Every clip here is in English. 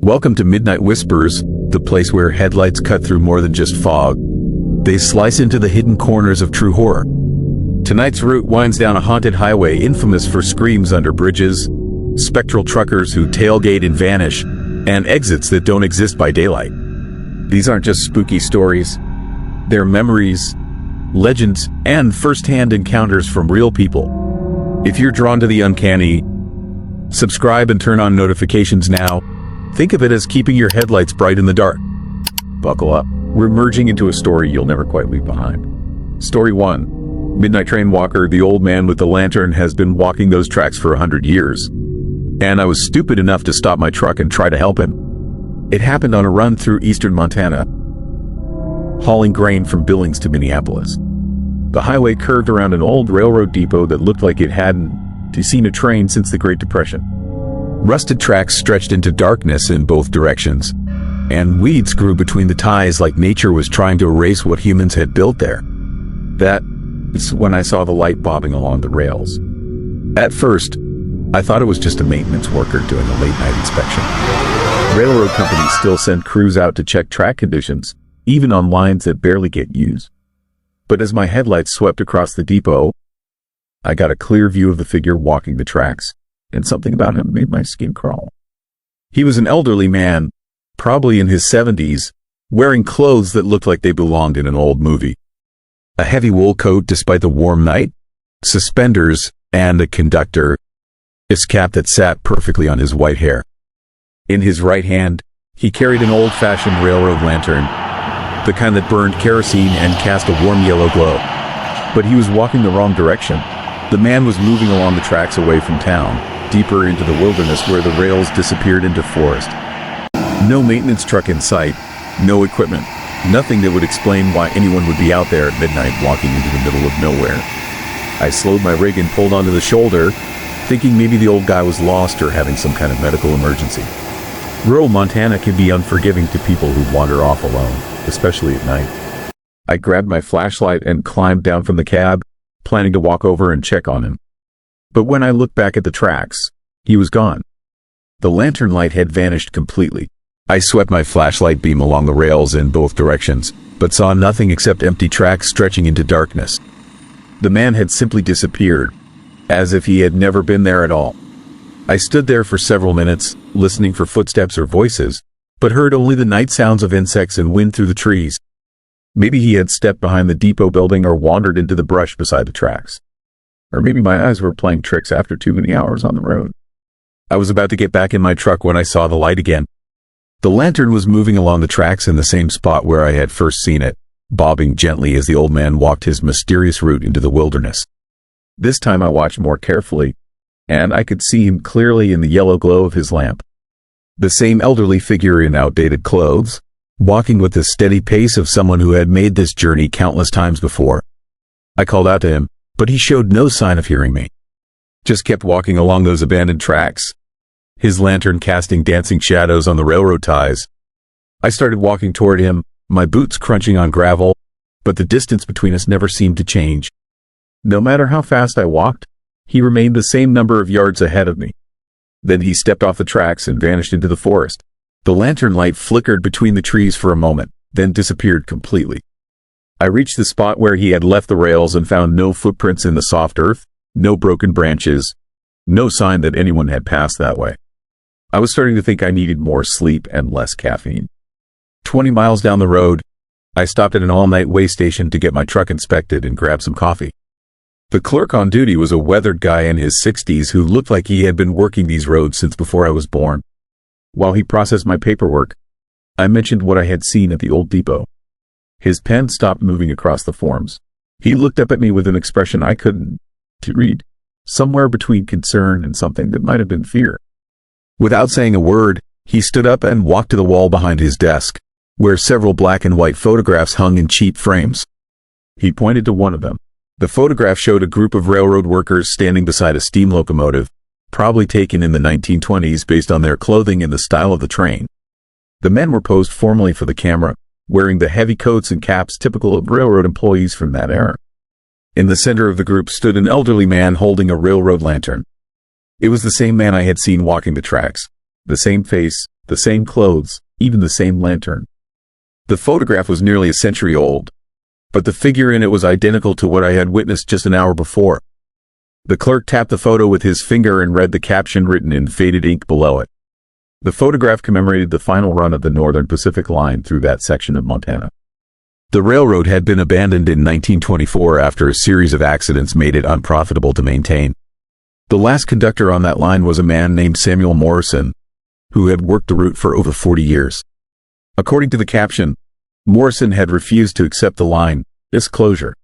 Welcome to Midnight Whispers, the place where headlights cut through more than just fog. They slice into the hidden corners of true horror. Tonight's route winds down a haunted highway infamous for screams under bridges, spectral truckers who tailgate and vanish, and exits that don't exist by daylight. These aren't just spooky stories. They're memories, legends, and first-hand encounters from real people. If you're drawn to the uncanny, subscribe and turn on notifications now. Think of it as keeping your headlights bright in the dark. Buckle up. We're merging into a story you'll never quite leave behind. Story 1. Midnight Train Walker, the old man with the lantern, has been walking those tracks for 100 years. And I was stupid enough to stop my truck and try to help him. It happened on a run through eastern Montana, hauling grain from Billings to Minneapolis. The highway curved around an old railroad depot that looked like it hadn't seen a train since the Great Depression. Rusted tracks stretched into darkness in both directions, and weeds grew between the ties like nature was trying to erase what humans had built there. That's when I saw the light bobbing along the rails. At first, I thought it was just a maintenance worker doing a late-night inspection. Railroad companies still send crews out to check track conditions, even on lines that barely get used. But as my headlights swept across the depot, I got a clear view of the figure walking the tracks, and something about him made my skin crawl. He was an elderly man, probably in his 70s, wearing clothes that looked like they belonged in an old movie. A heavy wool coat despite the warm night, suspenders, and a conductor's cap that sat perfectly on his white hair. In his right hand, he carried an old-fashioned railroad lantern, the kind that burned kerosene and cast a warm yellow glow. But he was walking the wrong direction. The man was moving along the tracks away from town, deeper into the wilderness where the rails disappeared into forest. No maintenance truck in sight, no equipment, nothing that would explain why anyone would be out there at midnight walking into the middle of nowhere. I slowed my rig and pulled onto the shoulder, thinking maybe the old guy was lost or having some kind of medical emergency. Rural Montana can be unforgiving to people who wander off alone, especially at night. I grabbed my flashlight and climbed down from the cab, planning to walk over and check on him. But when I looked back at the tracks, he was gone. The lantern light had vanished completely. I swept my flashlight beam along the rails in both directions, but saw nothing except empty tracks stretching into darkness. The man had simply disappeared, as if he had never been there at all. I stood there for several minutes, listening for footsteps or voices, but heard only the night sounds of insects and wind through the trees. Maybe he had stepped behind the depot building or wandered into the brush beside the tracks. Or maybe my eyes were playing tricks after too many hours on the road. I was about to get back in my truck when I saw the light again. The lantern was moving along the tracks in the same spot where I had first seen it, bobbing gently as the old man walked his mysterious route into the wilderness. This time I watched more carefully, and I could see him clearly in the yellow glow of his lamp. The same elderly figure in outdated clothes, walking with the steady pace of someone who had made this journey countless times before. I called out to him, but he showed no sign of hearing me. Just kept walking along those abandoned tracks, his lantern casting dancing shadows on the railroad ties. I started walking toward him, my boots crunching on gravel, but the distance between us never seemed to change. No matter how fast I walked, he remained the same number of yards ahead of me. Then he stepped off the tracks and vanished into the forest. The lantern light flickered between the trees for a moment, then disappeared completely. I reached the spot where he had left the rails and found no footprints in the soft earth, no broken branches, no sign that anyone had passed that way. I was starting to think I needed more sleep and less caffeine. 20 miles down the road, I stopped at an all-night way station to get my truck inspected and grab some coffee. The clerk on duty was a weathered guy in his 60s who looked like he had been working these roads since before I was born. While he processed my paperwork, I mentioned what I had seen at the old depot. His pen stopped moving across the forms. He looked up at me with an expression I couldn't read, somewhere between concern and something that might have been fear. Without saying a word, he stood up and walked to the wall behind his desk, where several black and white photographs hung in cheap frames. He pointed to one of them. The photograph showed a group of railroad workers standing beside a steam locomotive, probably taken in the 1920s based on their clothing and the style of the train. The men were posed formally for the camera, wearing the heavy coats and caps typical of railroad employees from that era. In the center of the group stood an elderly man holding a railroad lantern. It was the same man I had seen walking the tracks, the same face, the same clothes, even the same lantern. The photograph was nearly a century old, but the figure in it was identical to what I had witnessed just an hour before. The clerk tapped the photo with his finger and read the caption written in faded ink below it. The photograph commemorated the final run of the Northern Pacific Line through that section of Montana. The railroad had been abandoned in 1924 after a series of accidents made it unprofitable to maintain. The last conductor on that line was a man named Samuel Morrison, who had worked the route for over 40 years. According to the caption, Morrison had refused to accept the line closure.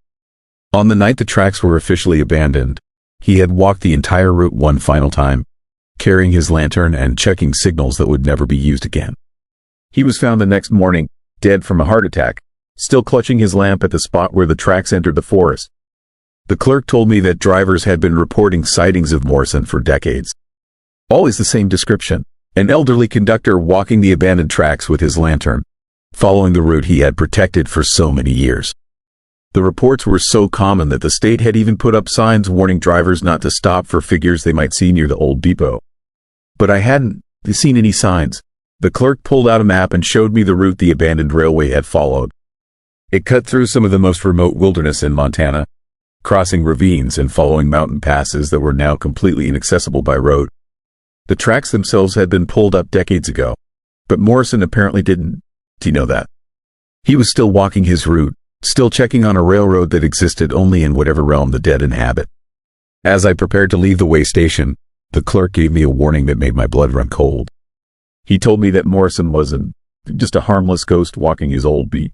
On the night the tracks were officially abandoned, he had walked the entire route one final time, carrying his lantern and checking signals that would never be used again. He was found the next morning, dead from a heart attack, still clutching his lamp at the spot where the tracks entered the forest. The clerk told me that drivers had been reporting sightings of Morrison for decades. Always the same description: an elderly conductor walking the abandoned tracks with his lantern, following the route he had protected for so many years. The reports were so common that the state had even put up signs warning drivers not to stop for figures they might see near the old depot. But I hadn't seen any signs. The clerk pulled out a map and showed me the route the abandoned railway had followed. It cut through some of the most remote wilderness in Montana, crossing ravines and following mountain passes that were now completely inaccessible by road. The tracks themselves had been pulled up decades ago, but Morrison apparently didn't. Do you know that? He was still walking his route, still checking on a railroad that existed only in whatever realm the dead inhabit. As I prepared to leave the way station, the clerk gave me a warning that made my blood run cold. He told me that Morrison wasn't just a harmless ghost walking his old beat.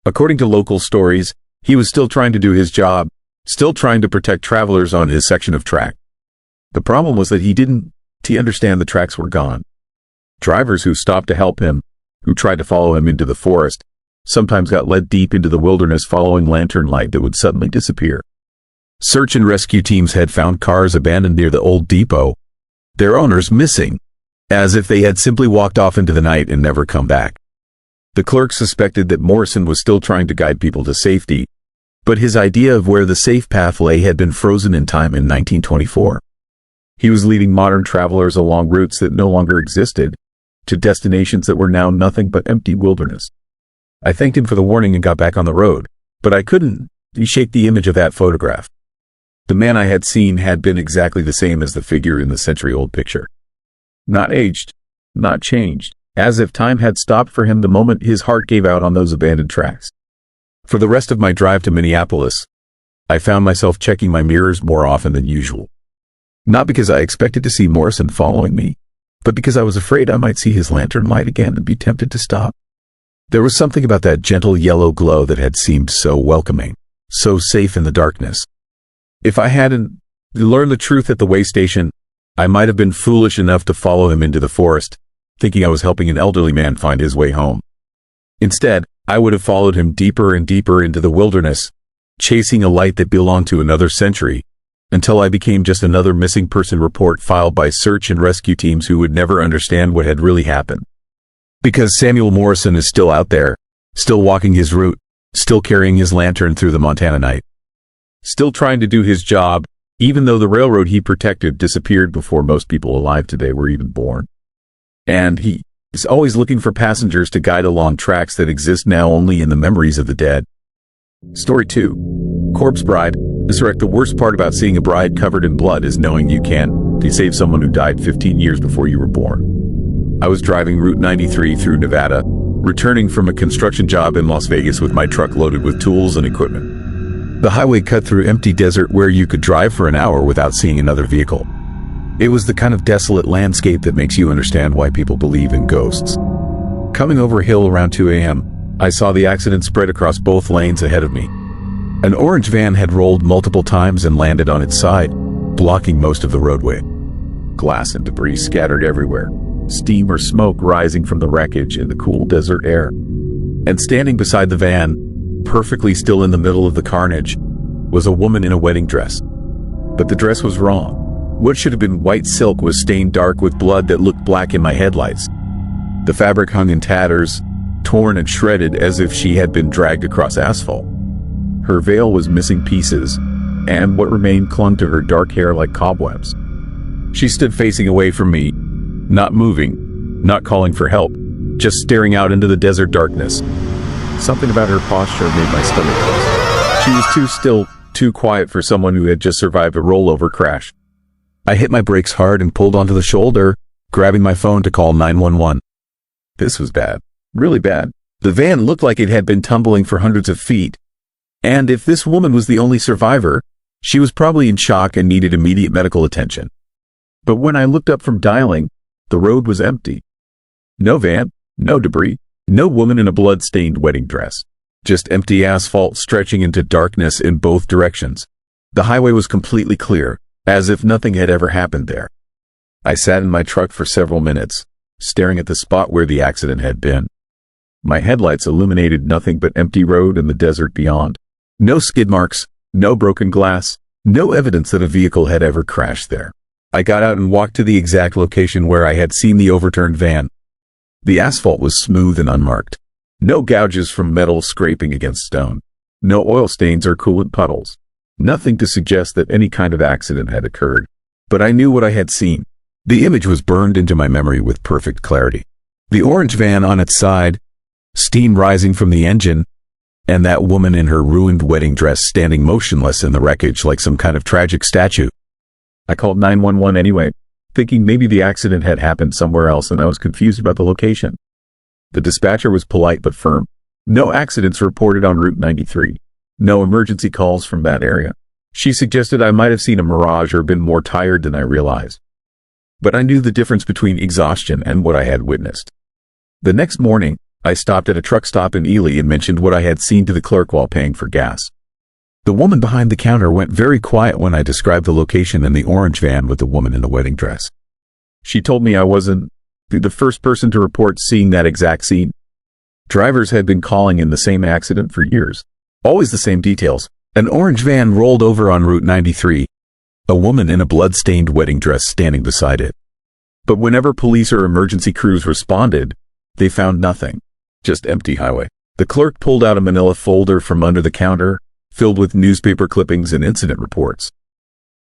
According to local stories, he was still trying to do his job, still trying to protect travelers on his section of track. The problem was that he didn't understand the tracks were gone. Drivers who stopped to help him, who tried to follow him into the forest, sometimes got led deep into the wilderness following lantern light that would suddenly disappear. Search and rescue teams had found cars abandoned near the old depot, their owners missing, as if they had simply walked off into the night and never come back. The clerk suspected that Morrison was still trying to guide people to safety, but his idea of where the safe path lay had been frozen in time in 1924. He was leading modern travelers along routes that no longer existed, to destinations that were now nothing but empty wilderness. I thanked him for the warning and got back on the road, but I couldn't shake the image of that photograph. The man I had seen had been exactly the same as the figure in the century-old picture. Not aged, not changed, as if time had stopped for him the moment his heart gave out on those abandoned tracks. For the rest of my drive to Minneapolis, I found myself checking my mirrors more often than usual. Not because I expected to see Morrison following me, but because I was afraid I might see his lantern light again and be tempted to stop. There was something about that gentle yellow glow that had seemed so welcoming, so safe in the darkness. If I hadn't learned the truth at the way station, I might have been foolish enough to follow him into the forest, thinking I was helping an elderly man find his way home. Instead, I would have followed him deeper and deeper into the wilderness, chasing a light that belonged to another century, until I became just another missing person report filed by search and rescue teams who would never understand what had really happened. Because Samuel Morrison is still out there, still walking his route, still carrying his lantern through the Montana night, still trying to do his job, even though the railroad he protected disappeared before most people alive today were even born. And he is always looking for passengers to guide along tracks that exist now only in the memories of the dead. Story 2. Corpse Bride. Resurrect. The worst part about seeing a bride covered in blood is knowing you can save someone who died 15 years before you were born. I was driving Route 93 through Nevada, returning from a construction job in Las Vegas with my truck loaded with tools and equipment. The highway cut through empty desert where you could drive for an hour without seeing another vehicle. It was the kind of desolate landscape that makes you understand why people believe in ghosts. Coming over a hill around 2 a.m., I saw the accident spread across both lanes ahead of me. An orange van had rolled multiple times and landed on its side, blocking most of the roadway. Glass and debris scattered everywhere, steam or smoke rising from the wreckage in the cool desert air. And standing beside the van, perfectly still in the middle of the carnage, was a woman in a wedding dress. But the dress was wrong. What should have been white silk was stained dark with blood that looked black in my headlights. The fabric hung in tatters, torn and shredded as if she had been dragged across asphalt. Her veil was missing pieces, and what remained clung to her dark hair like cobwebs. She stood facing away from me, not moving, not calling for help, just staring out into the desert darkness. Something about her posture made my stomach close. She was too still, too quiet for someone who had just survived a rollover crash. I hit my brakes hard and pulled onto the shoulder, grabbing my phone to call 911. This was bad. Really bad. The van looked like it had been tumbling for hundreds of feet. And if this woman was the only survivor, she was probably in shock and needed immediate medical attention. But when I looked up from dialing, the road was empty. No van, no debris, no woman in a blood-stained wedding dress. Just empty asphalt stretching into darkness in both directions. The highway was completely clear, as if nothing had ever happened there. I sat in my truck for several minutes, staring at the spot where the accident had been. My headlights illuminated nothing but empty road and the desert beyond. No skid marks, no broken glass, no evidence that a vehicle had ever crashed there. I got out and walked to the exact location where I had seen the overturned van. The asphalt was smooth and unmarked. No gouges from metal scraping against stone. No oil stains or coolant puddles. Nothing to suggest that any kind of accident had occurred. But I knew what I had seen. The image was burned into my memory with perfect clarity. The orange van on its side, steam rising from the engine, and that woman in her ruined wedding dress standing motionless in the wreckage like some kind of tragic statue. I called 911 anyway, thinking maybe the accident had happened somewhere else and I was confused about the location. The dispatcher was polite but firm. No accidents reported on Route 93. No emergency calls from that area. She suggested I might have seen a mirage or been more tired than I realized. But I knew the difference between exhaustion and what I had witnessed. The next morning, I stopped at a truck stop in Ely and mentioned what I had seen to the clerk while paying for gas. The woman behind the counter went very quiet when I described the location in the orange van with the woman in the wedding dress. She told me I wasn't the first person to report seeing that exact scene. Drivers had been calling in the same accident for years. Always the same details. An orange van rolled over on Route 93. A woman in a blood-stained wedding dress standing beside it. But whenever police or emergency crews responded, they found nothing. Just empty highway. The clerk pulled out a manila folder from under the counter, filled with newspaper clippings and incident reports.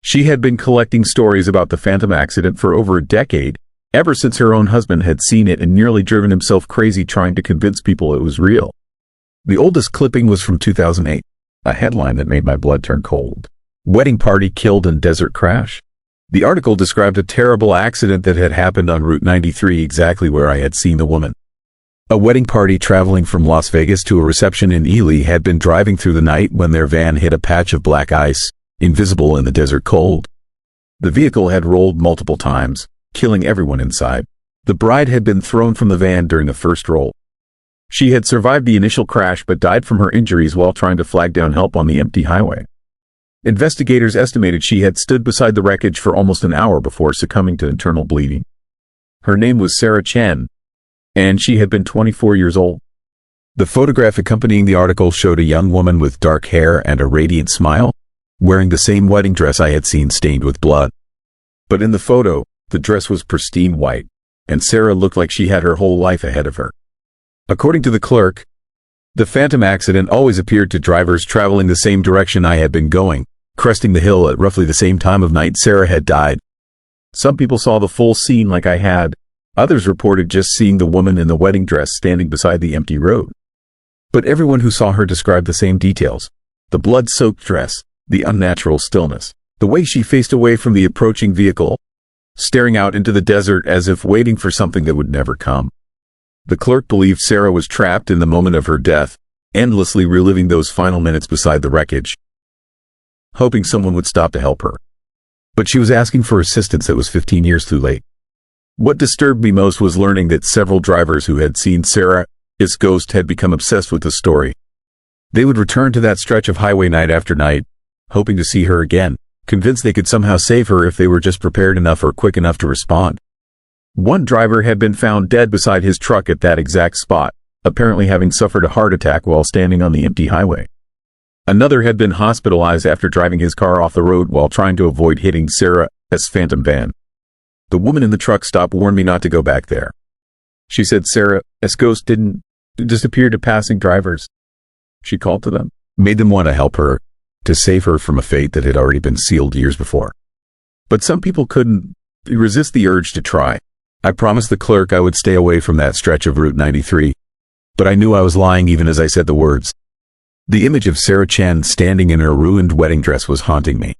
She had been collecting stories about the phantom accident for over a decade, ever since her own husband had seen it and nearly driven himself crazy trying to convince people it was real. The oldest clipping was from 2008, a headline that made my blood turn cold. Wedding party killed in desert crash. The article described a terrible accident that had happened on Route 93, exactly where I had seen the woman. A wedding party traveling from Las Vegas to a reception in Ely had been driving through the night when their van hit a patch of black ice, invisible in the desert cold. The vehicle had rolled multiple times, killing everyone inside. The bride had been thrown from the van during the first roll. She had survived the initial crash but died from her injuries while trying to flag down help on the empty highway. Investigators estimated she had stood beside the wreckage for almost an hour before succumbing to internal bleeding. Her name was Sarah Chen, and she had been 24 years old. The photograph accompanying the article showed a young woman with dark hair and a radiant smile, wearing the same wedding dress I had seen stained with blood. But in the photo, the dress was pristine white, and Sarah looked like she had her whole life ahead of her. According to the clerk, the phantom accident always appeared to drivers traveling the same direction I had been going, cresting the hill at roughly the same time of night Sarah had died. Some people saw the full scene like I had. Others reported just seeing the woman in the wedding dress standing beside the empty road. But everyone who saw her described the same details. The blood-soaked dress, the unnatural stillness, the way she faced away from the approaching vehicle, staring out into the desert as if waiting for something that would never come. The clerk believed Sarah was trapped in the moment of her death, endlessly reliving those final minutes beside the wreckage, hoping someone would stop to help her. But she was asking for assistance that was 15 years too late. What disturbed me most was learning that several drivers who had seen Sarah's ghost had become obsessed with the story. They would return to that stretch of highway night after night, hoping to see her again, convinced they could somehow save her if they were just prepared enough or quick enough to respond. One driver had been found dead beside his truck at that exact spot, apparently having suffered a heart attack while standing on the empty highway. Another had been hospitalized after driving his car off the road while trying to avoid hitting Sarah's phantom van. The woman in the truck stop warned me not to go back there. She said Sarah's ghost didn't disappear to passing drivers. She called to them, made them want to help her, to save her from a fate that had already been sealed years before. But some people couldn't resist the urge to try. I promised the clerk I would stay away from that stretch of Route 93, but I knew I was lying even as I said the words. The image of Sarah Chen standing in her ruined wedding dress was haunting me.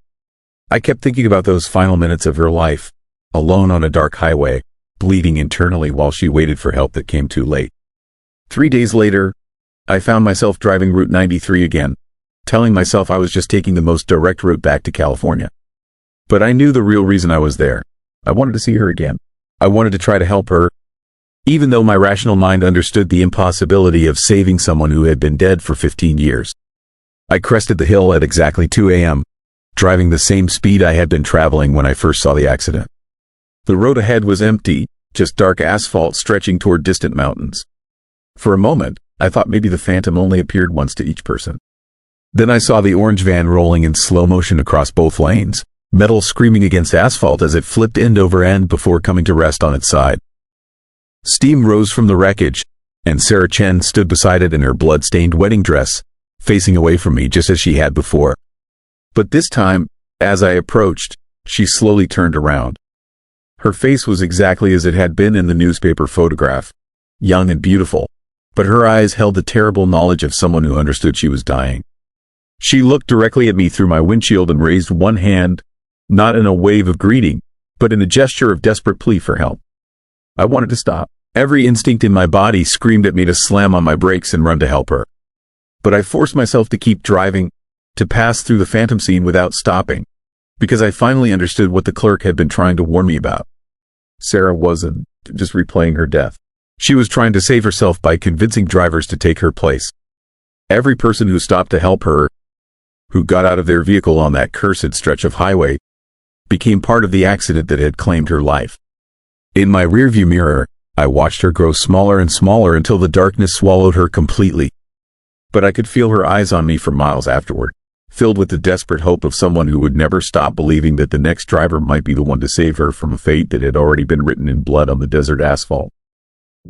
I kept thinking about those final minutes of her life, alone on a dark highway, bleeding internally while she waited for help that came too late. 3 days later, I found myself driving Route 93 again, telling myself I was just taking the most direct route back to California. But I knew the real reason I was there. I wanted to see her again. I wanted to try to help her, even though my rational mind understood the impossibility of saving someone who had been dead for 15 years. I crested the hill at exactly 2 a.m., driving the same speed I had been traveling when I first saw the accident. The road ahead was empty, just dark asphalt stretching toward distant mountains. For a moment, I thought maybe the phantom only appeared once to each person. Then I saw the orange van rolling in slow motion across both lanes, metal screaming against asphalt as it flipped end over end before coming to rest on its side. Steam rose from the wreckage, and Sarah Chen stood beside it in her blood-stained wedding dress, facing away from me just as she had before. But this time, as I approached, she slowly turned around. Her face was exactly as it had been in the newspaper photograph, young and beautiful, but her eyes held the terrible knowledge of someone who understood she was dying. She looked directly at me through my windshield and raised one hand, not in a wave of greeting, but in a gesture of desperate plea for help. I wanted to stop. Every instinct in my body screamed at me to slam on my brakes and run to help her. But I forced myself to keep driving, to pass through the phantom scene without stopping, because I finally understood what the clerk had been trying to warn me about. Sarah wasn't just replaying her death. She was trying to save herself by convincing drivers to take her place. Every person who stopped to help her, who got out of their vehicle on that cursed stretch of highway, became part of the accident that had claimed her life. In my rearview mirror, I watched her grow smaller and smaller until the darkness swallowed her completely. But I could feel her eyes on me for miles afterward, filled with the desperate hope of someone who would never stop believing that the next driver might be the one to save her from a fate that had already been written in blood on the desert asphalt.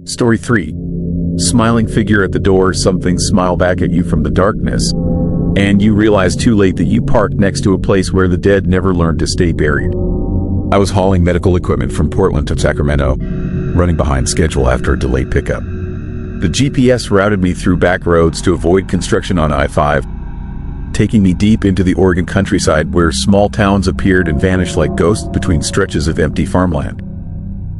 Story 3. Smiling figure at the door. Something smile back at you from the darkness, and you realize too late that you parked next to a place where the dead never learned to stay buried. I was hauling medical equipment from Portland to Sacramento, running behind schedule after a delayed pickup. The GPS routed me through back roads to avoid construction on I-5, taking me deep into the Oregon countryside where small towns appeared and vanished like ghosts between stretches of empty farmland.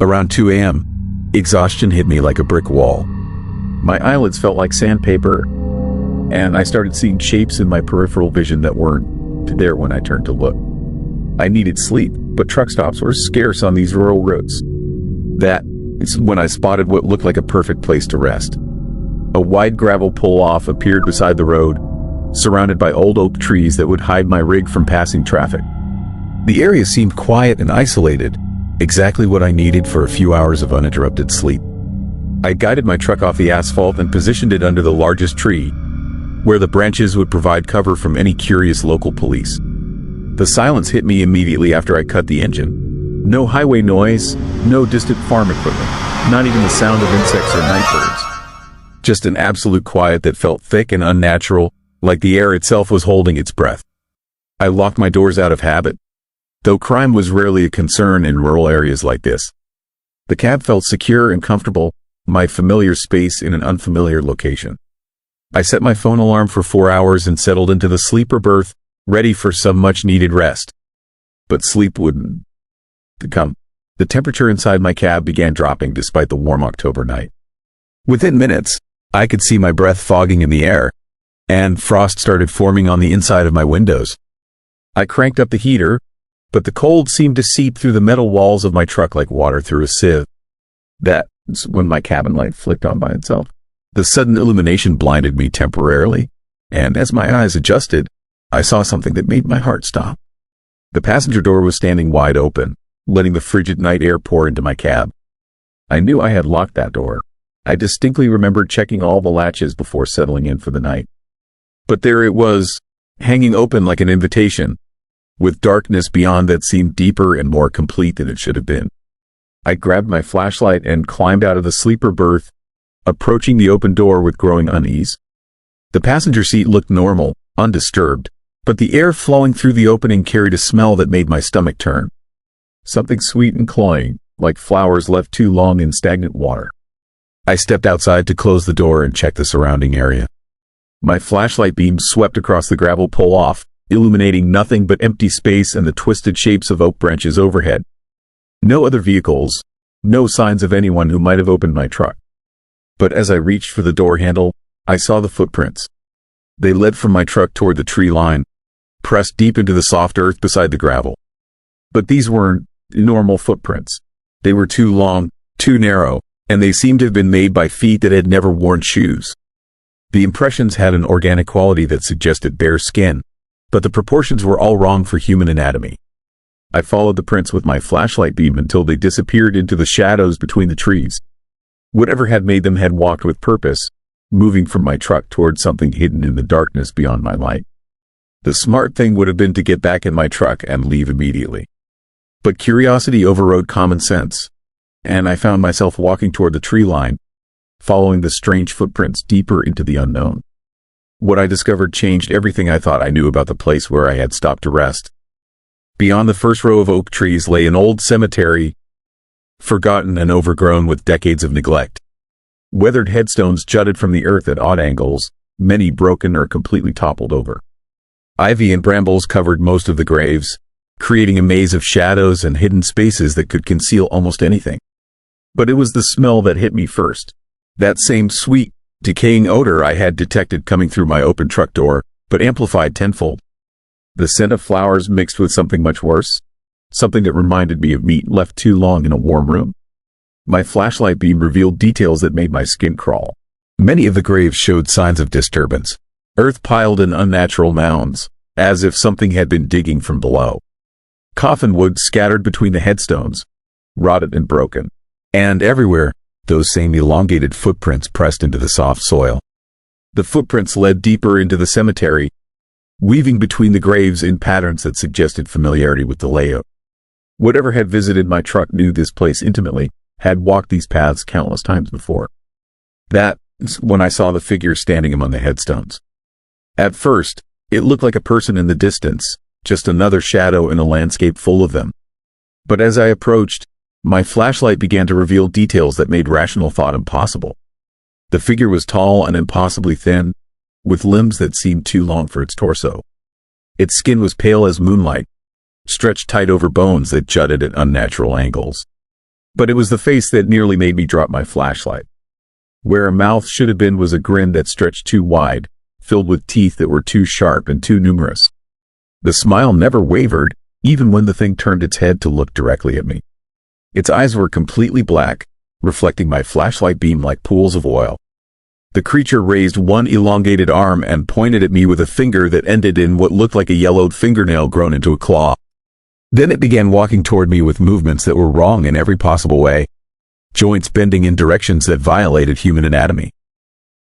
Around 2 a.m., exhaustion hit me like a brick wall. My eyelids felt like sandpaper, and I started seeing shapes in my peripheral vision that weren't there when I turned to look. I needed sleep, but truck stops were scarce on these rural roads. That is when I spotted what looked like a perfect place to rest. A wide gravel pull-off appeared beside the road, surrounded by old oak trees that would hide my rig from passing traffic. The area seemed quiet and isolated, exactly what I needed for a few hours of uninterrupted sleep. I guided my truck off the asphalt and positioned it under the largest tree, where the branches would provide cover from any curious local police. The silence hit me immediately after I cut the engine. No highway noise, no distant farm equipment, not even the sound of insects or night birds. Just an absolute quiet that felt thick and unnatural, like the air itself was holding its breath. I locked my doors out of habit, though crime was rarely a concern in rural areas like this. The cab felt secure and comfortable, my familiar space in an unfamiliar location. I set my phone alarm for 4 hours and settled into the sleeper berth, ready for some much-needed rest. But sleep wouldn't come. The temperature inside my cab began dropping despite the warm October night. Within minutes, I could see my breath fogging in the air, and frost started forming on the inside of my windows. I cranked up the heater, but the cold seemed to seep through the metal walls of my truck like water through a sieve. That's when my cabin light flicked on by itself. The sudden illumination blinded me temporarily, and as my eyes adjusted, I saw something that made my heart stop. The passenger door was standing wide open, letting the frigid night air pour into my cab. I knew I had locked that door. I distinctly remembered checking all the latches before settling in for the night. But there it was, hanging open like an invitation, with darkness beyond that seemed deeper and more complete than it should have been. I grabbed my flashlight and climbed out of the sleeper berth, approaching the open door with growing unease. The passenger seat looked normal, undisturbed, but the air flowing through the opening carried a smell that made my stomach turn. Something sweet and cloying, like flowers left too long in stagnant water. I stepped outside to close the door and check the surrounding area. My flashlight beam swept across the gravel pull-off, illuminating nothing but empty space and the twisted shapes of oak branches overhead. No other vehicles, no signs of anyone who might have opened my truck. But as I reached for the door handle, I saw the footprints. They led from my truck toward the tree line, pressed deep into the soft earth beside the gravel. But these weren't normal footprints. They were too long, too narrow, and they seemed to have been made by feet that had never worn shoes. The impressions had an organic quality that suggested bare skin, but the proportions were all wrong for human anatomy. I followed the prints with my flashlight beam until they disappeared into the shadows between the trees. Whatever had made them had walked with purpose, moving from my truck toward something hidden in the darkness beyond my light. The smart thing would have been to get back in my truck and leave immediately. But curiosity overrode common sense, and I found myself walking toward the tree line, following the strange footprints deeper into the unknown. What I discovered changed everything I thought I knew about the place where I had stopped to rest. Beyond the first row of oak trees lay an old cemetery, forgotten and overgrown with decades of neglect. Weathered headstones jutted from the earth at odd angles, many broken or completely toppled over. Ivy and brambles covered most of the graves, creating a maze of shadows and hidden spaces that could conceal almost anything. But it was the smell that hit me first. That same sweet, decaying odor I had detected coming through my open truck door, but amplified tenfold. The scent of flowers mixed with something much worse, something that reminded me of meat left too long in a warm room. My flashlight beam revealed details that made my skin crawl. Many of the graves showed signs of disturbance, earth piled in unnatural mounds, as if something had been digging from below. Coffin wood scattered between the headstones, rotted and broken, and everywhere, those same elongated footprints pressed into the soft soil. The footprints led deeper into the cemetery, weaving between the graves in patterns that suggested familiarity with the layout. Whatever had visited my truck knew this place intimately, had walked these paths countless times before. That's when I saw the figure standing among the headstones. At first, it looked like a person in the distance, just another shadow in a landscape full of them. But as I approached, my flashlight began to reveal details that made rational thought impossible. The figure was tall and impossibly thin, with limbs that seemed too long for its torso. Its skin was pale as moonlight, stretched tight over bones that jutted at unnatural angles. But it was the face that nearly made me drop my flashlight. Where a mouth should have been was a grin that stretched too wide, filled with teeth that were too sharp and too numerous. The smile never wavered, even when the thing turned its head to look directly at me. Its eyes were completely black, reflecting my flashlight beam like pools of oil. The creature raised one elongated arm and pointed at me with a finger that ended in what looked like a yellowed fingernail grown into a claw. Then it began walking toward me with movements that were wrong in every possible way, joints bending in directions that violated human anatomy.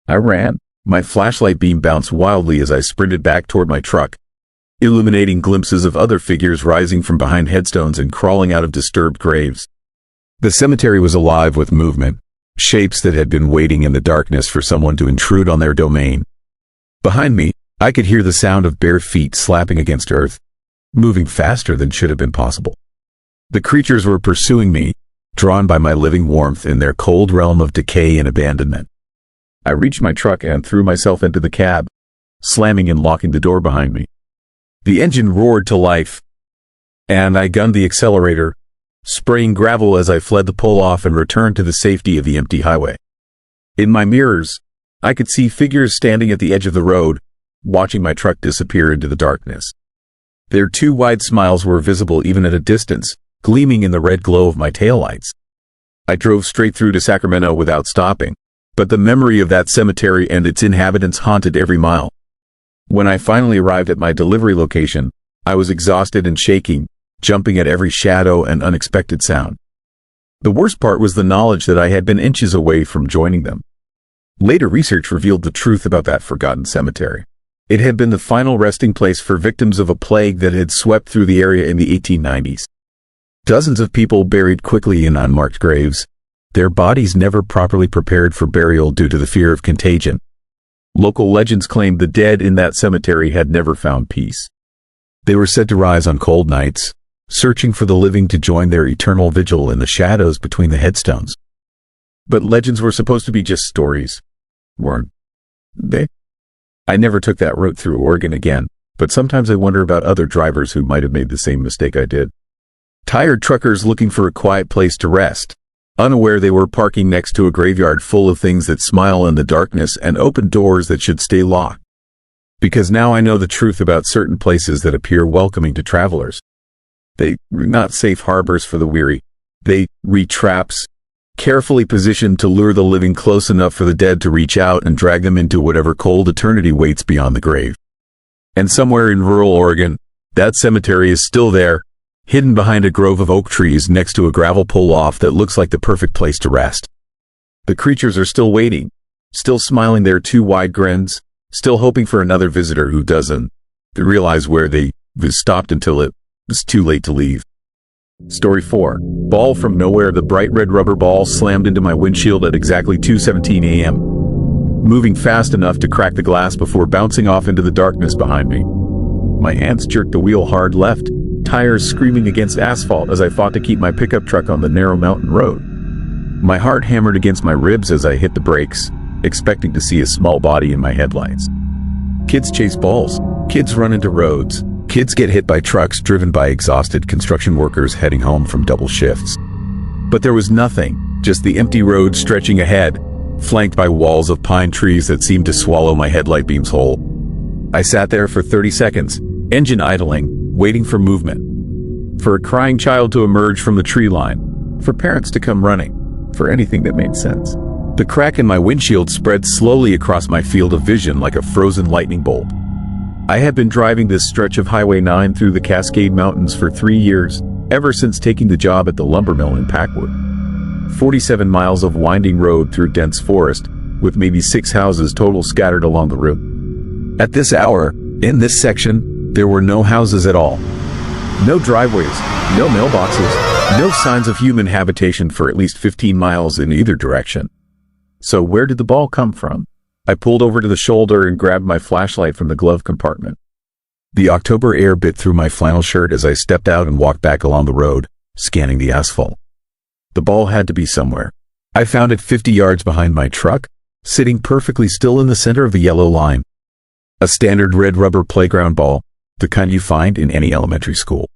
I ran. My flashlight beam bounced wildly as I sprinted back toward my truck, illuminating glimpses of other figures rising from behind headstones and crawling out of disturbed graves. The cemetery was alive with movement, shapes that had been waiting in the darkness for someone to intrude on their domain. Behind me, I could hear the sound of bare feet slapping against earth, moving faster than should have been possible. The creatures were pursuing me, drawn by my living warmth in their cold realm of decay and abandonment. I reached my truck and threw myself into the cab, slamming and locking the door behind me. The engine roared to life, and I gunned the accelerator, spraying gravel as I fled the pull-off and returned to the safety of the empty highway. In my mirrors, I could see figures standing at the edge of the road, watching my truck disappear into the darkness. Their two wide smiles were visible even at a distance, gleaming in the red glow of my taillights. I drove straight through to Sacramento without stopping, but the memory of that cemetery and its inhabitants haunted every mile. When I finally arrived at my delivery location, I was exhausted and shaking, jumping at every shadow and unexpected sound. The worst part was the knowledge that I had been inches away from joining them. Later research revealed the truth about that forgotten cemetery. It had been the final resting place for victims of a plague that had swept through the area in the 1890s. Dozens of people buried quickly in unmarked graves, their bodies never properly prepared for burial due to the fear of contagion. Local legends claimed the dead in that cemetery had never found peace. They were said to rise on cold nights, searching for the living to join their eternal vigil in the shadows between the headstones. But legends were supposed to be just stories, weren't they? I never took that route through Oregon again, but sometimes I wonder about other drivers who might have made the same mistake I did. Tired truckers looking for a quiet place to rest, unaware they were parking next to a graveyard full of things that smile in the darkness and open doors that should stay locked. Because now I know the truth about certain places that appear welcoming to travelers. They are not safe harbors for the weary. They are traps, carefully positioned to lure the living close enough for the dead to reach out and drag them into whatever cold eternity waits beyond the grave. And somewhere in rural Oregon, that cemetery is still there, hidden behind a grove of oak trees next to a gravel pull-off that looks like the perfect place to rest. The creatures are still waiting, still smiling their two wide grins, still hoping for another visitor who doesn't realize where they stopped until it was too late to leave. Story 4. Ball from nowhere. The bright red rubber ball slammed into my windshield at exactly 2:17 a.m., moving fast enough to crack the glass before bouncing off into the darkness behind me. My hands jerked the wheel hard left, tires screaming against asphalt as I fought to keep my pickup truck on the narrow mountain road. My heart hammered against my ribs as I hit the brakes, expecting to see a small body in my headlights. Kids chase balls. Kids run into roads. Kids get hit by trucks driven by exhausted construction workers heading home from double shifts. But there was nothing, just the empty road stretching ahead, flanked by walls of pine trees that seemed to swallow my headlight beams whole. I sat there for 30 seconds, engine idling, waiting for movement. For a crying child to emerge from the tree line. For parents to come running. For anything that made sense. The crack in my windshield spread slowly across my field of vision like a frozen lightning bolt. I had been driving this stretch of Highway 9 through the Cascade Mountains for 3 years, ever since taking the job at the lumber mill in Packwood. 47 miles of winding road through dense forest, with maybe 6 houses total scattered along the route. At this hour, in this section, there were no houses at all. No driveways, no mailboxes, no signs of human habitation for at least 15 miles in either direction. So where did the ball come from? I pulled over to the shoulder and grabbed my flashlight from the glove compartment. The October air bit through my flannel shirt as I stepped out and walked back along the road, scanning the asphalt. The ball had to be somewhere. I found it 50 yards behind my truck, sitting perfectly still in the center of the yellow line. A standard red rubber playground ball, the kind you find in any elementary school.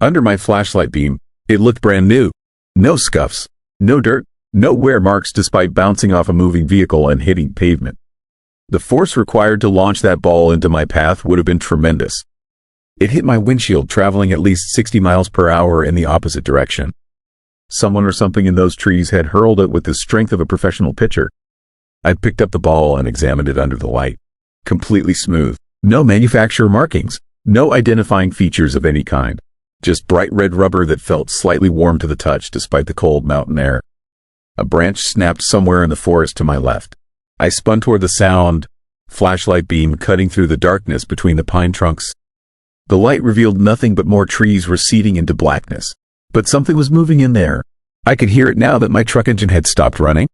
Under my flashlight beam, it looked brand new. No scuffs, no dirt, no wear marks despite bouncing off a moving vehicle and hitting pavement. The force required to launch that ball into my path would have been tremendous. It hit my windshield traveling at least 60 miles per hour in the opposite direction. Someone or something in those trees had hurled it with the strength of a professional pitcher. I picked up the ball and examined it under the light. Completely smooth. No manufacturer markings. No identifying features of any kind. Just bright red rubber that felt slightly warm to the touch despite the cold mountain air. A branch snapped somewhere in the forest to my left. I spun toward the sound, flashlight beam cutting through the darkness between the pine trunks. The light revealed nothing but more trees receding into blackness. But something was moving in there. I could hear it now that my truck engine had stopped running.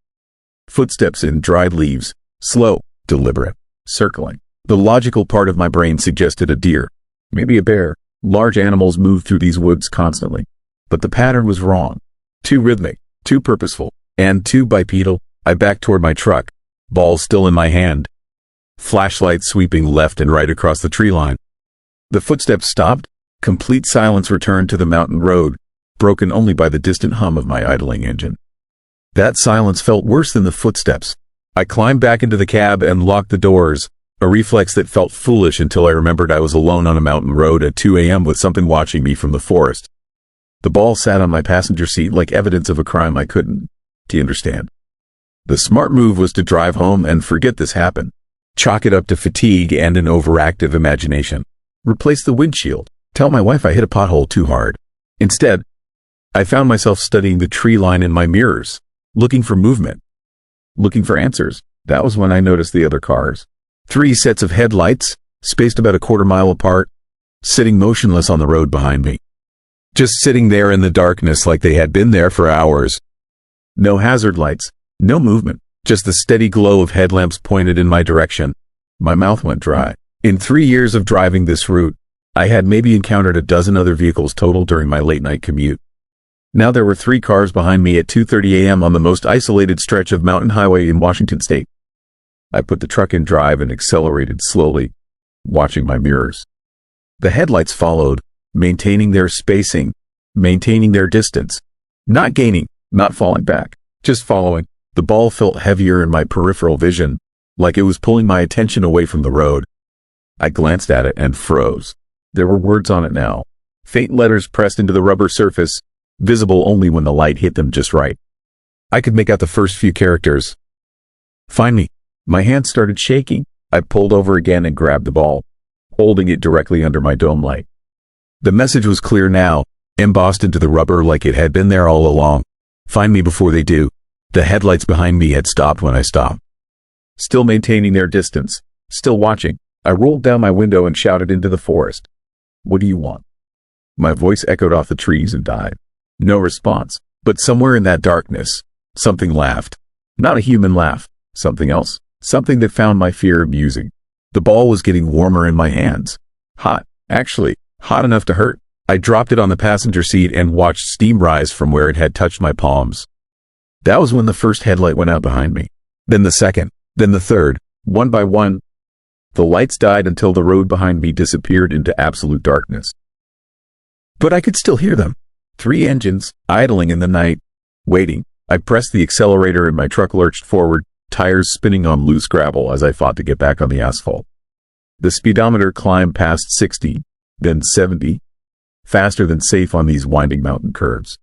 Footsteps in dried leaves, slow, deliberate, circling. The logical part of my brain suggested a deer, maybe a bear. Large animals move through these woods constantly. But the pattern was wrong. Too rhythmic, too purposeful, and too bipedal. I backed toward my truck, ball still in my hand. Flashlight sweeping left and right across the tree line. The footsteps stopped. Complete silence returned to the mountain road, broken only by the distant hum of my idling engine. That silence felt worse than the footsteps. I climbed back into the cab and locked the doors, a reflex that felt foolish until I remembered I was alone on a mountain road at 2 a.m. with something watching me from the forest. The ball sat on my passenger seat like evidence of a crime I couldn't understand. The smart move was to drive home and forget this happened. Chalk it up to fatigue and an overactive imagination. Replace the windshield. Tell my wife I hit a pothole too hard. Instead, I found myself studying the tree line in my mirrors, looking for movement, looking for answers. That was when I noticed the other cars. 3 sets of headlights, spaced about a quarter mile apart, sitting motionless on the road behind me. Just sitting there in the darkness like they had been there for hours. No hazard lights, no movement, just the steady glow of headlamps pointed in my direction. My mouth went dry. In 3 years of driving this route, I had maybe encountered a dozen other vehicles total during my late-night commute. Now there were 3 cars behind me at 2:30 a.m. on the most isolated stretch of mountain highway in Washington state. I put the truck in drive and accelerated slowly, watching my mirrors. The headlights followed, maintaining their spacing, maintaining their distance. Not gaining, not falling back, just following. The ball felt heavier in my peripheral vision, like it was pulling my attention away from the road. I glanced at it and froze. There were words on it now. Faint letters pressed into the rubber surface, visible only when the light hit them just right. I could make out the first few characters. Find me. My hand started shaking. I pulled over again and grabbed the ball, holding it directly under my dome light. The message was clear now, embossed into the rubber like it had been there all along. Find me before they do. The headlights behind me had stopped when I stopped. Still maintaining their distance, still watching, I rolled down my window and shouted into the forest. What do you want? My voice echoed off the trees and died. No response, but somewhere in that darkness, something laughed. Not a human laugh, something else, something that found my fear amusing. The ball was getting warmer in my hands. Hot, actually, hot enough to hurt. I dropped it on the passenger seat and watched steam rise from where it had touched my palms. That was when the first headlight went out behind me. Then the second, then the third, one by one. The lights died until the road behind me disappeared into absolute darkness. But I could still hear them. 3 engines, idling in the night, waiting. I pressed the accelerator and my truck lurched forward, tires spinning on loose gravel as I fought to get back on the asphalt. The speedometer climbed past 60, then 70, faster than safe on these winding mountain curves.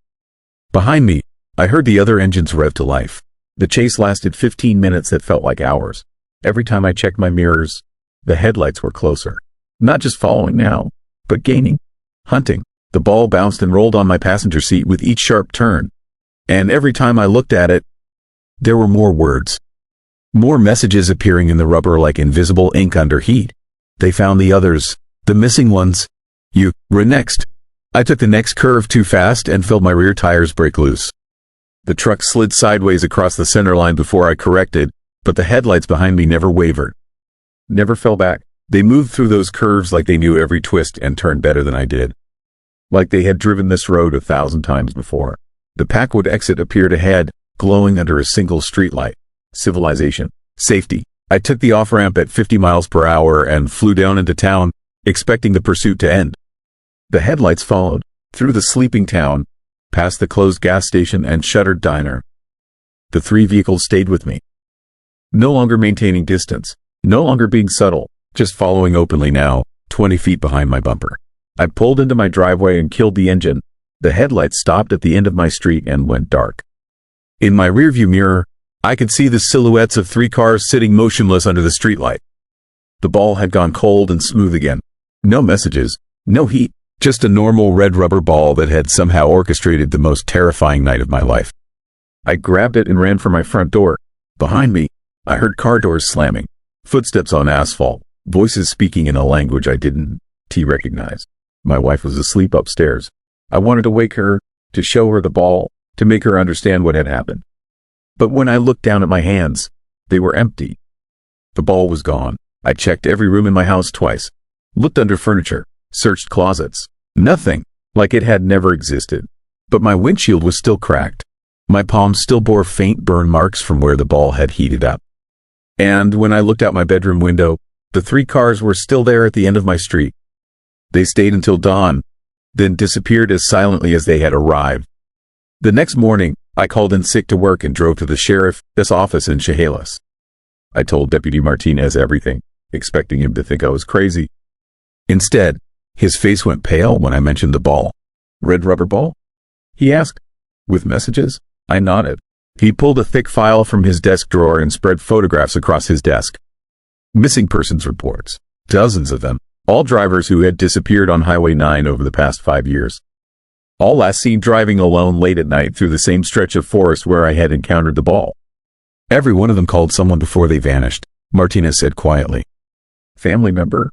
Behind me, I heard the other engines rev to life. The chase lasted 15 minutes that felt like hours. Every time I checked my mirrors, the headlights were closer. Not just following now, but gaining, hunting. The ball bounced and rolled on my passenger seat with each sharp turn. And every time I looked at it, there were more words. More messages appearing in the rubber like invisible ink under heat. They found the others, the missing ones. You were next. I took the next curve too fast and felt my rear tires break loose. The truck slid sideways across the center line before I corrected, but the headlights behind me never wavered. Never fell back. They moved through those curves like they knew every twist and turn better than I did. Like they had driven this road 1,000 times before. The Packwood exit appeared ahead, glowing under a single streetlight. Civilization. Safety. I took the off-ramp at 50 miles per hour and flew down into town, expecting the pursuit to end. The headlights followed, through the sleeping town, past the closed gas station and shuttered diner. The 3 vehicles stayed with me. No longer maintaining distance, no longer being subtle, just following openly now, 20 feet behind my bumper. I pulled into my driveway and killed the engine. The headlights stopped at the end of my street and went dark. In my rearview mirror, I could see the silhouettes of 3 cars sitting motionless under the streetlight. The ball had gone cold and smooth again. No messages, no heat, just a normal red rubber ball that had somehow orchestrated the most terrifying night of my life. I grabbed it and ran for my front door. Behind me, I heard car doors slamming, footsteps on asphalt, voices speaking in a language I didn't recognize. My wife was asleep upstairs. I wanted to wake her, to show her the ball, to make her understand what had happened. But when I looked down at my hands, they were empty. The ball was gone. I checked every room in my house twice, looked under furniture, searched closets. Nothing, like it had never existed. But my windshield was still cracked. My palms still bore faint burn marks from where the ball had heated up. And when I looked out my bedroom window, the 3 cars were still there at the end of my street. They stayed until dawn, then disappeared as silently as they had arrived. The next morning, I called in sick to work and drove to the sheriff's office in Chehalis. I told Deputy Martinez everything, expecting him to think I was crazy. Instead, his face went pale when I mentioned the ball. Red rubber ball? He asked. With messages? I nodded. He pulled a thick file from his desk drawer and spread photographs across his desk. Missing persons reports. Dozens of them. All drivers who had disappeared on Highway 9 over the past 5 years. All last seen driving alone late at night through the same stretch of forest where I had encountered the ball. Every one of them called someone before they vanished, Martinez said quietly. Family member,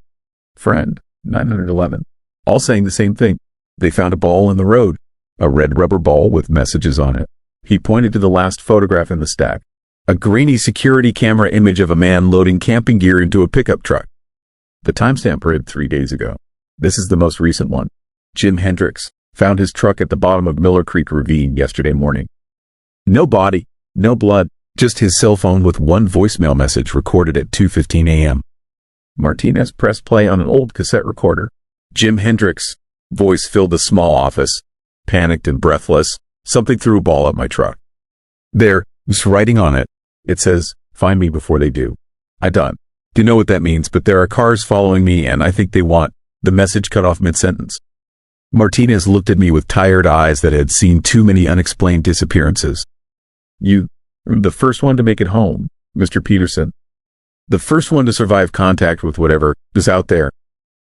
friend, 911. All saying the same thing. They found a ball in the road, a red rubber ball with messages on it. He pointed to the last photograph in the stack. A grainy security camera image of a man loading camping gear into a pickup truck. The timestamp read 3 days ago. This is the most recent one. Jim Hendricks found his truck at the bottom of Miller Creek Ravine yesterday morning. No body, no blood, just his cell phone with one voicemail message recorded at 2:15 a.m. Martinez pressed play on an old cassette recorder. Jim Hendricks' voice filled the small office. Panicked and breathless, something threw a ball at my truck. There's writing on it. It says, "Find me before they do." I don't know what that means, but there are cars following me and I think they want. The message cut off mid-sentence. Martinez looked at me with tired eyes that had seen too many unexplained disappearances. "You, the first one to make it home, Mr. Peterson. The first one to survive contact with whatever is out there."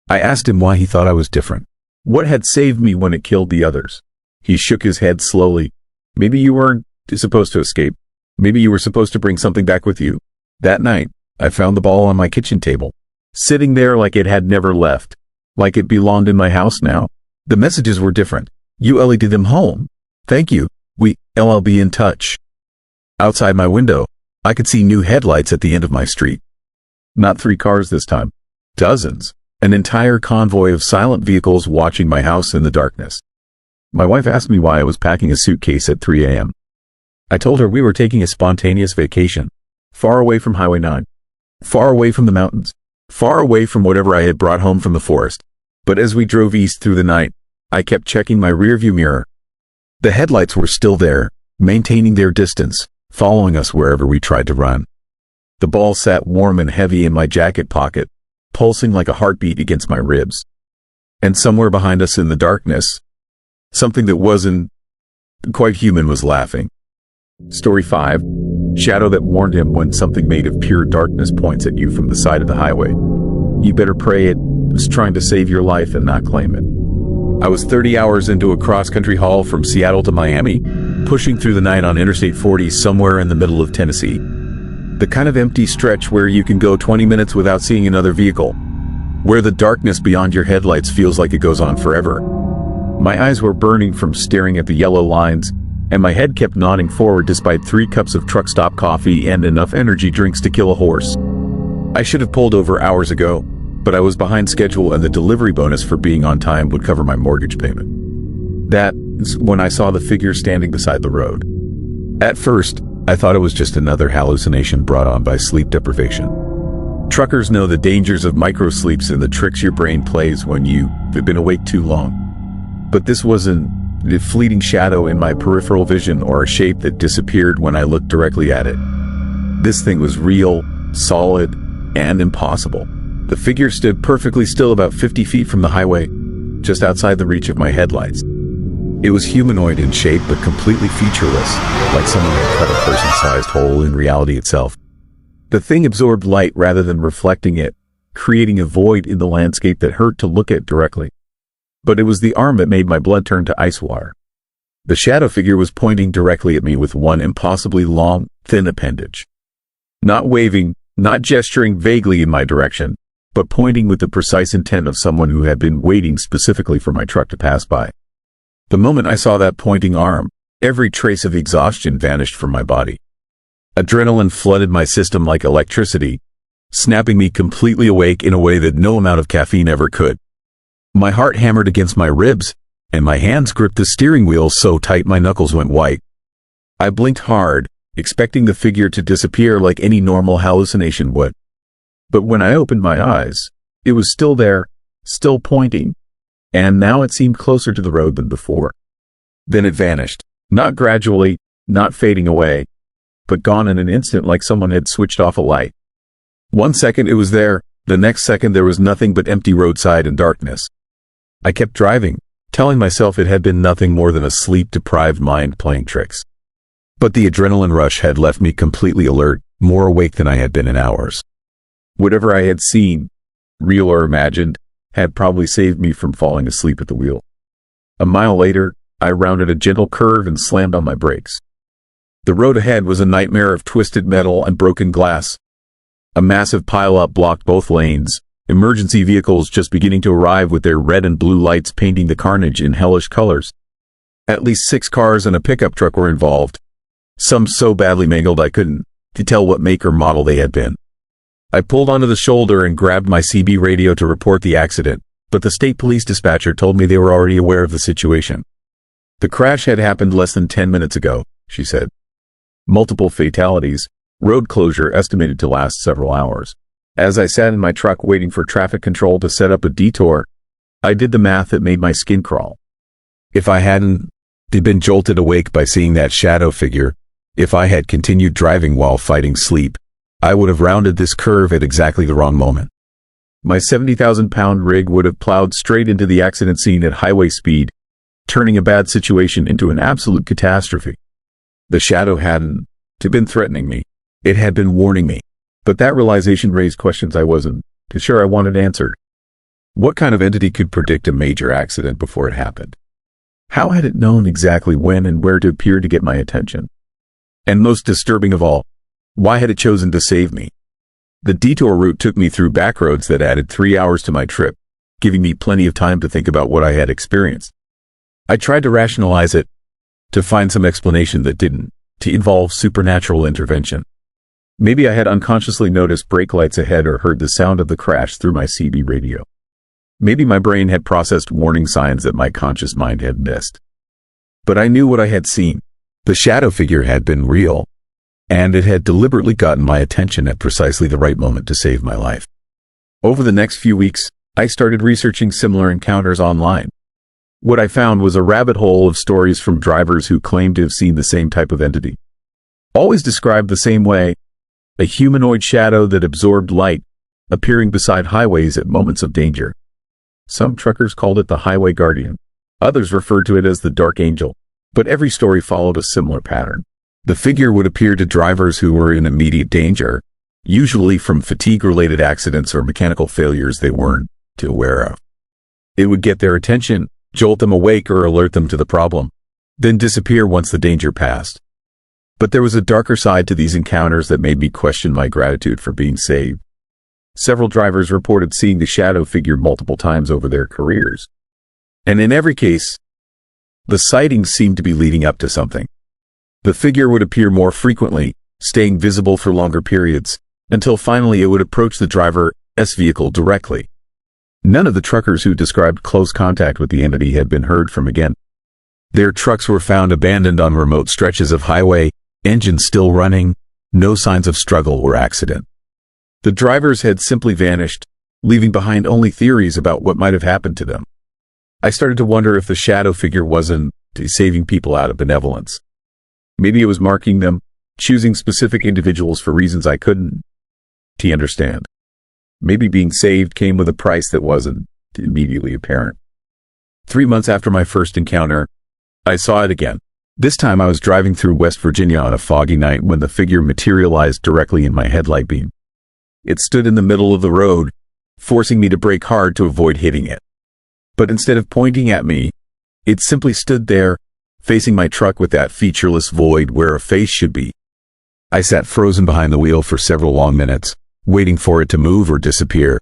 I asked him why he thought I was different. What had saved me when it killed the others? He shook his head slowly. "Maybe you weren't supposed to escape. Maybe you were supposed to bring something back with you." That night, I found the ball on my kitchen table, sitting there like it had never left, like it belonged in my house now. The messages were different. "You eluded them home. Thank you. I'll be in touch." Outside my window, I could see new headlights at the end of my street. Not 3 cars this time. Dozens. An entire convoy of silent vehicles watching my house in the darkness. My wife asked me why I was packing a suitcase at 3 a.m. I told her we were taking a spontaneous vacation, far away from Highway 9, far away from the mountains, far away from whatever I had brought home from the forest. But as we drove east through the night, I kept checking my rearview mirror. The headlights were still there, maintaining their distance, following us wherever we tried to run. The ball sat warm and heavy in my jacket pocket, pulsing like a heartbeat against my ribs. And somewhere behind us in the darkness, something that wasn't quite human was laughing. Story 5. Shadow that warned him when something made of pure darkness points at you from the side of the highway. You better pray it was trying to save your life and not claim it. I was 30 hours into a cross-country haul from Seattle to Miami, pushing through the night on Interstate 40 somewhere in the middle of Tennessee. The kind of empty stretch where you can go 20 minutes without seeing another vehicle, where the darkness beyond your headlights feels like it goes on forever. My eyes were burning from staring at the yellow lines, and my head kept nodding forward despite 3 cups of truck stop coffee and enough energy drinks to kill a horse. I should have pulled over hours ago, but I was behind schedule and the delivery bonus for being on time would cover my mortgage payment. That's when I saw the figure standing beside the road. At first, I thought it was just another hallucination brought on by sleep deprivation. Truckers know the dangers of microsleeps and the tricks your brain plays when you've been awake too long. But this wasn't a fleeting shadow in my peripheral vision or a shape that disappeared when I looked directly at it. This thing was real, solid, and impossible. The figure stood perfectly still about 50 feet from the highway, just outside the reach of my headlights. It was humanoid in shape but completely featureless, like someone had cut a person-sized hole in reality itself. The thing absorbed light rather than reflecting it, creating a void in the landscape that hurt to look at directly. But it was the arm that made my blood turn to ice water. The shadow figure was pointing directly at me with one impossibly long, thin appendage. Not waving, not gesturing vaguely in my direction, but pointing with the precise intent of someone who had been waiting specifically for my truck to pass by. The moment I saw that pointing arm, every trace of exhaustion vanished from my body. Adrenaline flooded my system like electricity, snapping me completely awake in a way that no amount of caffeine ever could. My heart hammered against my ribs, and my hands gripped the steering wheel so tight my knuckles went white. I blinked hard, expecting the figure to disappear like any normal hallucination would. But when I opened my eyes, it was still there, still pointing, and now it seemed closer to the road than before. Then it vanished, not gradually, not fading away, but gone in an instant like someone had switched off a light. 1 second it was there, the next second there was nothing but empty roadside and darkness. I kept driving, telling myself it had been nothing more than a sleep-deprived mind playing tricks. But the adrenaline rush had left me completely alert, more awake than I had been in hours. Whatever I had seen, real or imagined, had probably saved me from falling asleep at the wheel. A mile later, I rounded a gentle curve and slammed on my brakes. The road ahead was a nightmare of twisted metal and broken glass. A massive pileup blocked both lanes, emergency vehicles just beginning to arrive with their red and blue lights painting the carnage in hellish colors. At least 6 cars and a pickup truck were involved, some so badly mangled I couldn't tell what make or model they had been. I pulled onto the shoulder and grabbed my CB radio to report the accident, but but the state police dispatcher told me they were already aware of the situation. The crash had happened less than 10 minutes ago, she said. Multiple fatalities, road closure estimated to last several hours. As I sat in my truck waiting for traffic control to set up a detour, I did the math that made my skin crawl. If I hadn't been jolted awake by seeing that shadow figure, if I had continued driving while fighting sleep, I would have rounded this curve at exactly the wrong moment. My 70,000-pound rig would have plowed straight into the accident scene at highway speed, turning a bad situation into an absolute catastrophe. The shadow hadn't been threatening me. It had been warning me. But that realization raised questions I wasn't too sure I wanted answered. What kind of entity could predict a major accident before it happened? How had it known exactly when and where to appear to get my attention? And most disturbing of all, why had it chosen to save me? The detour route took me through back roads that added 3 hours to my trip, giving me plenty of time to think about what I had experienced. I tried to rationalize it, to find some explanation that didn't involve supernatural intervention. Maybe I had unconsciously noticed brake lights ahead or heard the sound of the crash through my CB radio. Maybe my brain had processed warning signs that my conscious mind had missed. But I knew what I had seen. The shadow figure had been real, and it had deliberately gotten my attention at precisely the right moment to save my life. Over the next few weeks, I started researching similar encounters online. What I found was a rabbit hole of stories from drivers who claimed to have seen the same type of entity. Always described the same way, a humanoid shadow that absorbed light, appearing beside highways at moments of danger. Some truckers called it the highway guardian. Others referred to it as the dark angel. But every story followed a similar pattern. The figure would appear to drivers who were in immediate danger, usually from fatigue-related accidents or mechanical failures they weren't aware of. It would get their attention, jolt them awake or alert them to the problem, then disappear once the danger passed. But there was a darker side to these encounters that made me question my gratitude for being saved. Several drivers reported seeing the shadow figure multiple times over their careers. And in every case, the sightings seemed to be leading up to something. The figure would appear more frequently, staying visible for longer periods, until finally it would approach the driver's vehicle directly. None of the truckers who described close contact with the entity had been heard from again. Their trucks were found abandoned on remote stretches of highway, engines still running, no signs of struggle or accident. The drivers had simply vanished, leaving behind only theories about what might have happened to them. I started to wonder if the shadow figure wasn't saving people out of benevolence. Maybe it was marking them, choosing specific individuals for reasons I couldn't understand. Maybe being saved came with a price that wasn't immediately apparent. 3 months after my first encounter, I saw it again. This time I was driving through West Virginia on a foggy night when the figure materialized directly in my headlight beam. It stood in the middle of the road, forcing me to brake hard to avoid hitting it. But instead of pointing at me, it simply stood there, facing my truck with that featureless void where a face should be. I sat frozen behind the wheel for several long minutes, waiting for it to move or disappear.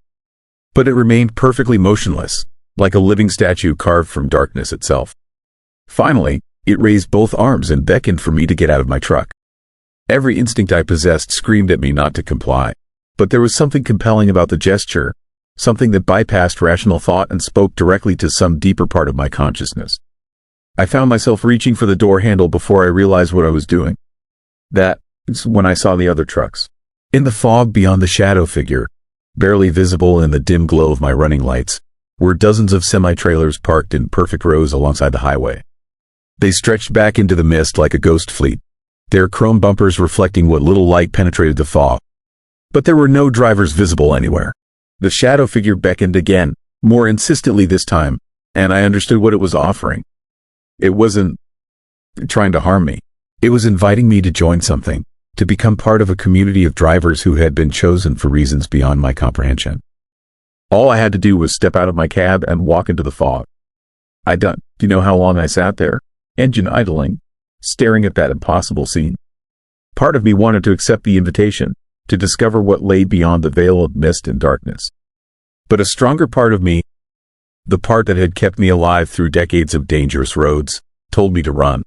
But it remained perfectly motionless, like a living statue carved from darkness itself. Finally, it raised both arms and beckoned for me to get out of my truck. Every instinct I possessed screamed at me not to comply. But there was something compelling about the gesture, something that bypassed rational thought and spoke directly to some deeper part of my consciousness. I found myself reaching for the door handle before I realized what I was doing. That is when I saw the other trucks. In the fog beyond the shadow figure, barely visible in the dim glow of my running lights, were dozens of semi-trailers parked in perfect rows alongside the highway. They stretched back into the mist like a ghost fleet, their chrome bumpers reflecting what little light penetrated the fog. But there were no drivers visible anywhere. The shadow figure beckoned again, more insistently this time, and I understood what it was offering. It wasn't trying to harm me. It was inviting me to join something, to become part of a community of drivers who had been chosen for reasons beyond my comprehension. All I had to do was step out of my cab and walk into the fog. Do you know how long I sat there, engine idling, staring at that impossible scene? Part of me wanted to accept the invitation, to discover what lay beyond the veil of mist and darkness. But a stronger part of me, the part that had kept me alive through decades of dangerous roads, told me to run.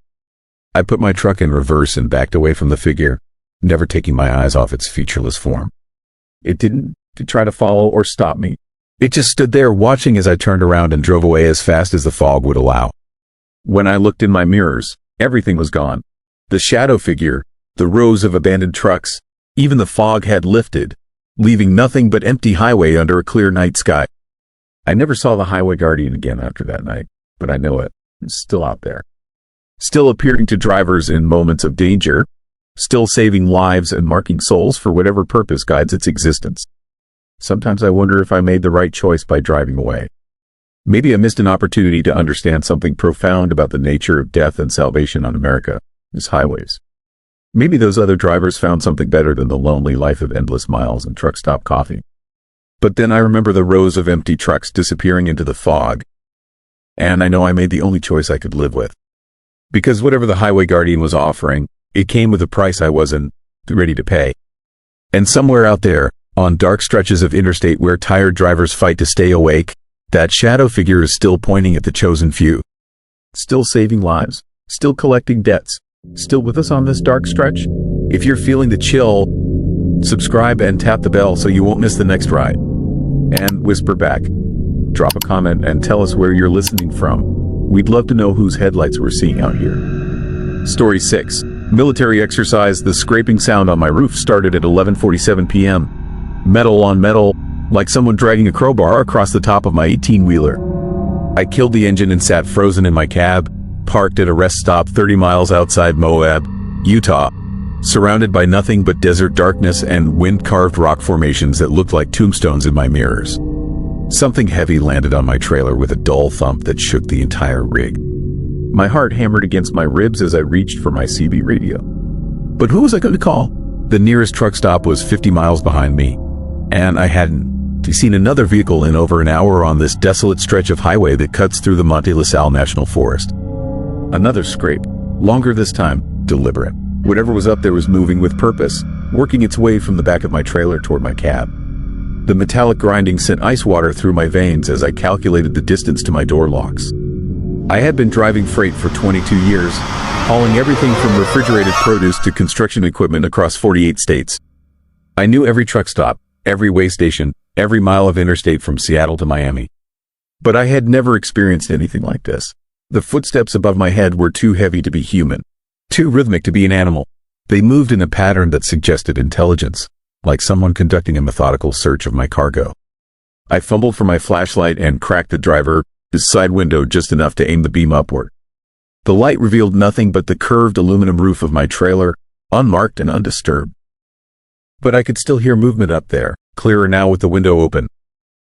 I put my truck in reverse and backed away from the figure, never taking my eyes off its featureless form. It didn't try to follow or stop me. It just stood there watching as I turned around and drove away as fast as the fog would allow. When I looked in my mirrors, everything was gone. The shadow figure, the rows of abandoned trucks, even the fog had lifted, leaving nothing but empty highway under a clear night sky. I never saw the highway guardian again after that night, but I know it. It's still out there. Still appearing to drivers in moments of danger, still saving lives and marking souls for whatever purpose guides its existence. Sometimes I wonder if I made the right choice by driving away. Maybe I missed an opportunity to understand something profound about the nature of death and salvation on America's highways. Maybe those other drivers found something better than the lonely life of endless miles and truck stop coffee. But then I remember the rows of empty trucks disappearing into the fog, and I know I made the only choice I could live with. Because whatever the highway guardian was offering, it came with a price I wasn't ready to pay. And somewhere out there, on dark stretches of interstate where tired drivers fight to stay awake, that shadow figure is still pointing at the chosen few. Still saving lives, still collecting debts, still with us on this dark stretch. If you're feeling the chill, subscribe and tap the bell so you won't miss the next ride. And whisper back. Drop a comment and tell us where you're listening from. We'd love to know whose headlights we're seeing out here. Story 6. Military exercise. The scraping sound on my roof started at 11:47 p.m. Metal on metal, like someone dragging a crowbar across the top of my 18-wheeler. I killed the engine and sat frozen in my cab, parked at a rest stop 30 miles outside Moab, Utah, surrounded by nothing but desert darkness and wind-carved rock formations that looked like tombstones in my mirrors. Something heavy landed on my trailer with a dull thump that shook the entire rig. My heart hammered against my ribs as I reached for my CB radio. But who was I going to call? The nearest truck stop was 50 miles behind me, and I hadn't seen another vehicle in over an hour on this desolate stretch of highway that cuts through the Monte La Salle National Forest. Another scrape, longer this time, deliberate. Whatever was up there was moving with purpose, working its way from the back of my trailer toward my cab. The metallic grinding sent ice water through my veins as I calculated the distance to my door locks. I had been driving freight for 22 years, hauling everything from refrigerated produce to construction equipment across 48 states. I knew every truck stop, every way station, every mile of interstate from Seattle to Miami. But I had never experienced anything like this. The footsteps above my head were too heavy to be human, too rhythmic to be an animal. They moved in a pattern that suggested intelligence, like someone conducting a methodical search of my cargo. I fumbled for my flashlight and cracked the driver's side window just enough to aim the beam upward. The light revealed nothing but the curved aluminum roof of my trailer, unmarked and undisturbed. But I could still hear movement up there, clearer now with the window open.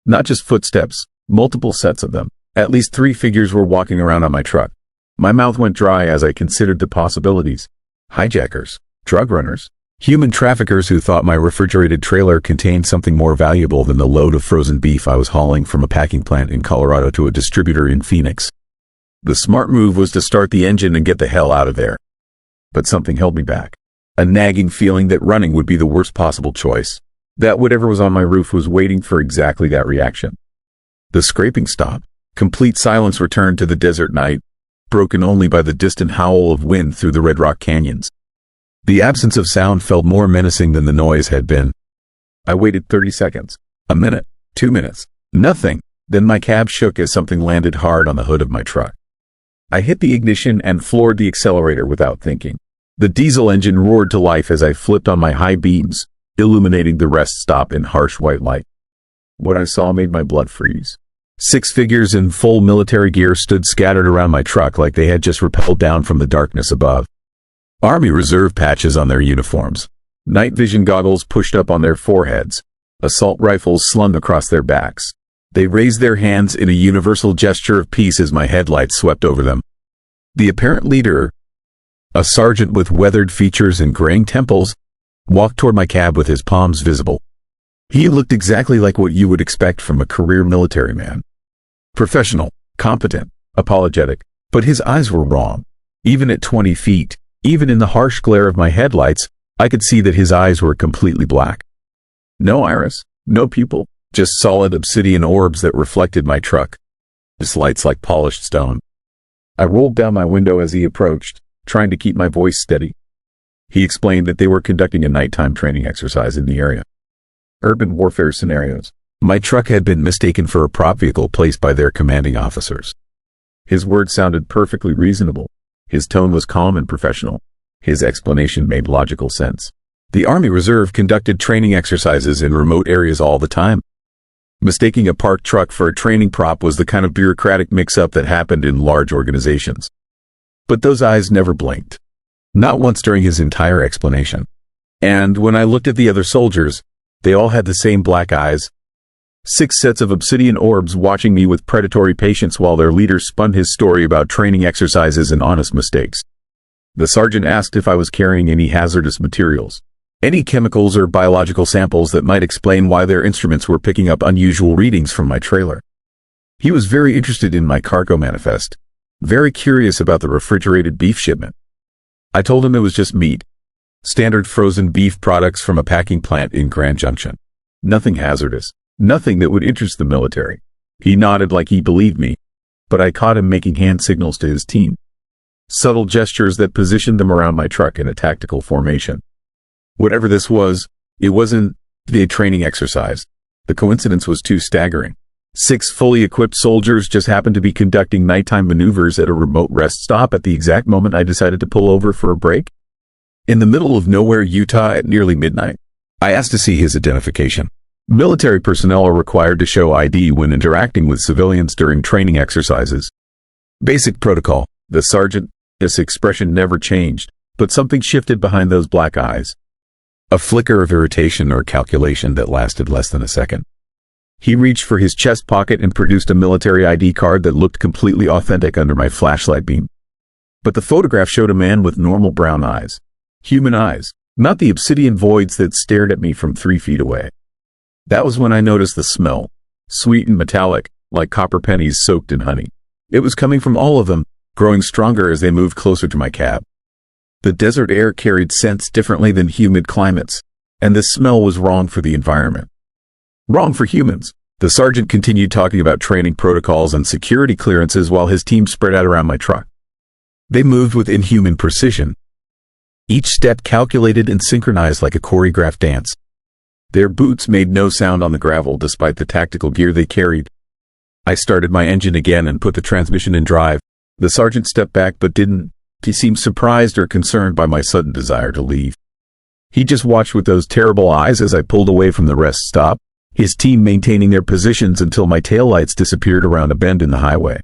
Not just footsteps, multiple sets of them. At least 3 figures were walking around on my truck. My mouth went dry as I considered the possibilities. Hijackers, drug runners, human traffickers who thought my refrigerated trailer contained something more valuable than the load of frozen beef I was hauling from a packing plant in Colorado to a distributor in Phoenix. The smart move was to start the engine and get the hell out of there. But something held me back. A nagging feeling that running would be the worst possible choice. That whatever was on my roof was waiting for exactly that reaction. The scraping stopped. Complete silence returned to the desert night, broken only by the distant howl of wind through the Red Rock canyons. The absence of sound felt more menacing than the noise had been. I waited 30 seconds, a minute, 2 minutes, nothing. Then my cab shook as something landed hard on the hood of my truck. I hit the ignition and floored the accelerator without thinking. The diesel engine roared to life as I flipped on my high beams, illuminating the rest stop in harsh white light. What I saw made my blood freeze. 6 figures in full military gear stood scattered around my truck like they had just rappelled down from the darkness above. Army Reserve patches on their uniforms, night vision goggles pushed up on their foreheads, assault rifles slung across their backs. They raised their hands in a universal gesture of peace as my headlights swept over them. The apparent leader, a sergeant with weathered features and graying temples, walked toward my cab with his palms visible. He looked exactly like what you would expect from a career military man. Professional, competent, apologetic, but his eyes were wrong. Even at 20 feet, even in the harsh glare of my headlights, I could see that his eyes were completely black. No iris, no pupil, just solid obsidian orbs that reflected my truck. His lights like polished stone. I rolled down my window as he approached, trying to keep my voice steady. He explained that they were conducting a nighttime training exercise in the area. Urban warfare scenarios. My truck had been mistaken for a prop vehicle placed by their commanding officers. His words sounded perfectly reasonable. His tone was calm and professional. His explanation made logical sense. The Army Reserve conducted training exercises in remote areas all the time. Mistaking a parked truck for a training prop was the kind of bureaucratic mix-up that happened in large organizations. But those eyes never blinked. Not once during his entire explanation. And when I looked at the other soldiers, they all had the same black eyes. 6 sets of obsidian orbs watching me with predatory patience while their leader spun his story about training exercises and honest mistakes. The sergeant asked if I was carrying any hazardous materials, any chemicals or biological samples that might explain why their instruments were picking up unusual readings from my trailer. He was very interested in my cargo manifest, very curious about the refrigerated beef shipment. I told him it was just meat, standard frozen beef products from a packing plant in Grand Junction. Nothing hazardous. Nothing that would interest the military. He nodded like he believed me, but I caught him making hand signals to his team. Subtle gestures that positioned them around my truck in a tactical formation. Whatever this was, it wasn't a training exercise. The coincidence was too staggering. 6 fully equipped soldiers just happened to be conducting nighttime maneuvers at a remote rest stop at the exact moment I decided to pull over for a break. In the middle of nowhere, Utah at nearly midnight, I asked to see his identification. Military personnel are required to show ID when interacting with civilians during training exercises. Basic protocol. The sergeant's expression never changed, but something shifted behind those black eyes. A flicker of irritation or calculation that lasted less than a second. He reached for his chest pocket and produced a military ID card that looked completely authentic under my flashlight beam. But the photograph showed a man with normal brown eyes. Human eyes, not the obsidian voids that stared at me from 3 feet away. That was when I noticed the smell, sweet and metallic, like copper pennies soaked in honey. It was coming from all of them, growing stronger as they moved closer to my cab. The desert air carried scents differently than humid climates, and the smell was wrong for the environment. Wrong for humans. The sergeant continued talking about training protocols and security clearances while his team spread out around my truck. They moved with inhuman precision. Each step calculated and synchronized like a choreographed dance. Their boots made no sound on the gravel despite the tactical gear they carried. I started my engine again and put the transmission in drive. The sergeant stepped back but didn't. He seemed surprised or concerned by my sudden desire to leave. He just watched with those terrible eyes as I pulled away from the rest stop, his team maintaining their positions until my taillights disappeared around a bend in the highway.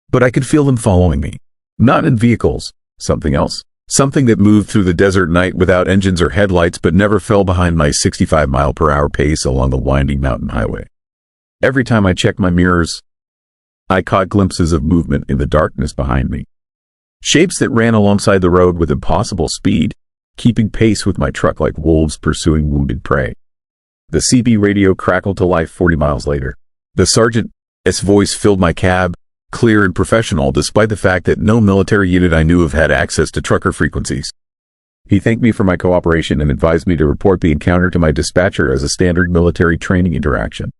But I could feel them following me. Not in vehicles, something else. Something that moved through the desert night without engines or headlights but never fell behind my 65-mile-per-hour pace along the winding mountain highway. Every time I checked my mirrors, I caught glimpses of movement in the darkness behind me. Shapes that ran alongside the road with impossible speed, keeping pace with my truck like wolves pursuing wounded prey. The CB radio crackled to life 40 miles later. The sergeant's voice filled my cab, clear and professional despite the fact that no military unit I knew of had access to trucker frequencies. He thanked me for my cooperation and advised me to report the encounter to my dispatcher as a standard military training interaction.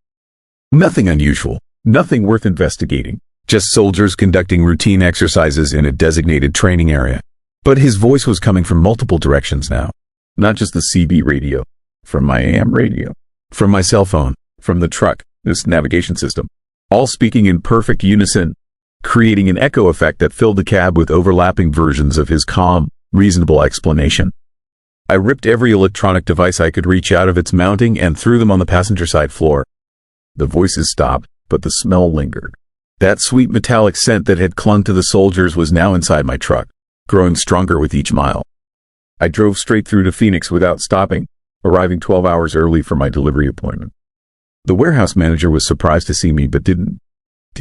Nothing unusual, nothing worth investigating, just soldiers conducting routine exercises in a designated training area. But his voice was coming from multiple directions now. Not just the CB radio, from my AM radio, from my cell phone, from the truck, this navigation system, all speaking in perfect unison, creating an echo effect that filled the cab with overlapping versions of his calm, reasonable explanation. I ripped every electronic device I could reach out of its mounting and threw them on the passenger side floor. The voices stopped, but the smell lingered. That sweet metallic scent that had clung to the soldiers was now inside my truck, growing stronger with each mile. I drove straight through to Phoenix without stopping, arriving 12 hours early for my delivery appointment. The warehouse manager was surprised to see me but didn't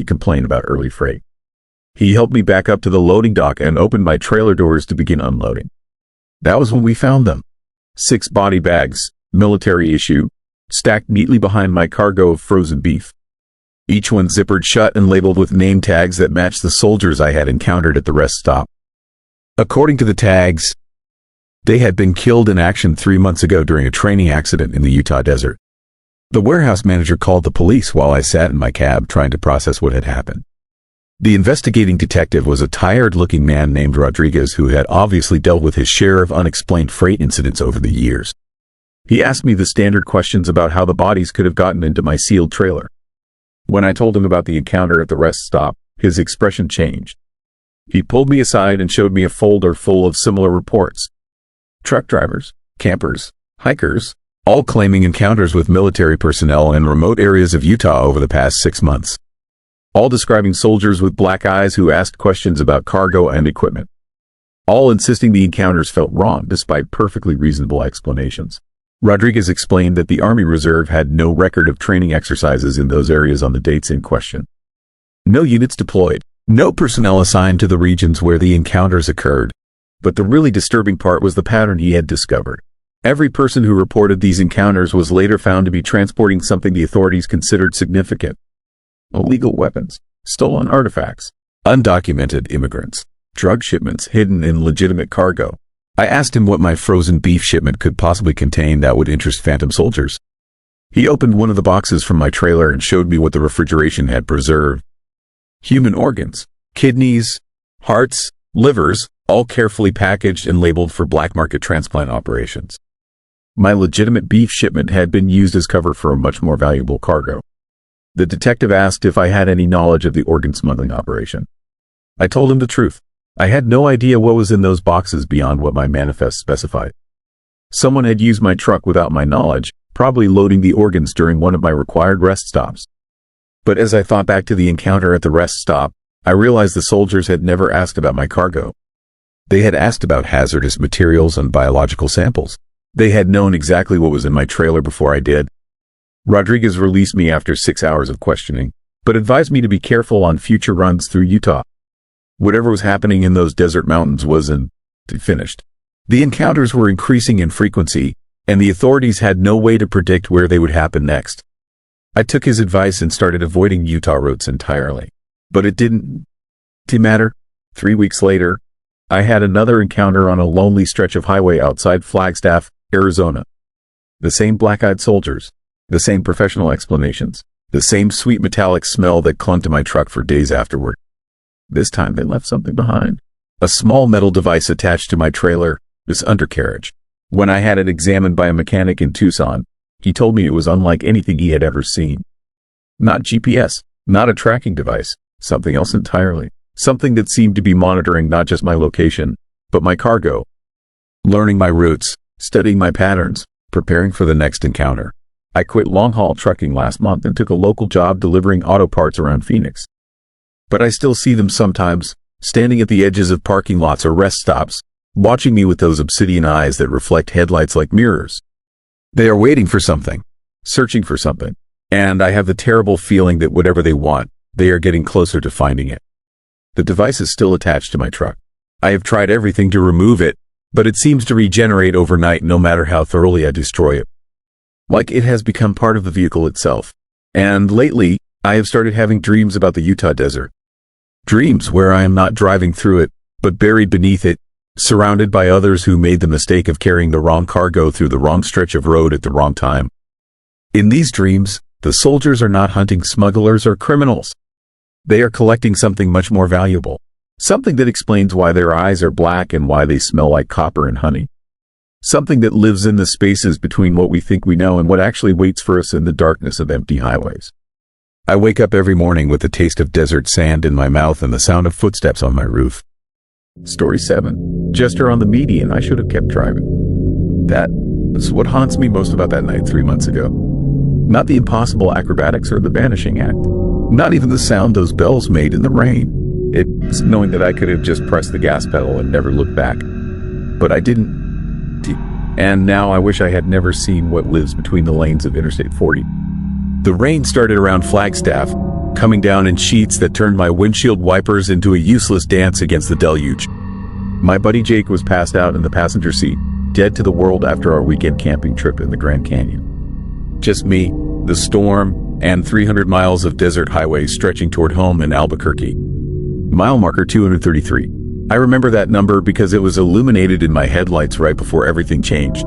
complain about early freight. He helped me back up to the loading dock and opened my trailer doors to begin unloading. That was when we found them. 6 body bags, military issue, stacked neatly behind my cargo of frozen beef. Each one zippered shut and labeled with name tags that matched the soldiers I had encountered at the rest stop. According to the tags, they had been killed in action 3 months ago during a training accident in the Utah desert. The warehouse manager called the police while I sat in my cab trying to process what had happened. The investigating detective was a tired-looking man named Rodriguez who had obviously dealt with his share of unexplained freight incidents over the years. He asked me the standard questions about how the bodies could have gotten into my sealed trailer. When I told him about the encounter at the rest stop, his expression changed. He pulled me aside and showed me a folder full of similar reports. Truck drivers, campers, hikers, all claiming encounters with military personnel in remote areas of Utah over the past 6 months. All describing soldiers with black eyes who asked questions about cargo and equipment. All insisting the encounters felt wrong despite perfectly reasonable explanations. Rodriguez explained that the Army Reserve had no record of training exercises in those areas on the dates in question. No units deployed, no personnel assigned to the regions where the encounters occurred. But the really disturbing part was the pattern he had discovered. Every person who reported these encounters was later found to be transporting something the authorities considered significant. Illegal weapons, stolen artifacts, undocumented immigrants, drug shipments hidden in legitimate cargo. I asked him what my frozen beef shipment could possibly contain that would interest phantom soldiers. He opened one of the boxes from my trailer and showed me what the refrigeration had preserved. Human organs, kidneys, hearts, livers, all carefully packaged and labeled for black market transplant operations. My legitimate beef shipment had been used as cover for a much more valuable cargo. The detective asked if I had any knowledge of the organ smuggling operation. I told him the truth. I had no idea what was in those boxes beyond what my manifest specified. Someone had used my truck without my knowledge, probably loading the organs during one of my required rest stops. But as I thought back to the encounter at the rest stop, I realized the soldiers had never asked about my cargo. They had asked about hazardous materials and biological samples. They had known exactly what was in my trailer before I did. Rodriguez released me after 6 hours of questioning, but advised me to be careful on future runs through Utah. Whatever was happening in those desert mountains wasn't finished. The encounters were increasing in frequency, and the authorities had no way to predict where they would happen next. I took his advice and started avoiding Utah routes entirely. But it didn't matter. 3 weeks later, I had another encounter on a lonely stretch of highway outside Flagstaff, Arizona. The same black-eyed soldiers, the same professional explanations, the same sweet metallic smell that clung to my truck for days afterward. This time they left something behind. A small metal device attached to my trailer, this undercarriage. When I had it examined by a mechanic in Tucson, he told me it was unlike anything he had ever seen. Not GPS, not a tracking device, something else entirely. Something that seemed to be monitoring not just my location, but my cargo. Learning my routes, studying my patterns, preparing for the next encounter. I quit long-haul trucking last month and took a local job delivering auto parts around Phoenix. But I still see them sometimes, standing at the edges of parking lots or rest stops, watching me with those obsidian eyes that reflect headlights like mirrors. They are waiting for something, searching for something, and I have the terrible feeling that whatever they want, they are getting closer to finding it. The device is still attached to my truck. I have tried everything to remove it, but it seems to regenerate overnight no matter how thoroughly I destroy it. Like it has become part of the vehicle itself. And lately, I have started having dreams about the Utah desert. Dreams where I am not driving through it, but buried beneath it, surrounded by others who made the mistake of carrying the wrong cargo through the wrong stretch of road at the wrong time. In these dreams, the soldiers are not hunting smugglers or criminals. They are collecting something much more valuable. Something that explains why their eyes are black and why they smell like copper and honey. Something that lives in the spaces between what we think we know and what actually waits for us in the darkness of empty highways. I wake up every morning with the taste of desert sand in my mouth and the sound of footsteps on my roof. Story 7. Jester on the median. I should have kept driving. That is what haunts me most about that night 3 months ago. Not the impossible acrobatics or the vanishing act. Not even the sound those bells made in the rain. It's knowing that I could have just pressed the gas pedal and never looked back. But I didn't. And now I wish I had never seen what lives between the lanes of Interstate 40. The rain started around Flagstaff, coming down in sheets that turned my windshield wipers into a useless dance against the deluge. My buddy Jake was passed out in the passenger seat, dead to the world after our weekend camping trip in the Grand Canyon. Just me, the storm, and 300 miles of desert highway stretching toward home in Albuquerque. Mile marker 233. I remember that number because it was illuminated in my headlights right before everything changed.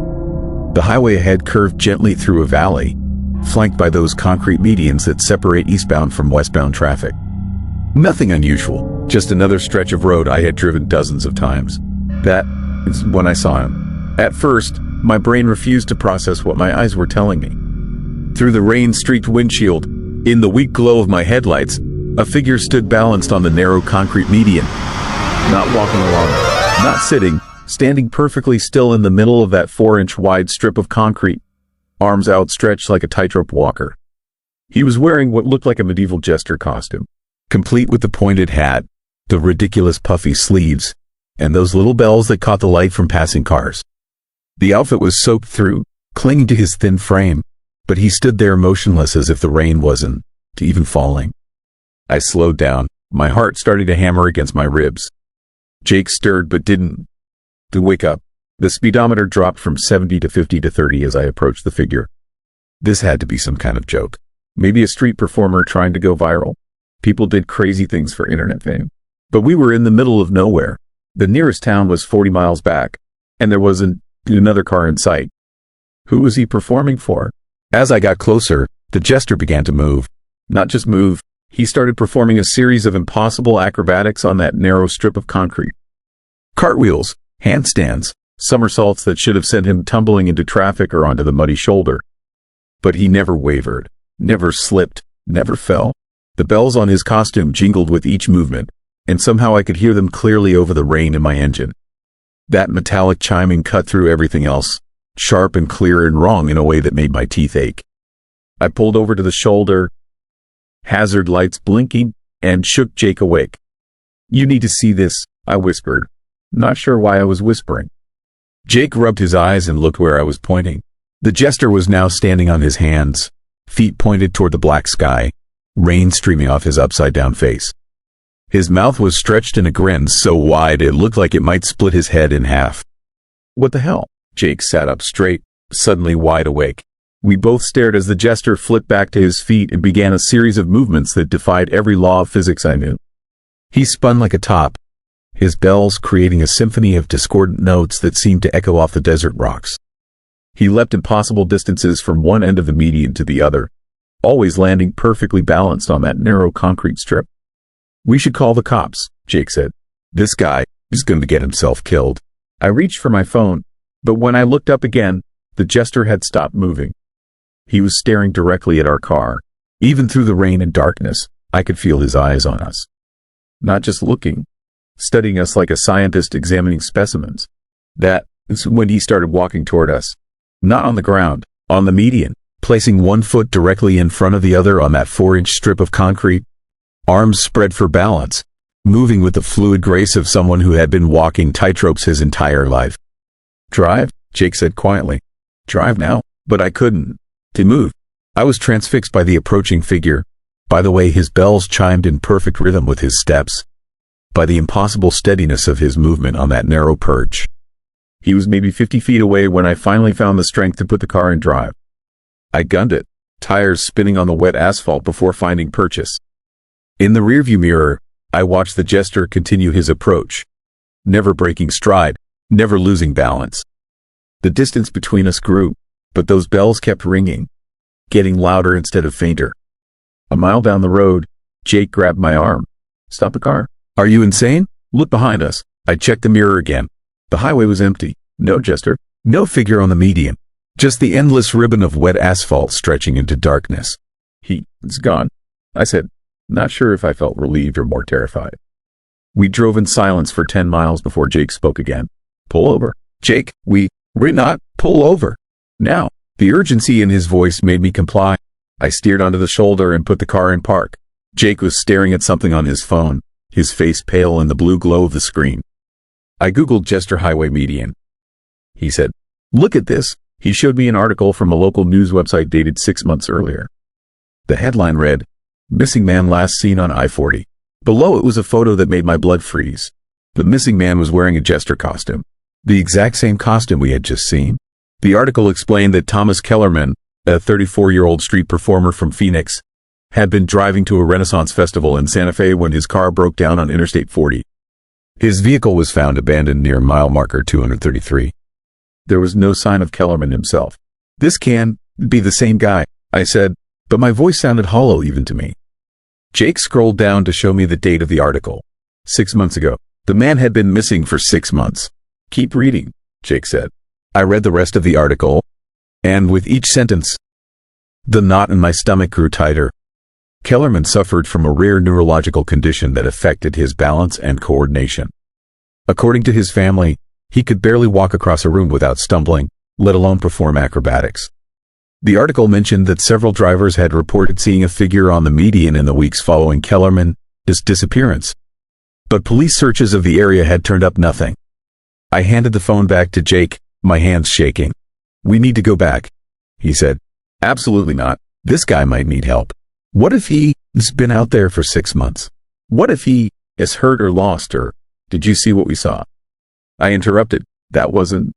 The highway ahead curved gently through a valley, flanked by those concrete medians that separate eastbound from westbound traffic. Nothing unusual, just another stretch of road I had driven dozens of times. That is when I saw him. At first, My brain refused to process what my eyes were telling me. Through the rain-streaked windshield, in the weak glow of my headlights, a figure stood balanced on the narrow concrete median. Not walking along, not sitting, standing perfectly still in the middle of that 4-inch wide strip of concrete, arms outstretched like a tightrope walker. He was wearing what looked like a medieval jester costume, complete with the pointed hat, the ridiculous puffy sleeves, and those little bells that caught the light from passing cars. The outfit was soaked through, clinging to his thin frame, but he stood there motionless as if the rain wasn't even falling. I slowed down, my heart starting to hammer against my ribs. Jake stirred but didn't. To wake up, the speedometer dropped from 70 to 50 to 30 as I approached the figure. This had to be some kind of joke. Maybe a street performer trying to go viral. People did crazy things for internet fame. But we were in the middle of nowhere. The nearest town was 40 miles back, and there wasn't another car in sight. Who was he performing for? As I got closer, the jester began to move. Not just move, he started performing a series of impossible acrobatics on that narrow strip of concrete. Cartwheels, handstands, somersaults that should have sent him tumbling into traffic or onto the muddy shoulder. But he never wavered, never slipped, never fell. The bells on his costume jingled with each movement, and somehow I could hear them clearly over the rain in my engine. That metallic chiming cut through everything else, sharp and clear and wrong in a way that made my teeth ache. I pulled over to the shoulder, hazard lights blinking, and shook Jake awake. "You need to see this," I whispered, not sure why I was whispering. Jake rubbed his eyes and looked where I was pointing. The jester was now standing on his hands, feet pointed toward the black sky, rain streaming off his upside-down face. His mouth was stretched in a grin so wide it looked like it might split his head in half. "What the hell?" Jake sat up straight, suddenly wide awake. We both stared as the jester flipped back to his feet and began a series of movements that defied every law of physics I knew. He spun like a top, his bells creating a symphony of discordant notes that seemed to echo off the desert rocks. He leapt impossible distances from one end of the median to the other, always landing perfectly balanced on that narrow concrete strip. "We should call the cops," Jake said. "This guy is going to get himself killed." I reached for my phone, but when I looked up again, the jester had stopped moving. He was staring directly at our car. Even through the rain and darkness, I could feel his eyes on us. Not just looking, studying us like a scientist examining specimens. That is when he started walking toward us. Not on the ground, on the median, placing one foot directly in front of the other on that 4-inch strip of concrete, arms spread for balance, moving with the fluid grace of someone who had been walking tightropes his entire life. "Drive," Jake said quietly. "Drive now." But I couldn't. To move. I was transfixed by the approaching figure, by the way his bells chimed in perfect rhythm with his steps, by the impossible steadiness of his movement on that narrow perch. He was maybe 50 feet away when I finally found the strength to put the car in drive. I gunned it, tires spinning on the wet asphalt before finding purchase. In the rearview mirror, I watched the jester continue his approach, never breaking stride, never losing balance. The distance between us grew, but those bells kept ringing, getting louder instead of fainter. A mile down the road, Jake grabbed my arm. "Stop the car. Are you insane? Look behind us." I checked the mirror again. The highway was empty. No jester, no figure on the median. Just the endless ribbon of wet asphalt stretching into darkness. "It's gone," I said, not sure if I felt relieved or more terrified. We drove in silence for 10 miles before Jake spoke again. "Pull over." "Jake, we're not. Pull over. Now." The urgency in his voice made me comply. I steered onto the shoulder and put the car in park. Jake was staring at something on his phone, his face pale in the blue glow of the screen. I googled Jester Highway Median. He said, "Look at this." He showed me an article from a local news website dated 6 months earlier. The headline read, "Missing man last seen on I-40." Below it was a photo that made my blood freeze. The missing man was wearing a jester costume, the exact same costume we had just seen. The article explained that Thomas Kellerman, a 34-year-old street performer from Phoenix, had been driving to a Renaissance festival in Santa Fe when his car broke down on Interstate 40. His vehicle was found abandoned near mile marker 233. There was no sign of Kellerman himself. "This can't be the same guy," I said, but my voice sounded hollow even to me. Jake scrolled down to show me the date of the article. 6 months ago. The man had been missing for 6 months. "Keep reading," Jake said. I read the rest of the article, and with each sentence, the knot in my stomach grew tighter. Kellerman suffered from a rare neurological condition that affected his balance and coordination. According to his family, he could barely walk across a room without stumbling, let alone perform acrobatics. The article mentioned that several drivers had reported seeing a figure on the median in the weeks following Kellerman's disappearance. But police searches of the area had turned up nothing. I handed the phone back to Jake, my hands shaking. "We need to go back," he said. "Absolutely not. This guy might need help. What if he's been out there for 6 months? What if he is hurt or lost or did you see what we saw?" I interrupted. That wasn't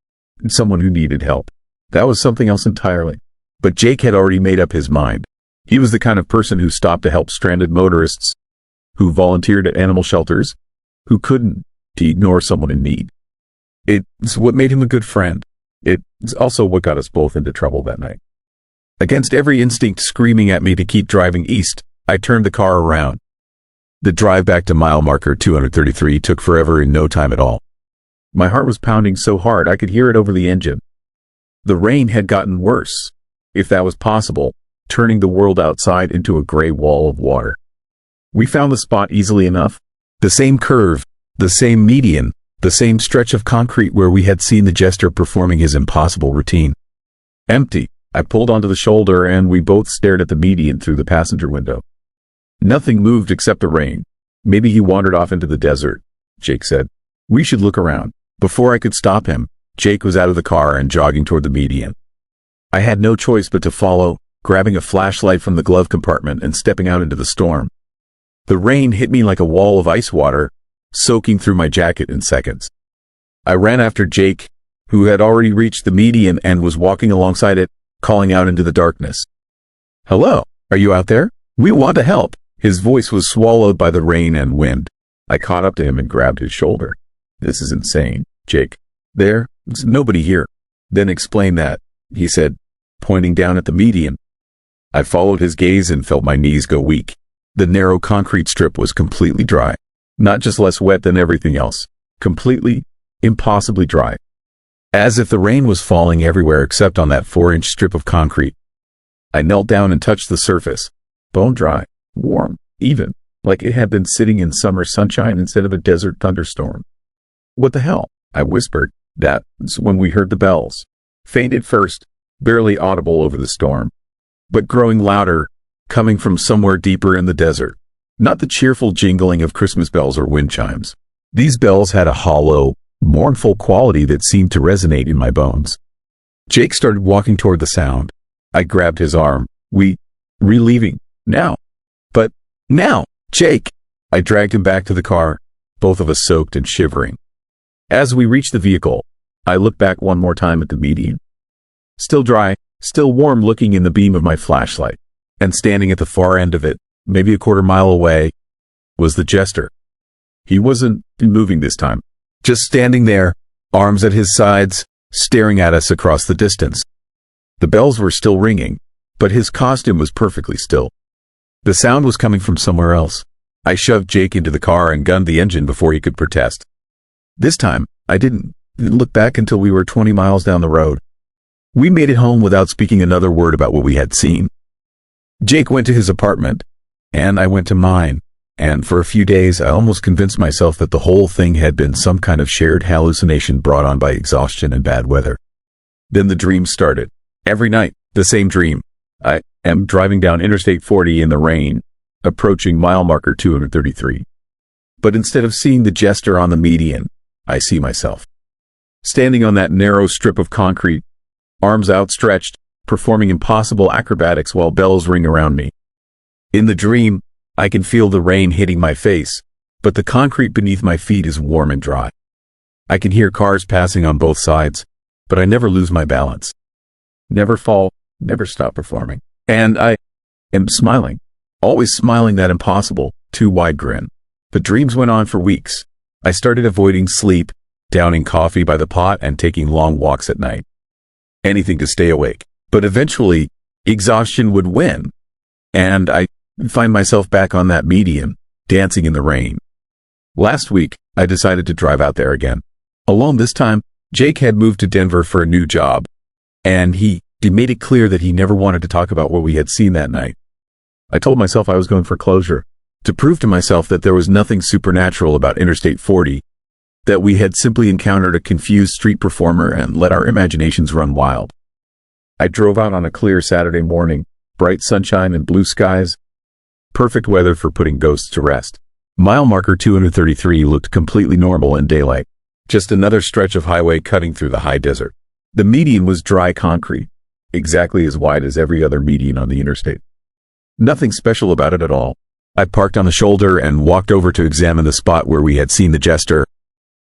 someone who needed help. That was something else entirely. But Jake had already made up his mind. He was the kind of person who stopped to help stranded motorists, who volunteered at animal shelters, who couldn't ignore someone in need. It's what made him a good friend. It's also what got us both into trouble that night. Against every instinct screaming at me to keep driving east, I turned the car around. The drive back to mile marker 233 took forever in no time at all. My heart was pounding so hard I could hear it over the engine. The rain had gotten worse, if that was possible, turning the world outside into a gray wall of water. We found the spot easily enough. The same curve, the same median, the same stretch of concrete where we had seen the Jester performing his impossible routine. Empty. I pulled onto the shoulder and we both stared at the median through the passenger window. Nothing moved except the rain. "Maybe he wandered off into the desert," Jake said. "We should look around." Before I could stop him, Jake was out of the car and jogging toward the median. I had no choice but to follow, grabbing a flashlight from the glove compartment and stepping out into the storm. The rain hit me like a wall of ice water, soaking through my jacket in seconds. I ran after Jake, who had already reached the median and was walking alongside it, calling out into the darkness. "Hello, are you out there? We want to help." His voice was swallowed by the rain and wind. I caught up to him and grabbed his shoulder. "This is insane, Jake. There's nobody here." "Then explain that," he said, pointing down at the median. I followed his gaze and felt my knees go weak. The narrow concrete strip was completely dry. Not just less wet than everything else. Completely, impossibly dry. As if the rain was falling everywhere except on that 4-inch strip of concrete. I knelt down and touched the surface. Bone dry, warm, even, like it had been sitting in summer sunshine instead of a desert thunderstorm. "What the hell?" I whispered. That's when we heard the bells. Faint at first, barely audible over the storm, but growing louder, coming from somewhere deeper in the desert. Not the cheerful jingling of Christmas bells or wind chimes. These bells had a hollow, mournful quality that seemed to resonate in my bones. Jake started walking toward the sound. I grabbed his arm. We're leaving. Now. But now, Jake. I dragged him back to the car, both of us soaked and shivering. As we reached the vehicle, I looked back one more time at the median. Still dry, still warm, looking in the beam of my flashlight. And standing at the far end of it, maybe a quarter mile away, was the Jester. He wasn't moving this time. Just standing there, arms at his sides, staring at us across the distance. The bells were still ringing, but his costume was perfectly still. The sound was coming from somewhere else. I shoved Jake into the car and gunned the engine before he could protest. This time, I didn't look back until we were 20 miles down the road. We made it home without speaking another word about what we had seen. Jake went to his apartment, and I went to mine, and for a few days I almost convinced myself that the whole thing had been some kind of shared hallucination brought on by exhaustion and bad weather. Then the dream started. Every night, the same dream. I am driving down Interstate 40 in the rain, approaching mile marker 233. But instead of seeing the Jester on the median, I see myself. Standing on that narrow strip of concrete, arms outstretched, performing impossible acrobatics while bells ring around me. In the dream, I can feel the rain hitting my face, but the concrete beneath my feet is warm and dry. I can hear cars passing on both sides, but I never lose my balance. Never fall, never stop performing. And I am smiling, always smiling that impossible, too wide grin. The dreams went on for weeks. I started avoiding sleep, downing coffee by the pot and taking long walks at night. Anything to stay awake. But eventually, exhaustion would win, and I find myself back on that median, dancing in the rain. Last week, I decided to drive out there again. Alone this time, Jake had moved to Denver for a new job, and he made it clear that he never wanted to talk about what we had seen that night. I told myself I was going for closure, to prove to myself that there was nothing supernatural about Interstate 40, that we had simply encountered a confused street performer and let our imaginations run wild. I drove out on a clear Saturday morning, bright sunshine and blue skies, perfect weather for putting ghosts to rest. Mile marker 233 looked completely normal in daylight, just another stretch of highway cutting through the high desert. The median was dry concrete, exactly as wide as every other median on the interstate. Nothing special about it at all. I parked on the shoulder and walked over to examine the spot where we had seen the Jester.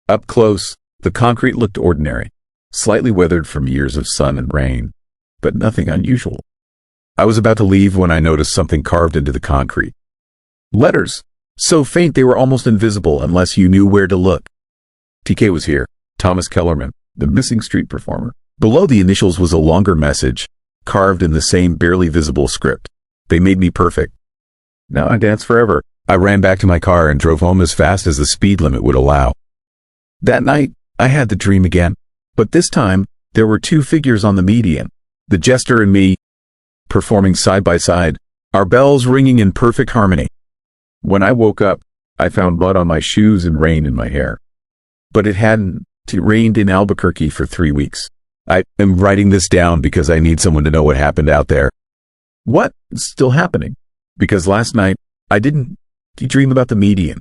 Up close, the concrete looked ordinary, slightly weathered from years of sun and rain, but nothing unusual. I was about to leave when I noticed something carved into the concrete. Letters, so faint they were almost invisible unless you knew where to look. TK was here, Thomas Kellerman, the missing street performer. Below the initials was a longer message, carved in the same barely visible script. They made me perfect. Now I dance forever. I ran back to my car and drove home as fast as the speed limit would allow. That night, I had the dream again, but this time, there were two figures on the median, the Jester and me, performing side by side, our bells ringing in perfect harmony. When I woke up, I found blood on my shoes and rain in my hair. But it hadn't. It rained in Albuquerque for 3 weeks. I am writing this down because I need someone to know what happened out there. What is still happening? Because last night, I didn't dream about the median.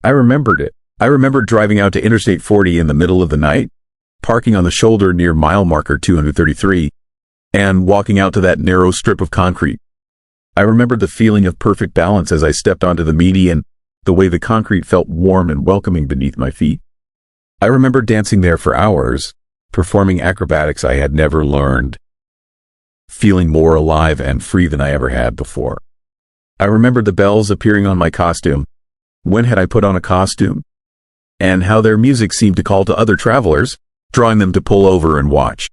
I remembered it. I remembered driving out to Interstate 40 in the middle of the night, parking on the shoulder near mile marker 233, and walking out to that narrow strip of concrete. I remembered the feeling of perfect balance as I stepped onto the median, the way the concrete felt warm and welcoming beneath my feet. I remember dancing there for hours, performing acrobatics I had never learned, feeling more alive and free than I ever had before. I remembered the bells appearing on my costume. When had I put on a costume? And how their music seemed to call to other travelers, drawing them to pull over and watch.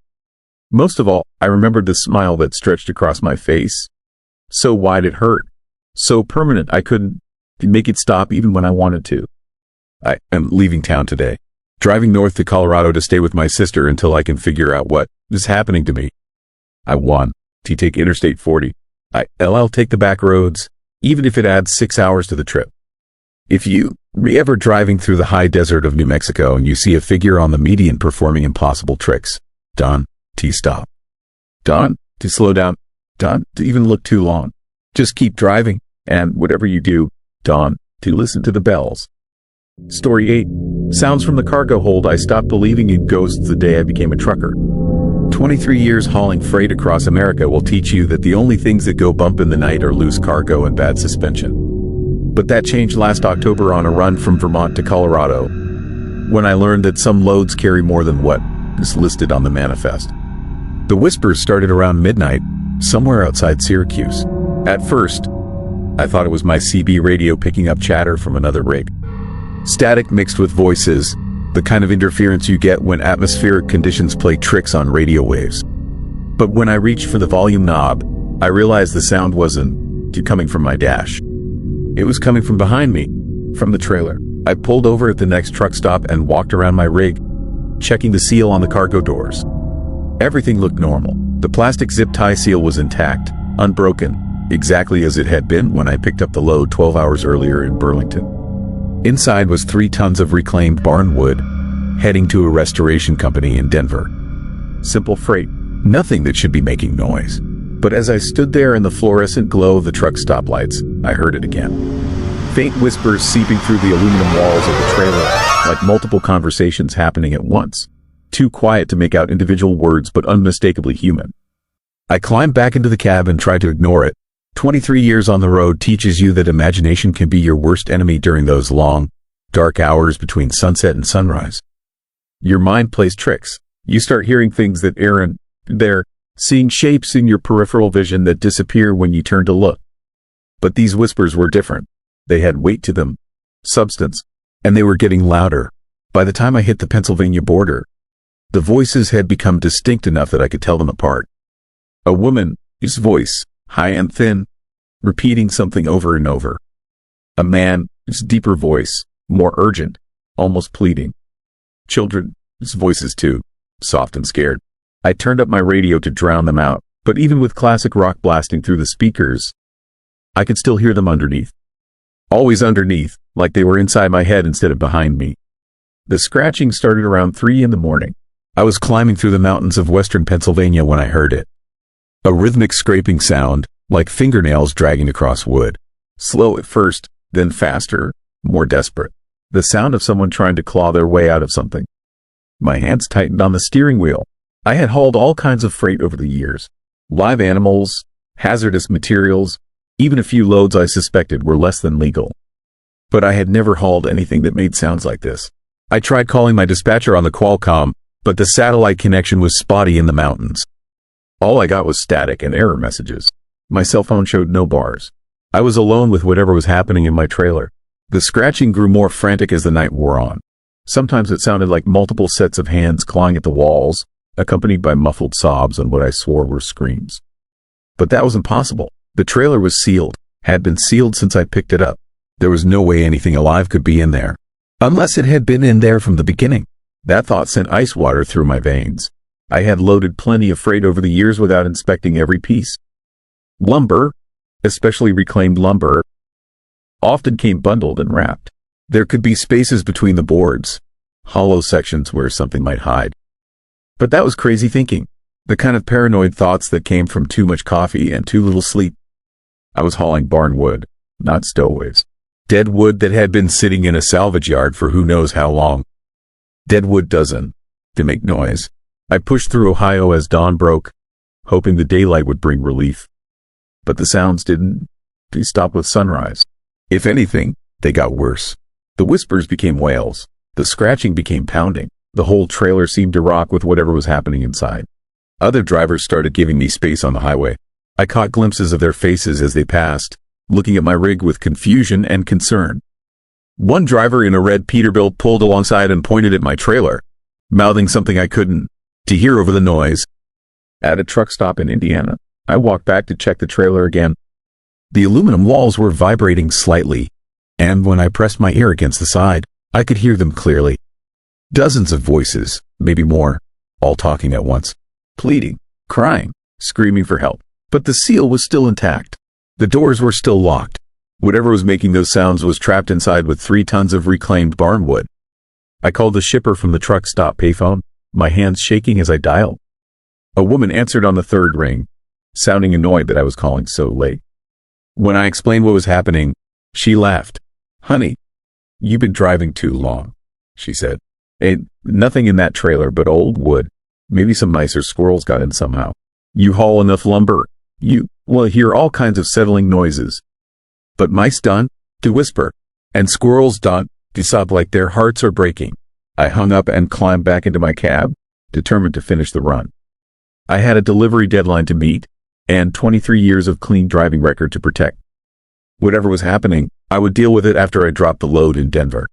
Most of all, I remembered the smile that stretched across my face, so wide it hurt, so permanent I couldn't make it stop even when I wanted to. I am leaving town today, driving north to Colorado to stay with my sister until I can figure out what is happening to me. I want to take Interstate 40. I'll take the back roads, even if it adds 6 hours to the trip. If you are ever driving through the high desert of New Mexico and you see a figure on the median performing impossible tricks, don't stop. Don't slow down. Don't even look too long. Just keep driving, and whatever you do, don't listen to the bells. Story 8. Sounds from the cargo hold. I stopped believing in ghosts the day I became a trucker. 23 years hauling freight across America will teach you that the only things that go bump in the night are loose cargo and bad suspension. But that changed last October on a run from Vermont to Colorado, when I learned that some loads carry more than what is listed on the manifest. The whispers started around midnight, somewhere outside Syracuse. At first, I thought it was my CB radio picking up chatter from another rig. Static mixed with voices, the kind of interference you get when atmospheric conditions play tricks on radio waves. But when I reached for the volume knob, I realized the sound wasn't coming from my dash. It was coming from behind me, from the trailer. I pulled over at the next truck stop and walked around my rig, checking the seal on the cargo doors. Everything looked normal. The plastic zip tie seal was intact, unbroken, exactly as it had been when I picked up the load 12 hours earlier in Burlington. Inside was 3 tons of reclaimed barn wood, heading to a restoration company in Denver. Simple freight, nothing that should be making noise. But as I stood there in the fluorescent glow of the truck stoplights, I heard it again. Faint whispers seeping through the aluminum walls of the trailer, like multiple conversations happening at once. Too quiet to make out individual words, but unmistakably human. I climbed back into the cab and tried to ignore it. 23 years on the road teaches you that imagination can be your worst enemy during those long, dark hours between sunset and sunrise. Your mind plays tricks. You start hearing things that aren't there, seeing shapes in your peripheral vision that disappear when you turn to look. But these whispers were different. They had weight to them, substance, and they were getting louder. By the time I hit the Pennsylvania border, the voices had become distinct enough that I could tell them apart. A woman's voice, high and thin, repeating something over and over. A man's deeper voice, more urgent, almost pleading. Children, It's voices too, soft and scared. I turned up my radio to drown them out, but even with classic rock blasting through the speakers, I could still hear them underneath. Always underneath, like they were inside my head instead of behind me. The scratching started around 3 in the morning. I was climbing through the mountains of western Pennsylvania when I heard it. A rhythmic scraping sound, like fingernails dragging across wood. Slow at first, then faster, more desperate. The sound of someone trying to claw their way out of something. My hands tightened on the steering wheel. I had hauled all kinds of freight over the years. Live animals, hazardous materials, even a few loads I suspected were less than legal. But I had never hauled anything that made sounds like this. I tried calling my dispatcher on the Qualcomm, but the satellite connection was spotty in the mountains. All I got was static and error messages. My cell phone showed no bars. I was alone with whatever was happening in my trailer. The scratching grew more frantic as the night wore on. Sometimes it sounded like multiple sets of hands clawing at the walls, accompanied by muffled sobs and what I swore were screams. But that was impossible. The trailer was sealed, had been sealed since I picked it up. There was no way anything alive could be in there. Unless it had been in there from the beginning. That thought sent ice water through my veins. I had loaded plenty of freight over the years without inspecting every piece. Lumber, especially reclaimed lumber, often came bundled and wrapped. There could be spaces between the boards, hollow sections where something might hide. But that was crazy thinking, the kind of paranoid thoughts that came from too much coffee and too little sleep. I was hauling barn wood, not stowaways. Dead wood that had been sitting in a salvage yard for who knows how long. Dead wood doesn't make noise. I pushed through Ohio as dawn broke, hoping the daylight would bring relief. But the sounds didn't. They stopped with sunrise. If anything, they got worse. The whispers became wails. The scratching became pounding. The whole trailer seemed to rock with whatever was happening inside. Other drivers started giving me space on the highway. I caught glimpses of their faces as they passed, looking at my rig with confusion and concern. One driver in a red Peterbilt pulled alongside and pointed at my trailer, mouthing something I couldn't to hear over the noise. At a truck stop in Indiana, I walked back to check the trailer again. The aluminum walls were vibrating slightly, and when I pressed my ear against the side, I could hear them clearly. Dozens of voices, maybe more, all talking at once, pleading, crying, screaming for help. But the seal was still intact. The doors were still locked. Whatever was making those sounds was trapped inside with 3 tons of reclaimed barnwood. I called the shipper from the truck stop payphone, my hands shaking as I dialed. A woman answered on the 3rd ring, sounding annoyed that I was calling so late. When I explained what was happening, she laughed. "Honey, you've been driving too long," she said. "Ain't nothing in that trailer but old wood. Maybe some nicer squirrels got in somehow. You haul enough lumber, you will hear all kinds of settling noises. But mice don't to whisper, and squirrels don't to sob like their hearts are breaking." I hung up and climbed back into my cab, determined to finish the run. I had a delivery deadline to meet, and 23 years of clean driving record to protect. Whatever was happening, I would deal with it after I dropped the load in Denver.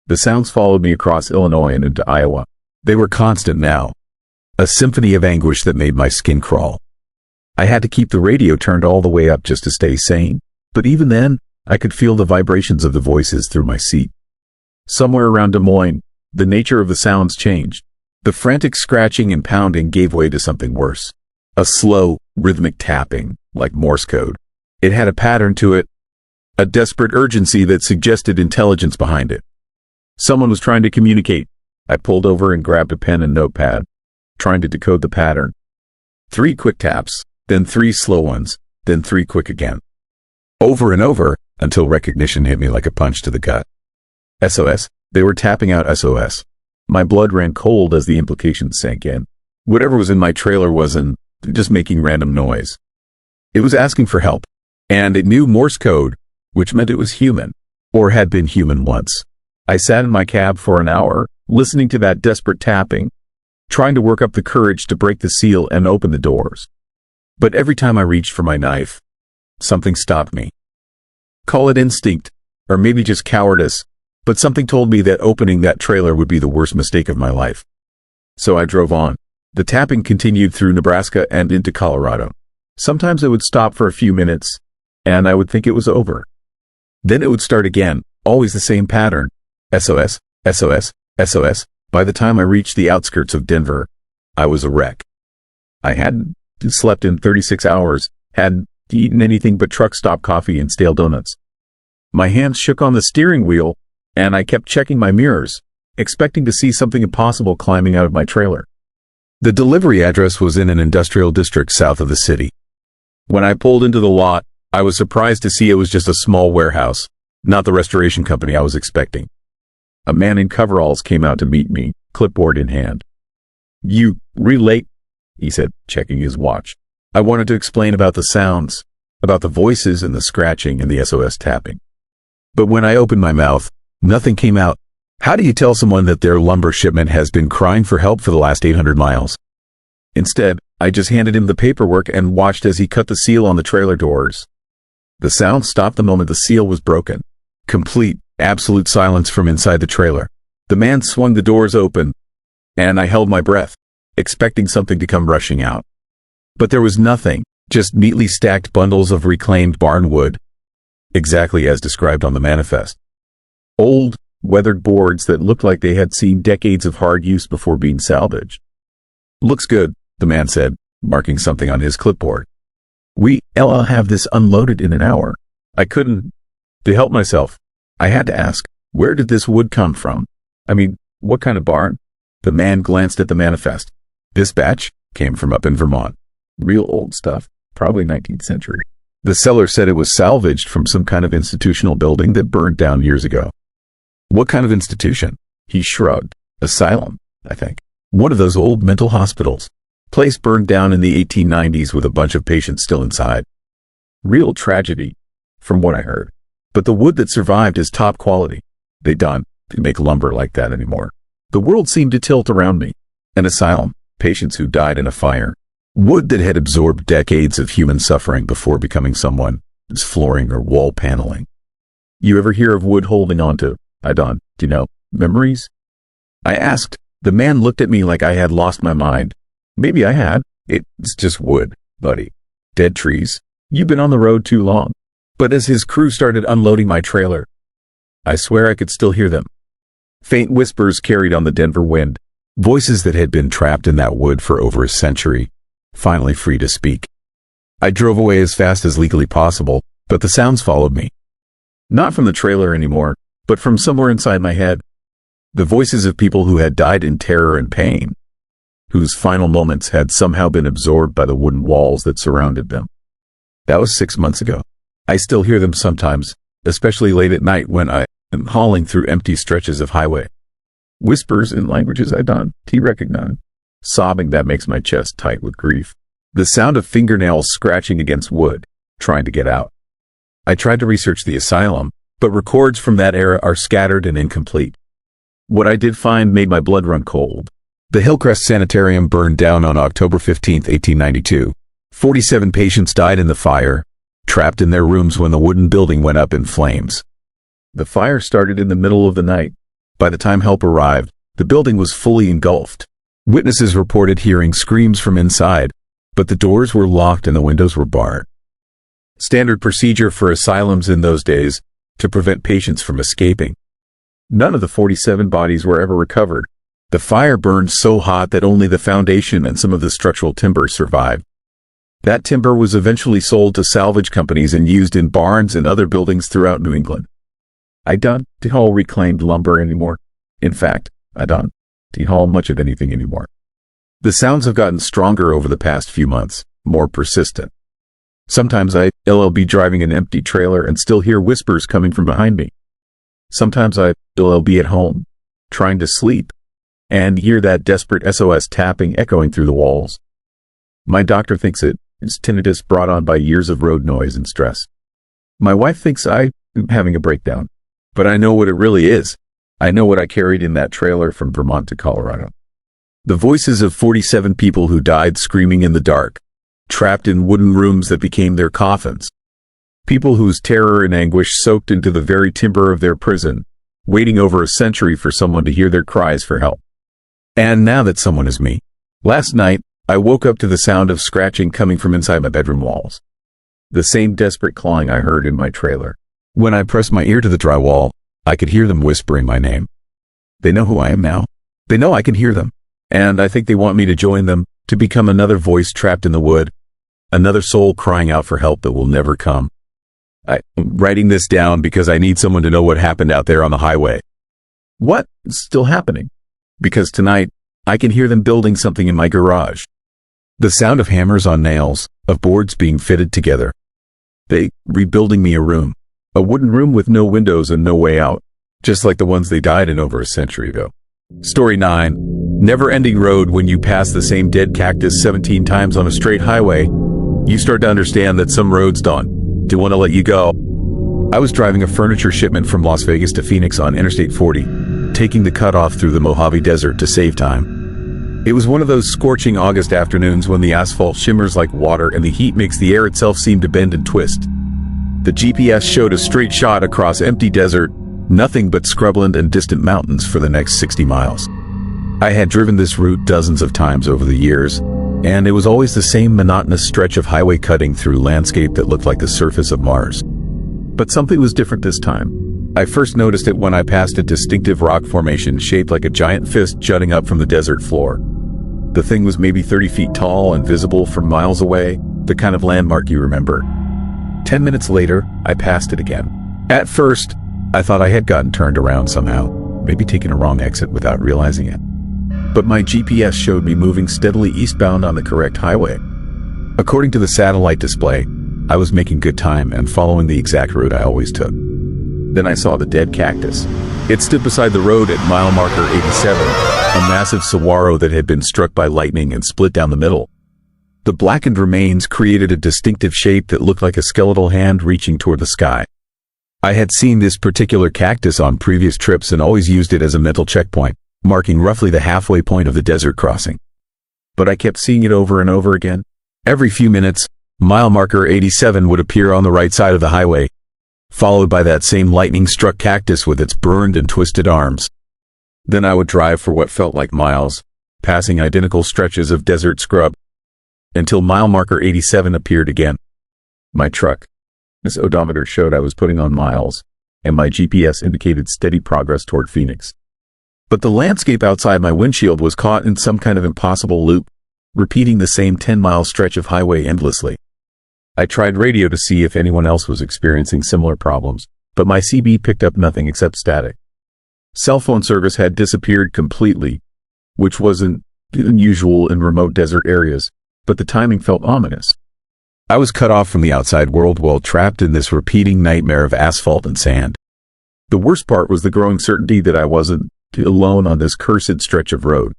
The sounds followed me across Illinois and into Iowa. They were constant now, a symphony of anguish that made my skin crawl. I had to keep the radio turned all the way up just to stay sane, but even then, I could feel the vibrations of the voices through my seat. Somewhere around Des Moines, the nature of the sounds changed. The frantic scratching and pounding gave way to something worse. A slow, rhythmic tapping, like Morse code. It had a pattern to it, a desperate urgency that suggested intelligence behind it. Someone was trying to communicate. I pulled over and grabbed a pen and notepad, trying to decode the pattern. 3 quick taps, then 3 slow ones, then 3 quick again. Over and over, until recognition hit me like a punch to the gut. SOS. They were tapping out SOS. My blood ran cold as the implications sank in. Whatever was in my trailer wasn't just making random noise. It was asking for help. And it knew Morse code, which meant it was human, or had been human once. I sat in my cab for an hour, listening to that desperate tapping, trying to work up the courage to break the seal and open the doors. But every time I reached for my knife, something stopped me. Call it instinct, or maybe just cowardice, but something told me that opening that trailer would be the worst mistake of my life. So I drove on. The tapping continued through Nebraska and into Colorado. Sometimes it would stop for a few minutes, and I would think it was over. Then it would start again, always the same pattern. SOS, SOS, SOS, By the time I reached the outskirts of Denver, I was a wreck. I hadn't slept in 36 hours, hadn't eaten anything but truck stop coffee and stale donuts. My hands shook on the steering wheel, and I kept checking my mirrors, expecting to see something impossible climbing out of my trailer. The delivery address was in an industrial district south of the city. When I pulled into the lot, I was surprised to see it was just a small warehouse, not the restoration company I was expecting. A man in coveralls came out to meet me, clipboard in hand. "You late," he said, checking his watch. I wanted to explain about the sounds, about the voices and the scratching and the SOS tapping. But when I opened my mouth, nothing came out. How do you tell someone that their lumber shipment has been crying for help for the last 800 miles? Instead, I just handed him the paperwork and watched as he cut the seal on the trailer doors. The sound stopped the moment the seal was broken. Complete, absolute silence from inside the trailer. The man swung the doors open, and I held my breath, expecting something to come rushing out. But there was nothing, just neatly stacked bundles of reclaimed barn wood, exactly as described on the manifest. Old, weathered boards that looked like they had seen decades of hard use before being salvaged. "Looks good," the man said, marking something on his clipboard. I'll have this unloaded in an hour." I couldn't help myself. I had to ask, where did this wood come from? I mean, what kind of barn? The man glanced at the manifest. "This batch came from up in Vermont. Real old stuff, probably 19th century. The seller said it was salvaged from some kind of institutional building that burned down years ago." "What kind of institution?" He shrugged. "Asylum, I think. One of those old mental hospitals. Place burned down in the 1890s with a bunch of patients still inside. Real tragedy, from what I heard. But the wood that survived is top quality. They don't make lumber like that anymore." The world seemed to tilt around me. An asylum, patients who died in a fire. Wood that had absorbed decades of human suffering before becoming someone's flooring or wall paneling. You ever hear of wood holding on to, memories? I asked. The man looked at me like I had lost my mind. Maybe I had. It's just wood, buddy. Dead trees. You've been on the road too long. But as his crew started unloading my trailer, I swear I could still hear them. Faint whispers carried on the Denver wind. Voices that had been trapped in that wood for over a century, finally free to speak. I drove away as fast as legally possible, but the sounds followed me. Not from the trailer anymore, but from somewhere inside my head. The voices of people who had died in terror and pain, whose final moments had somehow been absorbed by the wooden walls that surrounded them. That was 6 months ago. I still hear them sometimes, especially late at night when I am hauling through empty stretches of highway. Whispers in languages I don't recognize. Sobbing that makes my chest tight with grief. The sound of fingernails scratching against wood, trying to get out. I tried to research the asylum, but records from that era are scattered and incomplete. What I did find made my blood run cold. The Hillcrest Sanitarium burned down on October 15, 1892. 47 patients died in the fire, trapped in their rooms when the wooden building went up in flames. The fire started in the middle of the night. By the time help arrived, the building was fully engulfed. Witnesses reported hearing screams from inside, but the doors were locked and the windows were barred. Standard procedure for asylums in those days, to prevent patients from escaping. None of the 47 bodies were ever recovered. The fire burned so hot that only the foundation and some of the structural timber survived. That timber was eventually sold to salvage companies and used in barns and other buildings throughout New England. I don't haul reclaimed lumber anymore. In fact, I don't haul much of anything anymore. The sounds have gotten stronger over the past few months, more persistent. Sometimes I'll be driving an empty trailer and still hear whispers coming from behind me. Sometimes I'll be at home, trying to sleep, and hear that desperate SOS tapping echoing through the walls. My doctor thinks it's tinnitus brought on by years of road noise and stress. My wife thinks I'm having a breakdown, but I know what it really is. I know what I carried in that trailer from Vermont to Colorado. The voices of 47 people who died screaming in the dark, trapped in wooden rooms that became their coffins. People whose terror and anguish soaked into the very timber of their prison, waiting over a century for someone to hear their cries for help. And now that someone is me. Last night, I woke up to the sound of scratching coming from inside my bedroom walls. The same desperate clawing I heard in my trailer. When I pressed my ear to the drywall, I could hear them whispering my name. They know who I am now. They know I can hear them, and I think they want me to join them, to become another voice trapped in the wood, another soul crying out for help that will never come. I'm writing this down because I need someone to know what happened out there on the highway. What is still happening? Because tonight, I can hear them building something in my garage. The sound of hammers on nails, of boards being fitted together. They rebuilding me a room. A wooden room with no windows and no way out, just like the ones they died in over a century ago. Story 9. Never-ending road. When you pass the same dead cactus 17 times on a straight highway, you start to understand that some roads don't want to let you go. I was driving a furniture shipment from Las Vegas to Phoenix on Interstate 40, taking the cutoff through the Mojave Desert to save time. It was one of those scorching August afternoons when the asphalt shimmers like water and the heat makes the air itself seem to bend and twist. The GPS showed a straight shot across empty desert, nothing but scrubland and distant mountains for the next 60 miles. I had driven this route dozens of times over the years, and it was always the same monotonous stretch of highway cutting through landscape that looked like the surface of Mars. But something was different this time. I first noticed it when I passed a distinctive rock formation shaped like a giant fist jutting up from the desert floor. The thing was maybe 30 feet tall and visible from miles away, the kind of landmark you remember. 10 minutes later, I passed it again. At first, I thought I had gotten turned around somehow, maybe taken a wrong exit without realizing it. But my GPS showed me moving steadily eastbound on the correct highway. According to the satellite display, I was making good time and following the exact route I always took. Then I saw the dead cactus. It stood beside the road at mile marker 87, a massive saguaro that had been struck by lightning and split down the middle. The blackened remains created a distinctive shape that looked like a skeletal hand reaching toward the sky. I had seen this particular cactus on previous trips and always used it as a mental checkpoint, marking roughly the halfway point of the desert crossing. But I kept seeing it over and over again. Every few minutes, mile marker 87 would appear on the right side of the highway, followed by that same lightning-struck cactus with its burned and twisted arms. Then I would drive for what felt like miles, passing identical stretches of desert scrub, until mile marker 87 appeared again. My truck. This odometer showed I was putting on miles, and my GPS indicated steady progress toward Phoenix. But the landscape outside my windshield was caught in some kind of impossible loop, repeating the same 10-mile stretch of highway endlessly. I tried radio to see if anyone else was experiencing similar problems, but my CB picked up nothing except static. Cell phone service had disappeared completely, which wasn't unusual in remote desert areas, but the timing felt ominous. I was cut off from the outside world while trapped in this repeating nightmare of asphalt and sand. The worst part was the growing certainty that I wasn't alone on this cursed stretch of road.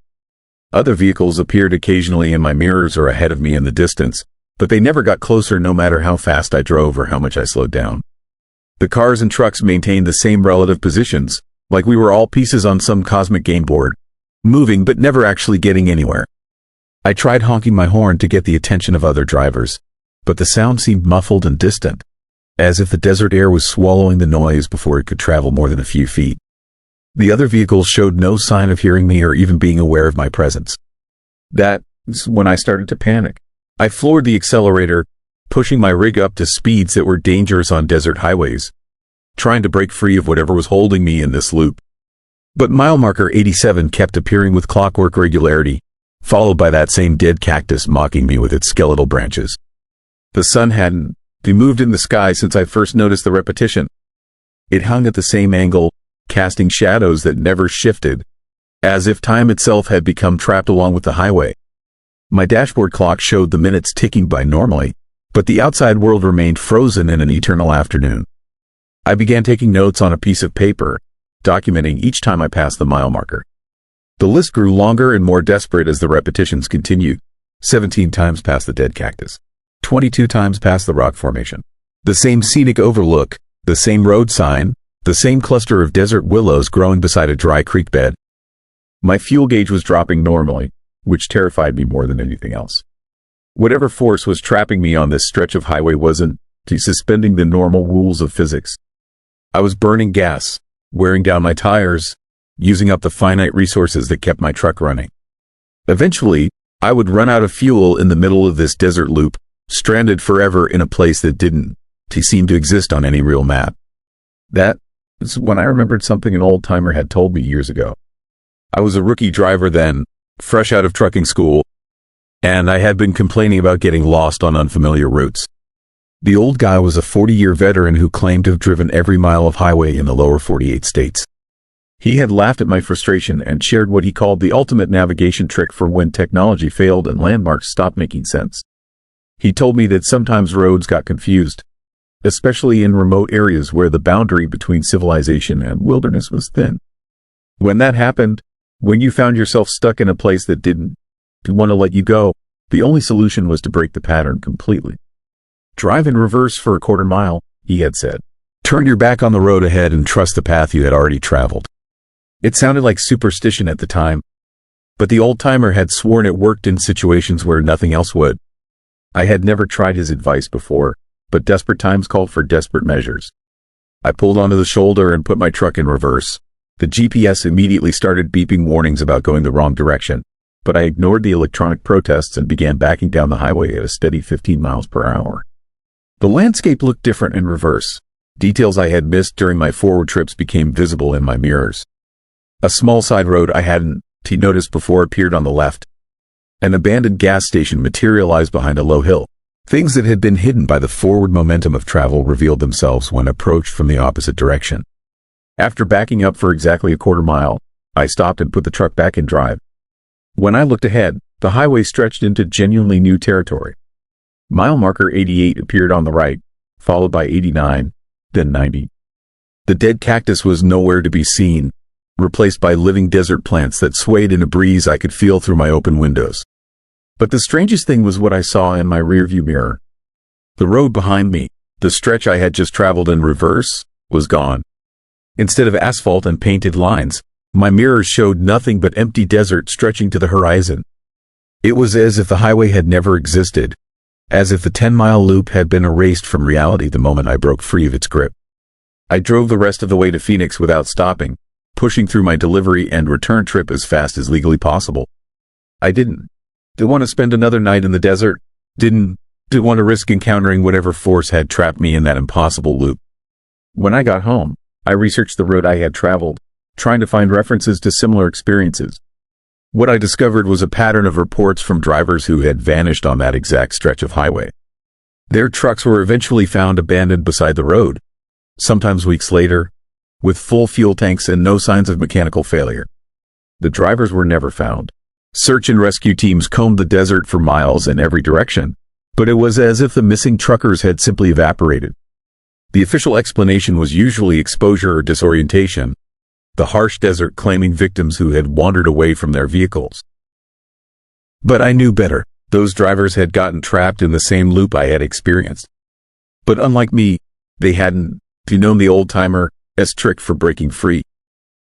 Other vehicles appeared occasionally in my mirrors or ahead of me in the distance, but they never got closer no matter how fast I drove or how much I slowed down. The cars and trucks maintained the same relative positions, like we were all pieces on some cosmic game board, moving but never actually getting anywhere. I tried honking my horn to get the attention of other drivers, but the sound seemed muffled and distant, as if the desert air was swallowing the noise before it could travel more than a few feet. The other vehicles showed no sign of hearing me or even being aware of my presence. That is when I started to panic. I floored the accelerator, pushing my rig up to speeds that were dangerous on desert highways, trying to break free of whatever was holding me in this loop. But mile marker 87 kept appearing with clockwork regularity, followed by that same dead cactus mocking me with its skeletal branches. The sun hadn't moved in the sky since I first noticed the repetition. It hung at the same angle, casting shadows that never shifted, as if time itself had become trapped along with the highway. My dashboard clock showed the minutes ticking by normally, but the outside world remained frozen in an eternal afternoon. I began taking notes on a piece of paper, documenting each time I passed the mile marker. The list grew longer and more desperate as the repetitions continued. 17 times past the dead cactus. 22 times past the rock formation. The same scenic overlook, the same road sign, the same cluster of desert willows growing beside a dry creek bed. My fuel gauge was dropping normally, which terrified me more than anything else. Whatever force was trapping me on this stretch of highway wasn't suspending the normal rules of physics. I was burning gas, wearing down my tires, using up the finite resources that kept my truck running. Eventually, I would run out of fuel in the middle of this desert loop, stranded forever in a place that didn't seem to exist on any real map. That is when I remembered something an old-timer had told me years ago. I was a rookie driver then, fresh out of trucking school, and I had been complaining about getting lost on unfamiliar routes. The old guy was a 40-year veteran who claimed to have driven every mile of highway in the lower 48 states. He had laughed at my frustration and shared what he called the ultimate navigation trick for when technology failed and landmarks stopped making sense. He told me that sometimes roads got confused, especially in remote areas where the boundary between civilization and wilderness was thin. When that happened, when you found yourself stuck in a place that didn't want to let you go, the only solution was to break the pattern completely. Drive in reverse for a quarter mile, he had said. Turn your back on the road ahead and trust the path you had already traveled. It sounded like superstition at the time, but the old-timer had sworn it worked in situations where nothing else would. I had never tried his advice before, but desperate times called for desperate measures. I pulled onto the shoulder and put my truck in reverse. The GPS immediately started beeping warnings about going the wrong direction, but I ignored the electronic protests and began backing down the highway at a steady 15 miles per hour. The landscape looked different in reverse. Details I had missed during my forward trips became visible in my mirrors. A small side road I hadn't noticed before appeared on the left. An abandoned gas station materialized behind a low hill. Things that had been hidden by the forward momentum of travel revealed themselves when approached from the opposite direction. After backing up for exactly a quarter mile, I stopped and put the truck back in drive. When I looked ahead, the highway stretched into genuinely new territory. Mile marker 88 appeared on the right, followed by 89, then 90. The dead cactus was nowhere to be seen, replaced by living desert plants that swayed in a breeze I could feel through my open windows. But the strangest thing was what I saw in my rearview mirror. The road behind me, the stretch I had just traveled in reverse, was gone. Instead of asphalt and painted lines, my mirrors showed nothing but empty desert stretching to the horizon. It was as if the highway had never existed, as if the 10-mile loop had been erased from reality the moment I broke free of its grip. I drove the rest of the way to Phoenix without stopping, pushing through my delivery and return trip as fast as legally possible. I didn't want to spend another night in the desert, didn't want to risk encountering whatever force had trapped me in that impossible loop. When I got home, I researched the road I had traveled, trying to find references to similar experiences. What I discovered was a pattern of reports from drivers who had vanished on that exact stretch of highway. Their trucks were eventually found abandoned beside the road, sometimes weeks later, with full fuel tanks and no signs of mechanical failure. The drivers were never found. Search and rescue teams combed the desert for miles in every direction, but it was as if the missing truckers had simply evaporated. The official explanation was usually exposure or disorientation, the harsh desert claiming victims who had wandered away from their vehicles. But I knew better. Those drivers had gotten trapped in the same loop I had experienced. But unlike me, they hadn't known the old-timer's trick for breaking free.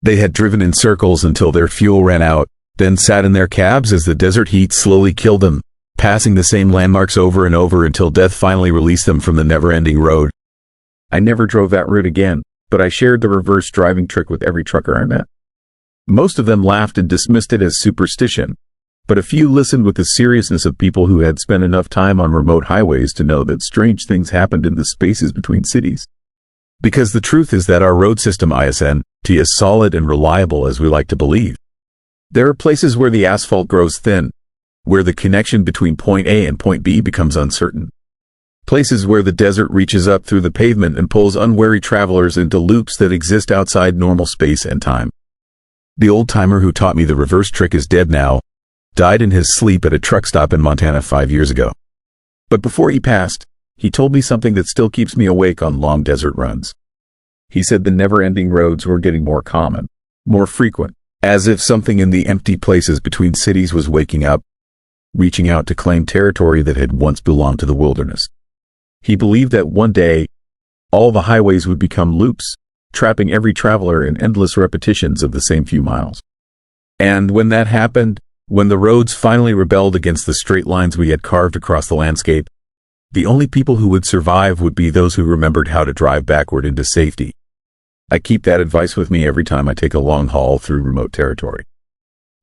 They had driven in circles until their fuel ran out, then sat in their cabs as the desert heat slowly killed them, passing the same landmarks over and over until death finally released them from the never-ending road. I never drove that route again, but I shared the reverse driving trick with every trucker I met. Most of them laughed and dismissed it as superstition, but a few listened with the seriousness of people who had spent enough time on remote highways to know that strange things happened in the spaces between cities. Because the truth is that our road system isn't as solid and reliable as we like to believe. There are places where the asphalt grows thin, where the connection between point A and point B becomes uncertain. Places where the desert reaches up through the pavement and pulls unwary travelers into loops that exist outside normal space and time. The old-timer who taught me the reverse trick is dead now, died in his sleep at a truck stop in Montana 5 years ago. But before he passed, he told me something that still keeps me awake on long desert runs. He said the never-ending roads were getting more common, more frequent, as if something in the empty places between cities was waking up, reaching out to claim territory that had once belonged to the wilderness. He believed that one day, all the highways would become loops, trapping every traveler in endless repetitions of the same few miles. And when that happened, when the roads finally rebelled against the straight lines we had carved across the landscape, the only people who would survive would be those who remembered how to drive backward into safety. I keep that advice with me every time I take a long haul through remote territory.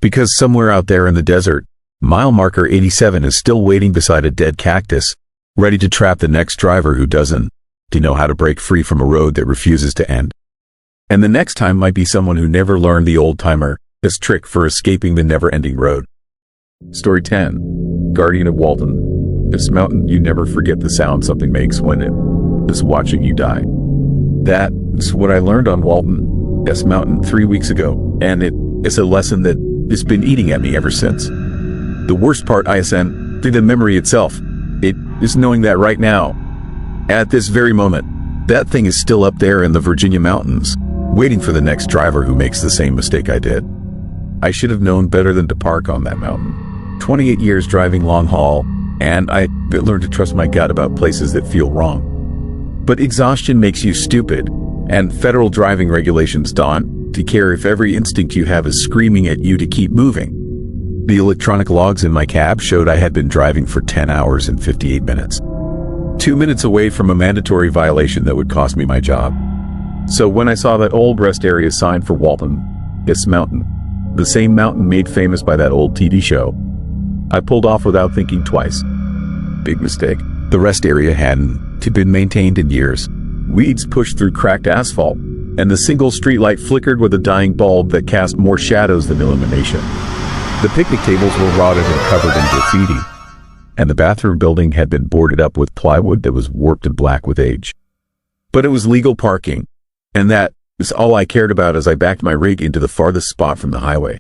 Because somewhere out there in the desert, mile marker 87 is still waiting beside a dead cactus, ready to trap the next driver who doesn't know how to break free from a road that refuses to end. And the next time might be someone who never learned the old-timer's This trick for escaping the never-ending road. Story 10. Guardian of Walton. This mountain, you never forget the sound something makes when it is watching you die. That is what I learned on Walton, this mountain 3 weeks ago, and it is a lesson that has been eating at me ever since. The worst part, ISN, through the memory itself, it is knowing that right now, at this very moment, that thing is still up there in the Virginia mountains, waiting for the next driver who makes the same mistake I did. I should have known better than to park on that mountain. 28 years driving long haul, and I learned to trust my gut about places that feel wrong. But exhaustion makes you stupid, and federal driving regulations don't care if every instinct you have is screaming at you to keep moving. The electronic logs in my cab showed I had been driving for 10 hours and 58 minutes. 2 minutes away from a mandatory violation that would cost me my job. So when I saw that old rest area sign for Walton, this mountain, the same mountain made famous by that old TV show, I pulled off without thinking twice. Big mistake. The rest area hadn't been maintained in years. Weeds pushed through cracked asphalt, and the single streetlight flickered with a dying bulb that cast more shadows than illumination. The picnic tables were rotted and covered in graffiti, and the bathroom building had been boarded up with plywood that was warped and black with age. But it was legal parking, and that is all I cared about as I backed my rig into the farthest spot from the highway.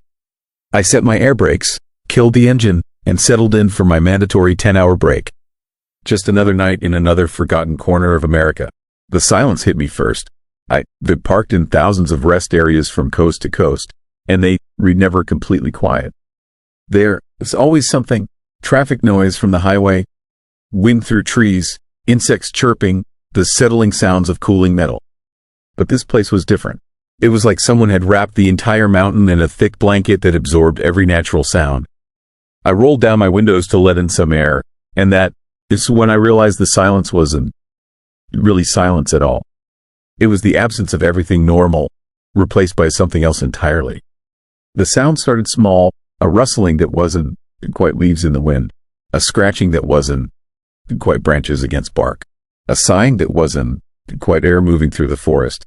I set my air brakes, killed the engine, and settled in for my mandatory 10-hour break. Just another night in another forgotten corner of America. The silence hit me first. I'd been parked in thousands of rest areas from coast to coast, and they were never completely quiet. There is always something: traffic noise from the highway, wind through trees, insects chirping, the settling sounds of cooling metal. But this place was different. It was like someone had wrapped the entire mountain in a thick blanket that absorbed every natural sound. I rolled down my windows to let in some air, and that is when I realized the silence wasn't really silence at all. It was the absence of everything normal, replaced by something else entirely. The sound started small, a rustling that wasn't quite leaves in the wind, a scratching that wasn't quite branches against bark, a sighing that wasn't quite air moving through the forest.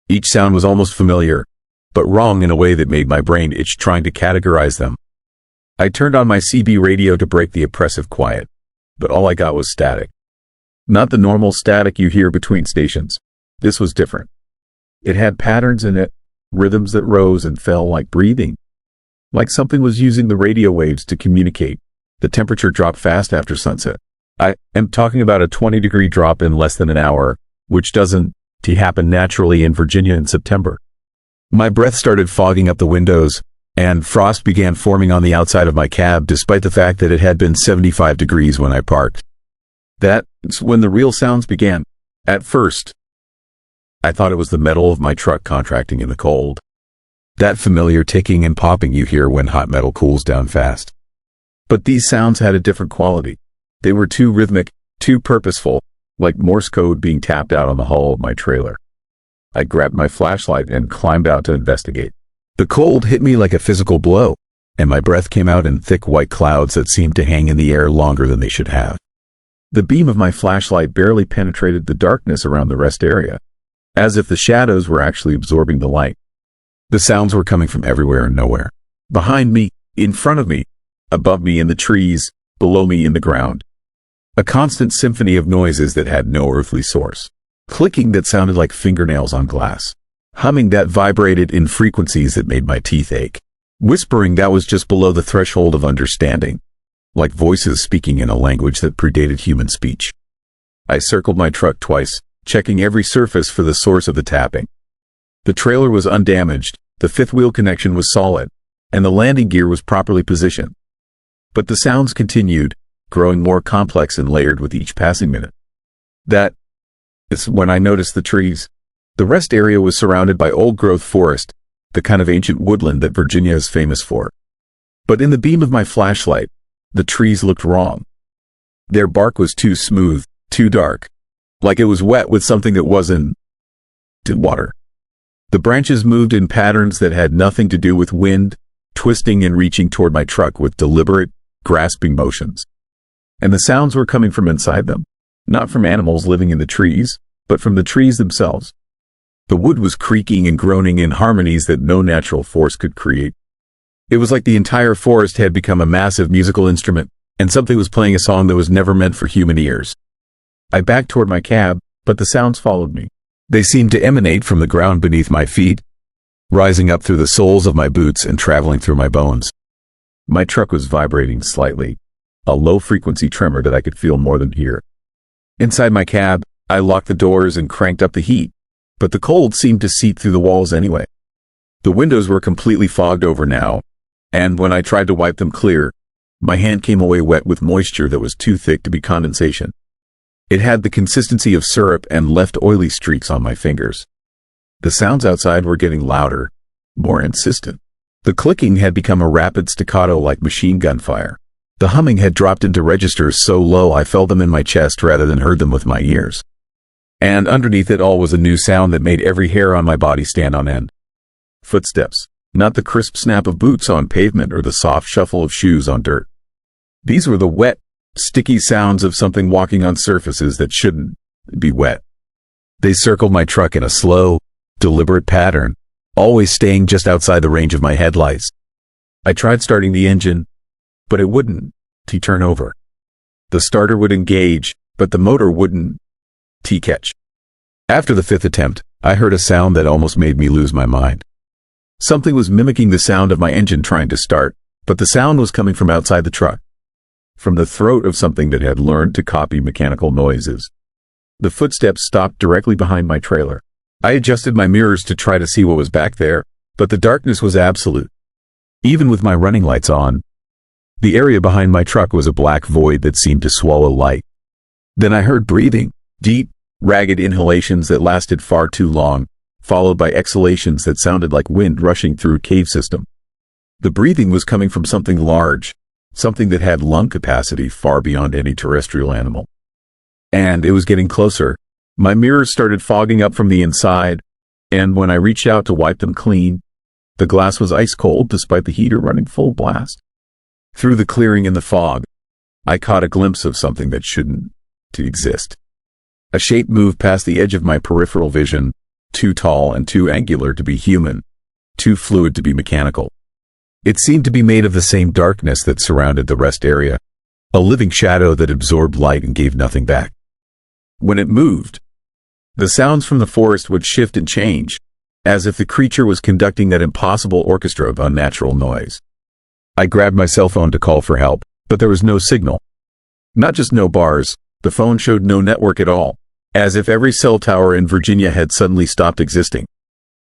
Each sound was almost familiar, but wrong in a way that made my brain itch trying to categorize them. I turned on my CB radio to break the oppressive quiet, but all I got was static. Not the normal static you hear between stations. This was different. It had patterns in it, rhythms that rose and fell like breathing. Like something was using the radio waves to communicate. The temperature dropped fast after sunset. I am talking about a 20-degree drop in less than an hour, which doesn't happen naturally in Virginia in September. My breath started fogging up the windows, and frost began forming on the outside of my cab despite the fact that it had been 75 degrees when I parked. That's when the real sounds began. At first, I thought it was the metal of my truck contracting in the cold. That familiar ticking and popping you hear when hot metal cools down fast. But these sounds had a different quality. They were too rhythmic, too purposeful, like Morse code being tapped out on the hull of my trailer. I grabbed my flashlight and climbed out to investigate. The cold hit me like a physical blow, and my breath came out in thick white clouds that seemed to hang in the air longer than they should have. The beam of my flashlight barely penetrated the darkness around the rest area, as if the shadows were actually absorbing the light. The sounds were coming from everywhere and nowhere. Behind me, in front of me, above me in the trees, below me in the ground. A constant symphony of noises that had no earthly source. Clicking that sounded like fingernails on glass. Humming that vibrated in frequencies that made my teeth ache. Whispering that was just below the threshold of understanding. Like voices speaking in a language that predated human speech. I circled my truck twice, checking every surface for the source of the tapping. The trailer was undamaged, the fifth wheel connection was solid, and the landing gear was properly positioned. But the sounds continued, growing more complex and layered with each passing minute. That is when I noticed the trees. The rest area was surrounded by old-growth forest, the kind of ancient woodland that Virginia is famous for. But in the beam of my flashlight, the trees looked wrong. Their bark was too smooth, too dark, like it was wet with something that wasn't water. The branches moved in patterns that had nothing to do with wind, twisting and reaching toward my truck with deliberate, grasping motions. And the sounds were coming from inside them, not from animals living in the trees, but from the trees themselves. The wood was creaking and groaning in harmonies that no natural force could create. It was like the entire forest had become a massive musical instrument, and something was playing a song that was never meant for human ears. I backed toward my cab, but the sounds followed me. They seemed to emanate from the ground beneath my feet, rising up through the soles of my boots and traveling through my bones. My truck was vibrating slightly, a low-frequency tremor that I could feel more than hear. Inside my cab, I locked the doors and cranked up the heat, but the cold seemed to seep through the walls anyway. The windows were completely fogged over now, and when I tried to wipe them clear, my hand came away wet with moisture that was too thick to be condensation. It had the consistency of syrup and left oily streaks on my fingers. The sounds outside were getting louder, more insistent. The clicking had become a rapid staccato like machine gun fire. The humming had dropped into registers so low I felt them in my chest rather than heard them with my ears. And underneath it all was a new sound that made every hair on my body stand on end. Footsteps, not the crisp snap of boots on pavement or the soft shuffle of shoes on dirt. These were the wet, sticky sounds of something walking on surfaces that shouldn't be wet. They circled my truck in a slow, deliberate pattern, always staying just outside the range of my headlights. I tried starting the engine, but it wouldn't turn over. The starter would engage, but the motor wouldn't catch. After the fifth attempt, I heard a sound that almost made me lose my mind. Something was mimicking the sound of my engine trying to start, but the sound was coming from outside the truck, from the throat of something that had learned to copy mechanical noises. The footsteps stopped directly behind my trailer. I adjusted my mirrors to try to see what was back there, but the darkness was absolute. Even with my running lights on, the area behind my truck was a black void that seemed to swallow light. Then I heard breathing, deep, ragged inhalations that lasted far too long, followed by exhalations that sounded like wind rushing through a cave system. The breathing was coming from something large, something that had lung capacity far beyond any terrestrial animal. And it was getting closer. My mirrors started fogging up from the inside, and when I reached out to wipe them clean, the glass was ice cold despite the heater running full blast. Through the clearing in the fog, I caught a glimpse of something that shouldn't exist. A shape moved past the edge of my peripheral vision, too tall and too angular to be human, too fluid to be mechanical. It seemed to be made of the same darkness that surrounded the rest area, a living shadow that absorbed light and gave nothing back. When it moved, the sounds from the forest would shift and change, as if the creature was conducting that impossible orchestra of unnatural noise. I grabbed my cell phone to call for help, but there was no signal. Not just no bars, the phone showed no network at all, as if every cell tower in Virginia had suddenly stopped existing.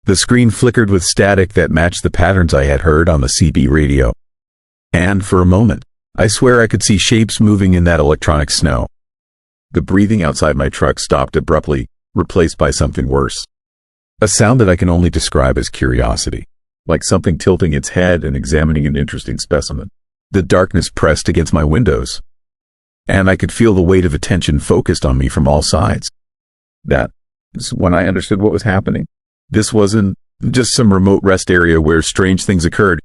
The screen flickered with static that matched the patterns I had heard on the CB radio. And for a moment, I swear I could see shapes moving in that electronic snow. The breathing outside my truck stopped abruptly, replaced by something worse. A sound that I can only describe as curiosity, like something tilting its head and examining an interesting specimen. The darkness pressed against my windows, and I could feel the weight of attention focused on me from all sides. That is when I understood what was happening. This wasn't just some remote rest area where strange things occurred.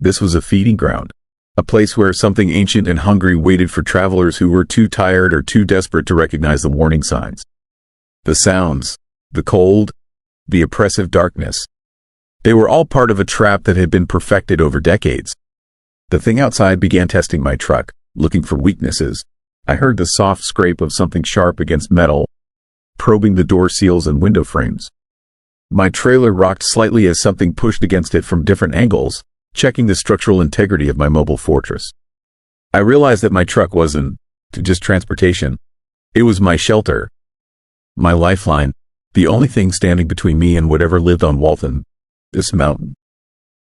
This was a feeding ground, a place where something ancient and hungry waited for travelers who were too tired or too desperate to recognize the warning signs. The sounds, the cold, the oppressive darkness. They were all part of a trap that had been perfected over decades. The thing outside began testing my truck, looking for weaknesses. I heard the soft scrape of something sharp against metal, probing the door seals and window frames. My trailer rocked slightly as something pushed against it from different angles, checking the structural integrity of my mobile fortress. I realized that my truck wasn't just transportation. It was my shelter, my lifeline, the only thing standing between me and whatever lived on Walton, this mountain.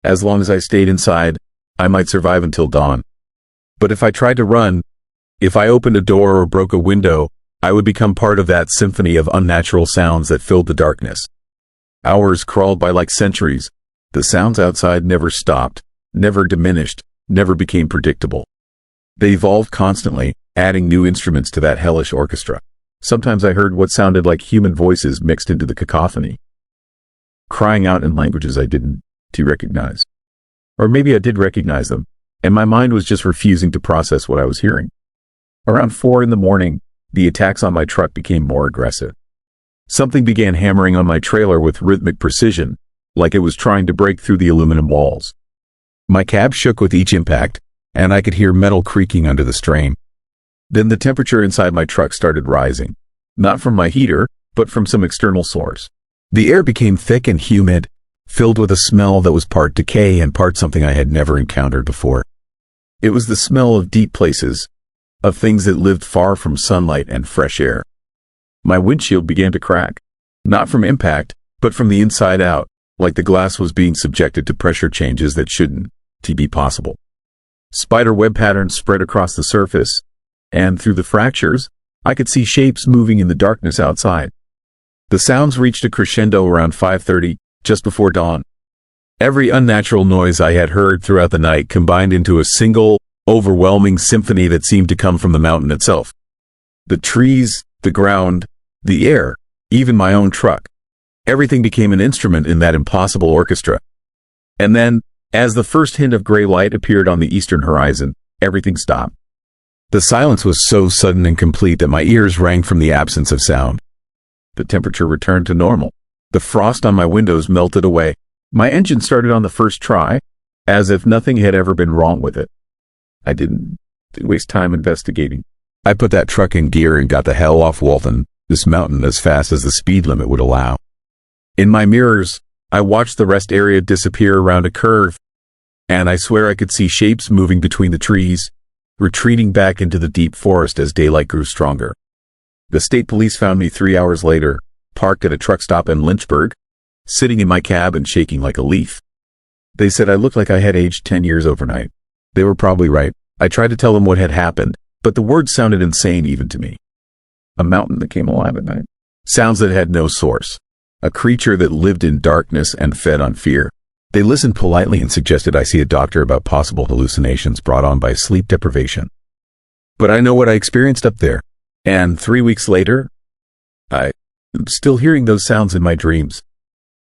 As long as I stayed inside, I might survive until dawn. But if I tried to run, if I opened a door or broke a window, I would become part of that symphony of unnatural sounds that filled the darkness. Hours crawled by like centuries. The sounds outside never stopped, never diminished, never became predictable. They evolved constantly, adding new instruments to that hellish orchestra. Sometimes I heard what sounded like human voices mixed into the cacophony, crying out in languages I didn't recognize. Or maybe I did recognize them, and my mind was just refusing to process what I was hearing. Around 4 in the morning, the attacks on my truck became more aggressive. Something began hammering on my trailer with rhythmic precision, like it was trying to break through the aluminum walls. My cab shook with each impact, and I could hear metal creaking under the strain. Then the temperature inside my truck started rising, not from my heater, but from some external source. The air became thick and humid, filled with a smell that was part decay and part something I had never encountered before. It was the smell of deep places, of things that lived far from sunlight and fresh air. My windshield began to crack, not from impact, but from the inside out, like the glass was being subjected to pressure changes that shouldn't be possible. Spider web patterns spread across the surface, and through the fractures, I could see shapes moving in the darkness outside. The sounds reached a crescendo around 5:30, just before dawn. Every unnatural noise I had heard throughout the night combined into a single, overwhelming symphony that seemed to come from the mountain itself. The trees, the ground, the air, even my own truck. Everything became an instrument in that impossible orchestra. And then, as the first hint of gray light appeared on the eastern horizon, everything stopped. The silence was so sudden and complete that my ears rang from the absence of sound. The temperature returned to normal. The frost on my windows melted away. My engine started on the first try, as if nothing had ever been wrong with it. I didn't waste time investigating. I put that truck in gear and got the hell off Walton, this mountain, as fast as the speed limit would allow. In my mirrors, I watched the rest area disappear around a curve, and I swear I could see shapes moving between the trees, retreating back into the deep forest as daylight grew stronger. The state police found me 3 hours later, parked at a truck stop in Lynchburg, sitting in my cab and shaking like a leaf. They said I looked like I had aged 10 years overnight. They were probably right. I tried to tell them what had happened, but the words sounded insane even to me. A mountain that came alive at night. Sounds that had no source. A creature that lived in darkness and fed on fear. They listened politely and suggested I see a doctor about possible hallucinations brought on by sleep deprivation. But I know what I experienced up there. And 3 weeks later, I'm still hearing those sounds in my dreams.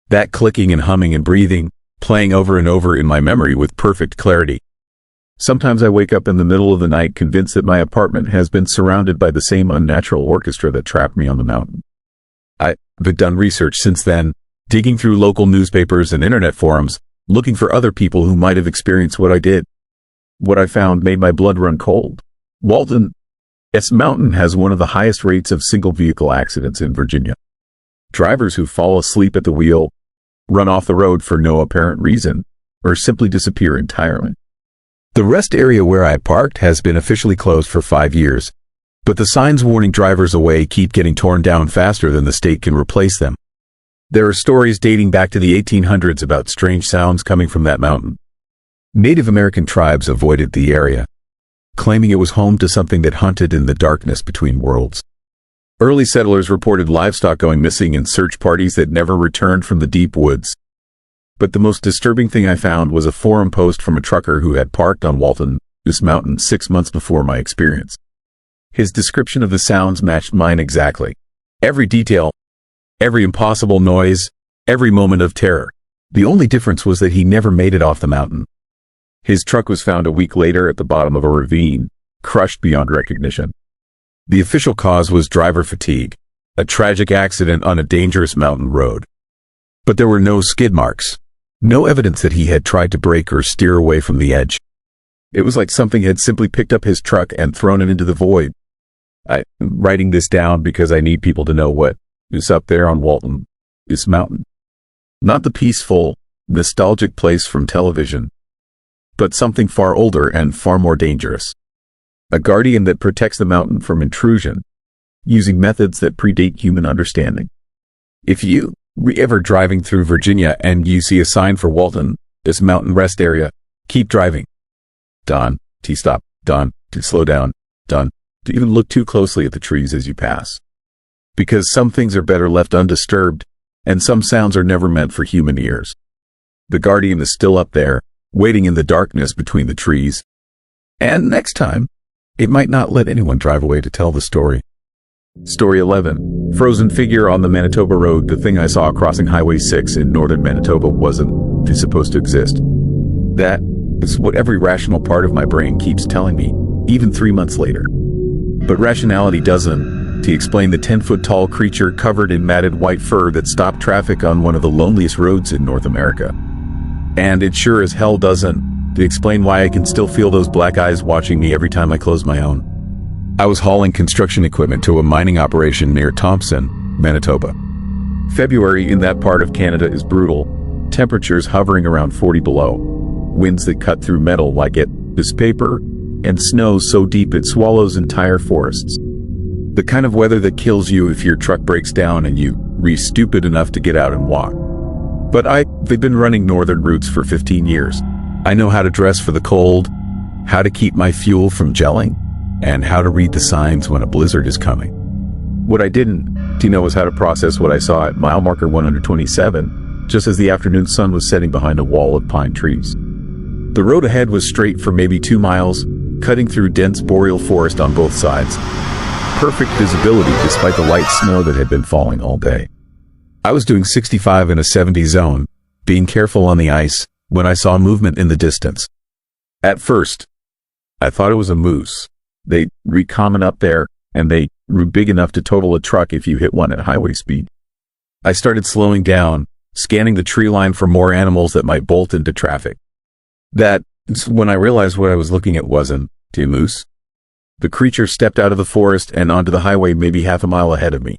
That clicking and humming and breathing, playing over and over in my memory with perfect clarity. Sometimes I wake up in the middle of the night convinced that my apartment has been surrounded by the same unnatural orchestra that trapped me on the mountain. I've done research since then, digging through local newspapers and internet forums, looking for other people who might have experienced what I did. What I found made my blood run cold. Walton's mountain has one of the highest rates of single-vehicle accidents in Virginia. Drivers who fall asleep at the wheel, run off the road for no apparent reason, or simply disappear entirely. The rest area where I parked has been officially closed for 5 years, but the signs warning drivers away keep getting torn down faster than the state can replace them. There are stories dating back to the 1800s about strange sounds coming from that mountain. Native American tribes avoided the area, claiming it was home to something that hunted in the darkness between worlds. Early settlers reported livestock going missing in search parties that never returned from the deep woods. But the most disturbing thing I found was a forum post from a trucker who had parked on Walton's mountain 6 months before my experience. His description of the sounds matched mine exactly. Every detail, every impossible noise, every moment of terror. The only difference was that he never made it off the mountain. His truck was found a week later at the bottom of a ravine, crushed beyond recognition. The official cause was driver fatigue, a tragic accident on a dangerous mountain road. But there were no skid marks, no evidence that he had tried to brake or steer away from the edge. It was like something had simply picked up his truck and thrown it into the void. I'm writing this down because I need people to know what is up there on Walton's mountain. Not the peaceful, nostalgic place from television, but something far older and far more dangerous. A guardian that protects the mountain from intrusion, using methods that predate human understanding. If you ever driving through Virginia and you see a sign for Walton, this mountain rest area, keep driving. Don't stop. Don't slow down. Don't even look too closely at the trees as you pass. Because some things are better left undisturbed, and some sounds are never meant for human ears. The guardian is still up there, waiting in the darkness between the trees. And next time, it might not let anyone drive away to tell the story. Story 11. Frozen figure on the Manitoba Road. The thing I saw crossing Highway 6 in northern Manitoba wasn't supposed to exist. That is what every rational part of my brain keeps telling me, even 3 months later. But rationality doesn't to explain the 10-foot-tall creature covered in matted white fur that stopped traffic on one of the loneliest roads in North America. And it sure as hell doesn't, to explain why I can still feel those black eyes watching me every time I close my own. I was hauling construction equipment to a mining operation near Thompson, Manitoba. February in that part of Canada is brutal, temperatures hovering around 40 below, winds that cut through metal like it is paper, and snow so deep it swallows entire forests. The kind of weather that kills you if your truck breaks down and you're stupid enough to get out and walk. But they've been running northern routes for 15 years. I know how to dress for the cold, how to keep my fuel from gelling, and how to read the signs when a blizzard is coming. What I didn't know was how to process what I saw at mile marker 127, just as the afternoon sun was setting behind a wall of pine trees. The road ahead was straight for maybe 2 miles, cutting through dense boreal forest on both sides. Perfect visibility despite the light snow that had been falling all day. I was doing 65 in a 70 zone, being careful on the ice, when I saw movement in the distance. At first, I thought it was a moose. They were common up there, and they were big enough to total a truck if you hit one at highway speed. I started slowing down, scanning the tree line for more animals that might bolt into traffic. That's when I realized what I was looking at wasn't a moose. The creature stepped out of the forest and onto the highway maybe half a mile ahead of me.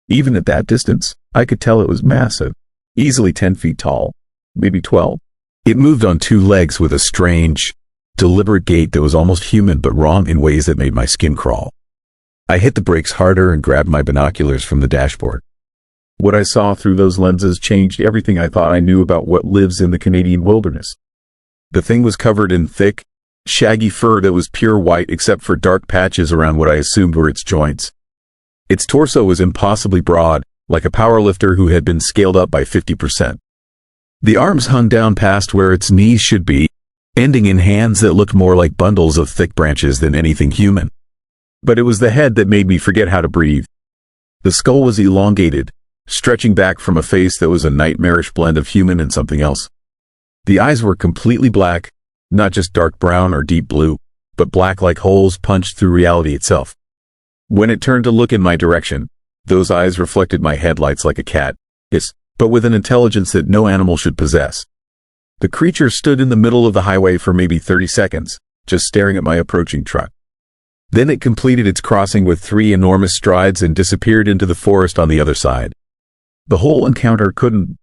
Even at that distance, I could tell it was massive, easily 10 feet tall, maybe 12. It moved on 2 legs with a strange, deliberate gait that was almost human but wrong in ways that made my skin crawl. I hit the brakes harder and grabbed my binoculars from the dashboard. What I saw through those lenses changed everything I thought I knew about what lives in the Canadian wilderness. The thing was covered in thick, shaggy fur that was pure white except for dark patches around what I assumed were its joints. Its torso was impossibly broad, like a powerlifter who had been scaled up by 50%. The arms hung down past where its knees should be, ending in hands that looked more like bundles of thick branches than anything human. But it was the head that made me forget how to breathe. The skull was elongated, stretching back from a face that was a nightmarish blend of human and something else. The eyes were completely black, not just dark brown or deep blue, but black like holes punched through reality itself. When it turned to look in my direction, those eyes reflected my headlights like a cat, but with an intelligence that no animal should possess. The creature stood in the middle of the highway for maybe 30 seconds, just staring at my approaching truck. Then it completed its crossing with 3 enormous strides and disappeared into the forest on the other side. The whole encounter couldn't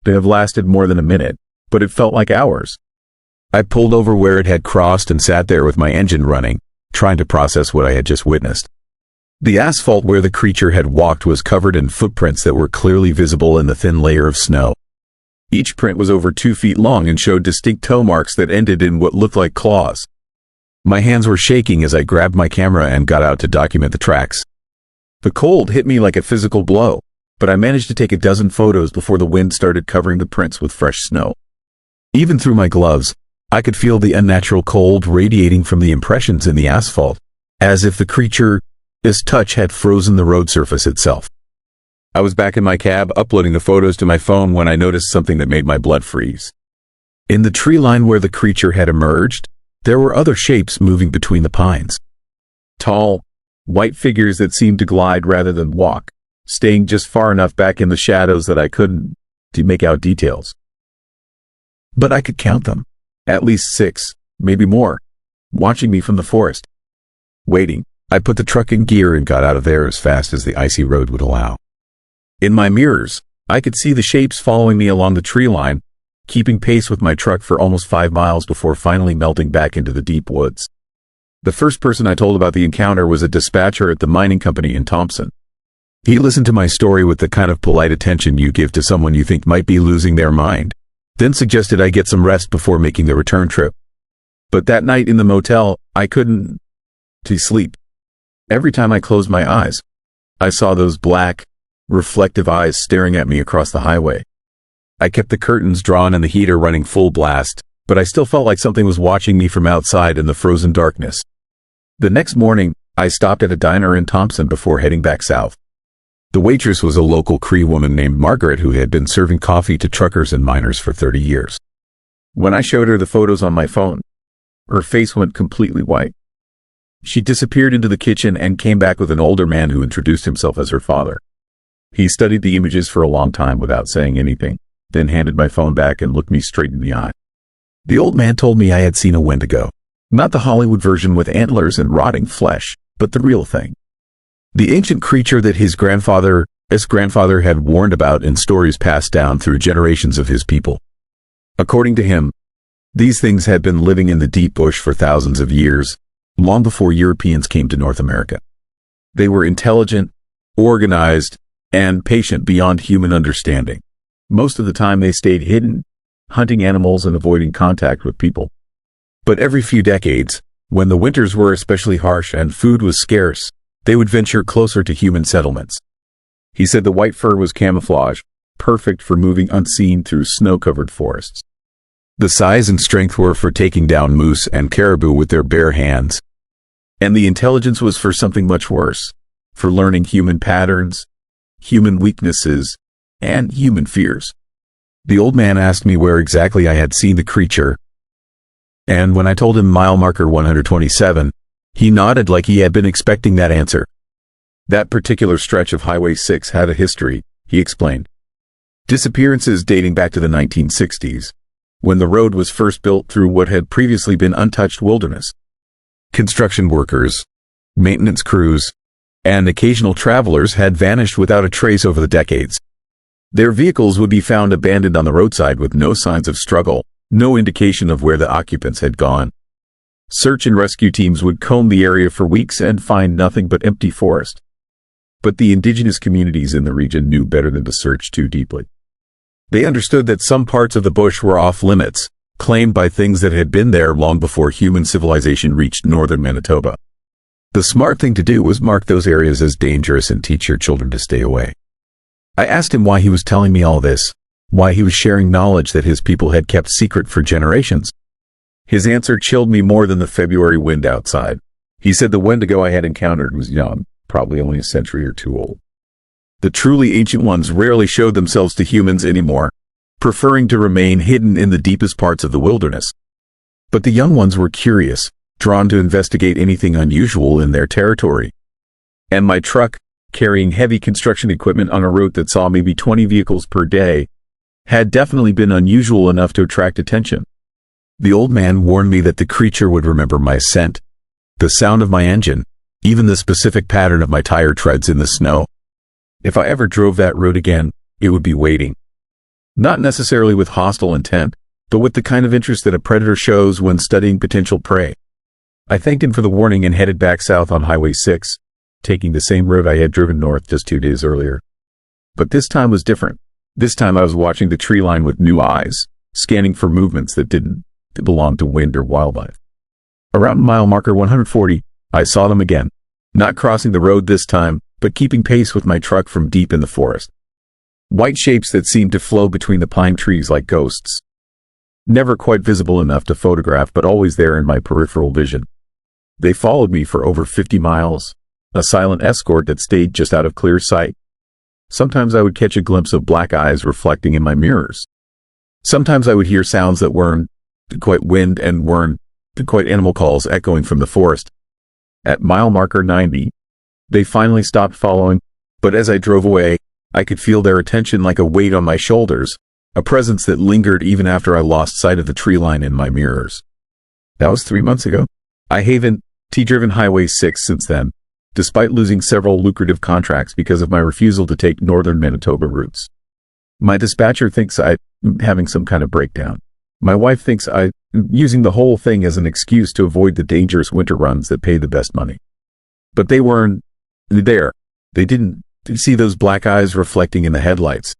have lasted more than a minute, but it felt like hours. I pulled over where it had crossed and sat there with my engine running, trying to process what I had just witnessed. The asphalt where the creature had walked was covered in footprints that were clearly visible in the thin layer of snow. Each print was over 2 feet long and showed distinct toe marks that ended in what looked like claws. My hands were shaking as I grabbed my camera and got out to document the tracks. The cold hit me like a physical blow, but I managed to take a dozen photos before the wind started covering the prints with fresh snow. Even through my gloves, I could feel the unnatural cold radiating from the impressions in the asphalt, as if the creature's touch had frozen the road surface itself. I was back in my cab uploading the photos to my phone when I noticed something that made my blood freeze. In the tree line where the creature had emerged, there were other shapes moving between the pines. Tall, white figures that seemed to glide rather than walk, staying just far enough back in the shadows that I couldn't make out details. But I could count them. At least 6, maybe more, watching me from the forest. Waiting, I put the truck in gear and got out of there as fast as the icy road would allow. In my mirrors, I could see the shapes following me along the tree line, keeping pace with my truck for almost 5 miles before finally melting back into the deep woods. The first person I told about the encounter was a dispatcher at the mining company in Thompson. He listened to my story with the kind of polite attention you give to someone you think might be losing their mind, then suggested I get some rest before making the return trip. But that night in the motel, I couldn't sleep. Every time I closed my eyes, I saw those black, reflective eyes staring at me across the highway. I kept the curtains drawn and the heater running full blast, but I still felt like something was watching me from outside in the frozen darkness. The next morning, I stopped at a diner in Thompson before heading back south. The waitress was a local Cree woman named Margaret who had been serving coffee to truckers and miners for 30 years. When I showed her the photos on my phone, her face went completely white. She disappeared into the kitchen and came back with an older man who introduced himself as her father. He studied the images for a long time without saying anything, then handed my phone back and looked me straight in the eye. The old man told me I had seen a Wendigo. Not the Hollywood version with antlers and rotting flesh, but the real thing. The ancient creature that his grandfather had warned about in stories passed down through generations of his people. According to him, these things had been living in the deep bush for thousands of years, long before Europeans came to North America. They were intelligent, organized, and patient beyond human understanding. Most of the time they stayed hidden, hunting animals and avoiding contact with people. But every few decades, when the winters were especially harsh and food was scarce, they would venture closer to human settlements. He said the white fur was camouflage, perfect for moving unseen through snow-covered forests. The size and strength were for taking down moose and caribou with their bare hands. And the intelligence was for something much worse, for learning human patterns, human weaknesses, and human fears. The old man asked me where exactly I had seen the creature, and when I told him mile marker 127, he nodded like he had been expecting that answer. That particular stretch of Highway 6 had a history, he explained. Disappearances dating back to the 1960s, when the road was first built through what had previously been untouched wilderness. Construction workers, maintenance crews, and occasional travelers had vanished without a trace over the decades. Their vehicles would be found abandoned on the roadside with no signs of struggle, no indication of where the occupants had gone. Search and rescue teams would comb the area for weeks and find nothing but empty forest. But the indigenous communities in the region knew better than to search too deeply. They understood that some parts of the bush were off limits, claimed by things that had been there long before human civilization reached northern Manitoba. The smart thing to do was mark those areas as dangerous and teach your children to stay away. I asked him why he was telling me all this, why he was sharing knowledge that his people had kept secret for generations. His answer chilled me more than the February wind outside. He said the Wendigo I had encountered was young, probably only a century or two old. The truly ancient ones rarely showed themselves to humans anymore, preferring to remain hidden in the deepest parts of the wilderness. But the young ones were curious, drawn to investigate anything unusual in their territory. And my truck, carrying heavy construction equipment on a route that saw maybe 20 vehicles per day, had definitely been unusual enough to attract attention. The old man warned me that the creature would remember my scent, the sound of my engine, even the specific pattern of my tire treads in the snow. If I ever drove that road again, it would be waiting. Not necessarily with hostile intent, but with the kind of interest that a predator shows when studying potential prey. I thanked him for the warning and headed back south on Highway 6, taking the same road I had driven north just 2 days earlier. But this time was different. This time I was watching the tree line with new eyes, scanning for movements that didn't belong to wind or wildlife. Around mile marker 140, I saw them again, not crossing the road this time, but keeping pace with my truck from deep in the forest. White shapes that seemed to flow between the pine trees like ghosts. Never quite visible enough to photograph, but always there in my peripheral vision. They followed me for over 50 miles, a silent escort that stayed just out of clear sight. Sometimes I would catch a glimpse of black eyes reflecting in my mirrors. Sometimes I would hear sounds that weren't quite wind and weren't quite animal calls echoing from the forest. At mile marker 90, they finally stopped following, but as I drove away, I could feel their attention like a weight on my shoulders, a presence that lingered even after I lost sight of the tree line in my mirrors. That was 3 months ago. I haven't driven Highway 6 since then, despite losing several lucrative contracts because of my refusal to take northern Manitoba routes. My dispatcher thinks I'm having some kind of breakdown. My wife thinks I'm using the whole thing as an excuse to avoid the dangerous winter runs that pay the best money. But they weren't there. They didn't see those black eyes reflecting in the headlights.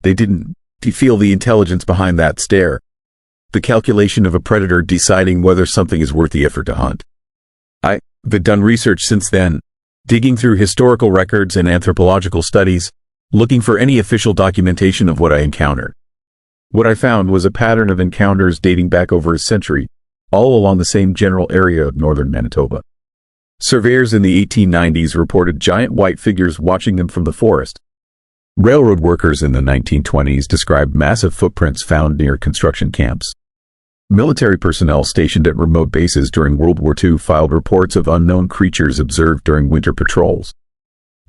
They didn't feel the intelligence behind that stare. The calculation of a predator deciding whether something is worth the effort to hunt. I've done research since then, digging through historical records and anthropological studies, looking for any official documentation of what I encountered. What I found was a pattern of encounters dating back over a century, all along the same general area of northern Manitoba. Surveyors in the 1890s reported giant white figures watching them from the forest. Railroad workers in the 1920s described massive footprints found near construction camps. Military personnel stationed at remote bases during World War II filed reports of unknown creatures observed during winter patrols.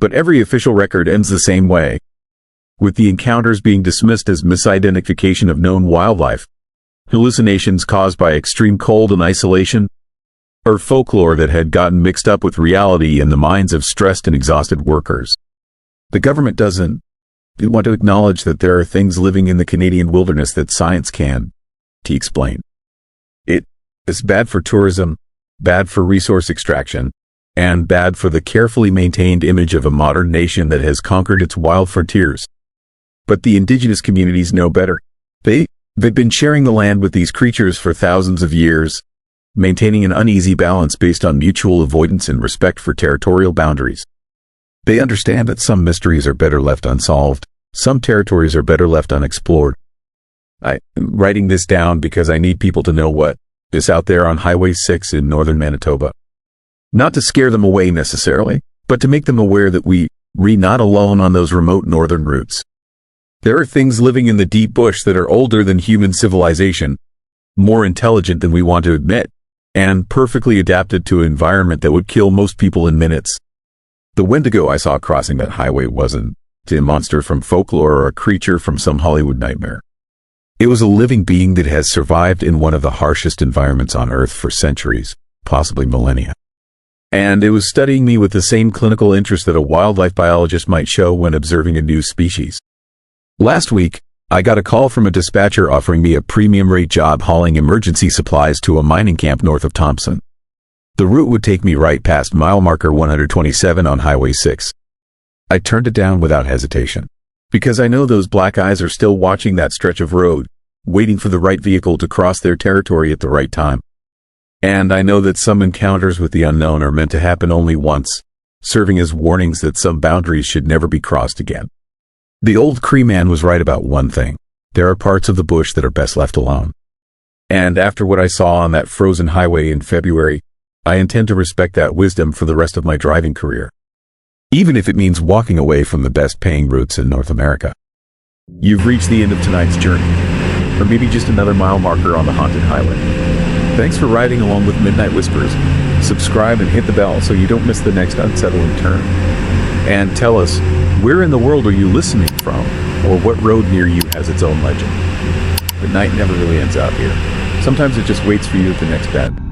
But every official record ends the same way, with the encounters being dismissed as misidentification of known wildlife, hallucinations caused by extreme cold and isolation, or folklore that had gotten mixed up with reality in the minds of stressed and exhausted workers. The government doesn't want to acknowledge that there are things living in the Canadian wilderness that science can, he explained. It is bad for tourism, bad for resource extraction, and bad for the carefully maintained image of a modern nation that has conquered its wild frontiers. But the indigenous communities know better. They've been sharing the land with these creatures for thousands of years, maintaining an uneasy balance based on mutual avoidance and respect for territorial boundaries. They understand that some mysteries are better left unsolved, some territories are better left unexplored. I'm writing this down because I need people to know what is out there on Highway 6 in northern Manitoba. Not to scare them away necessarily, but to make them aware that we're not alone on those remote northern routes. There are things living in the deep bush that are older than human civilization, more intelligent than we want to admit, and perfectly adapted to an environment that would kill most people in minutes. The Wendigo I saw crossing that highway wasn't a monster from folklore or a creature from some Hollywood nightmare. It was a living being that has survived in one of the harshest environments on Earth for centuries, possibly millennia. And it was studying me with the same clinical interest that a wildlife biologist might show when observing a new species. Last week, I got a call from a dispatcher offering me a premium rate job hauling emergency supplies to a mining camp north of Thompson. The route would take me right past mile marker 127 on Highway 6. I turned it down without hesitation, because I know those black eyes are still watching that stretch of road, waiting for the right vehicle to cross their territory at the right time. And I know that some encounters with the unknown are meant to happen only once, serving as warnings that some boundaries should never be crossed again. The old Cree man was right about one thing. There are parts of the bush that are best left alone. And after what I saw on that frozen highway in February, I intend to respect that wisdom for the rest of my driving career, even if it means walking away from the best-paying routes in North America. You've reached the end of tonight's journey, or maybe just another mile marker on the haunted highway. Thanks for riding along with Midnight Whispers. Subscribe and hit the bell so you don't miss the next unsettling turn. And tell us, where in the world are you listening from, or what road near you has its own legend? The night never really ends out here. Sometimes it just waits for you at the next bend.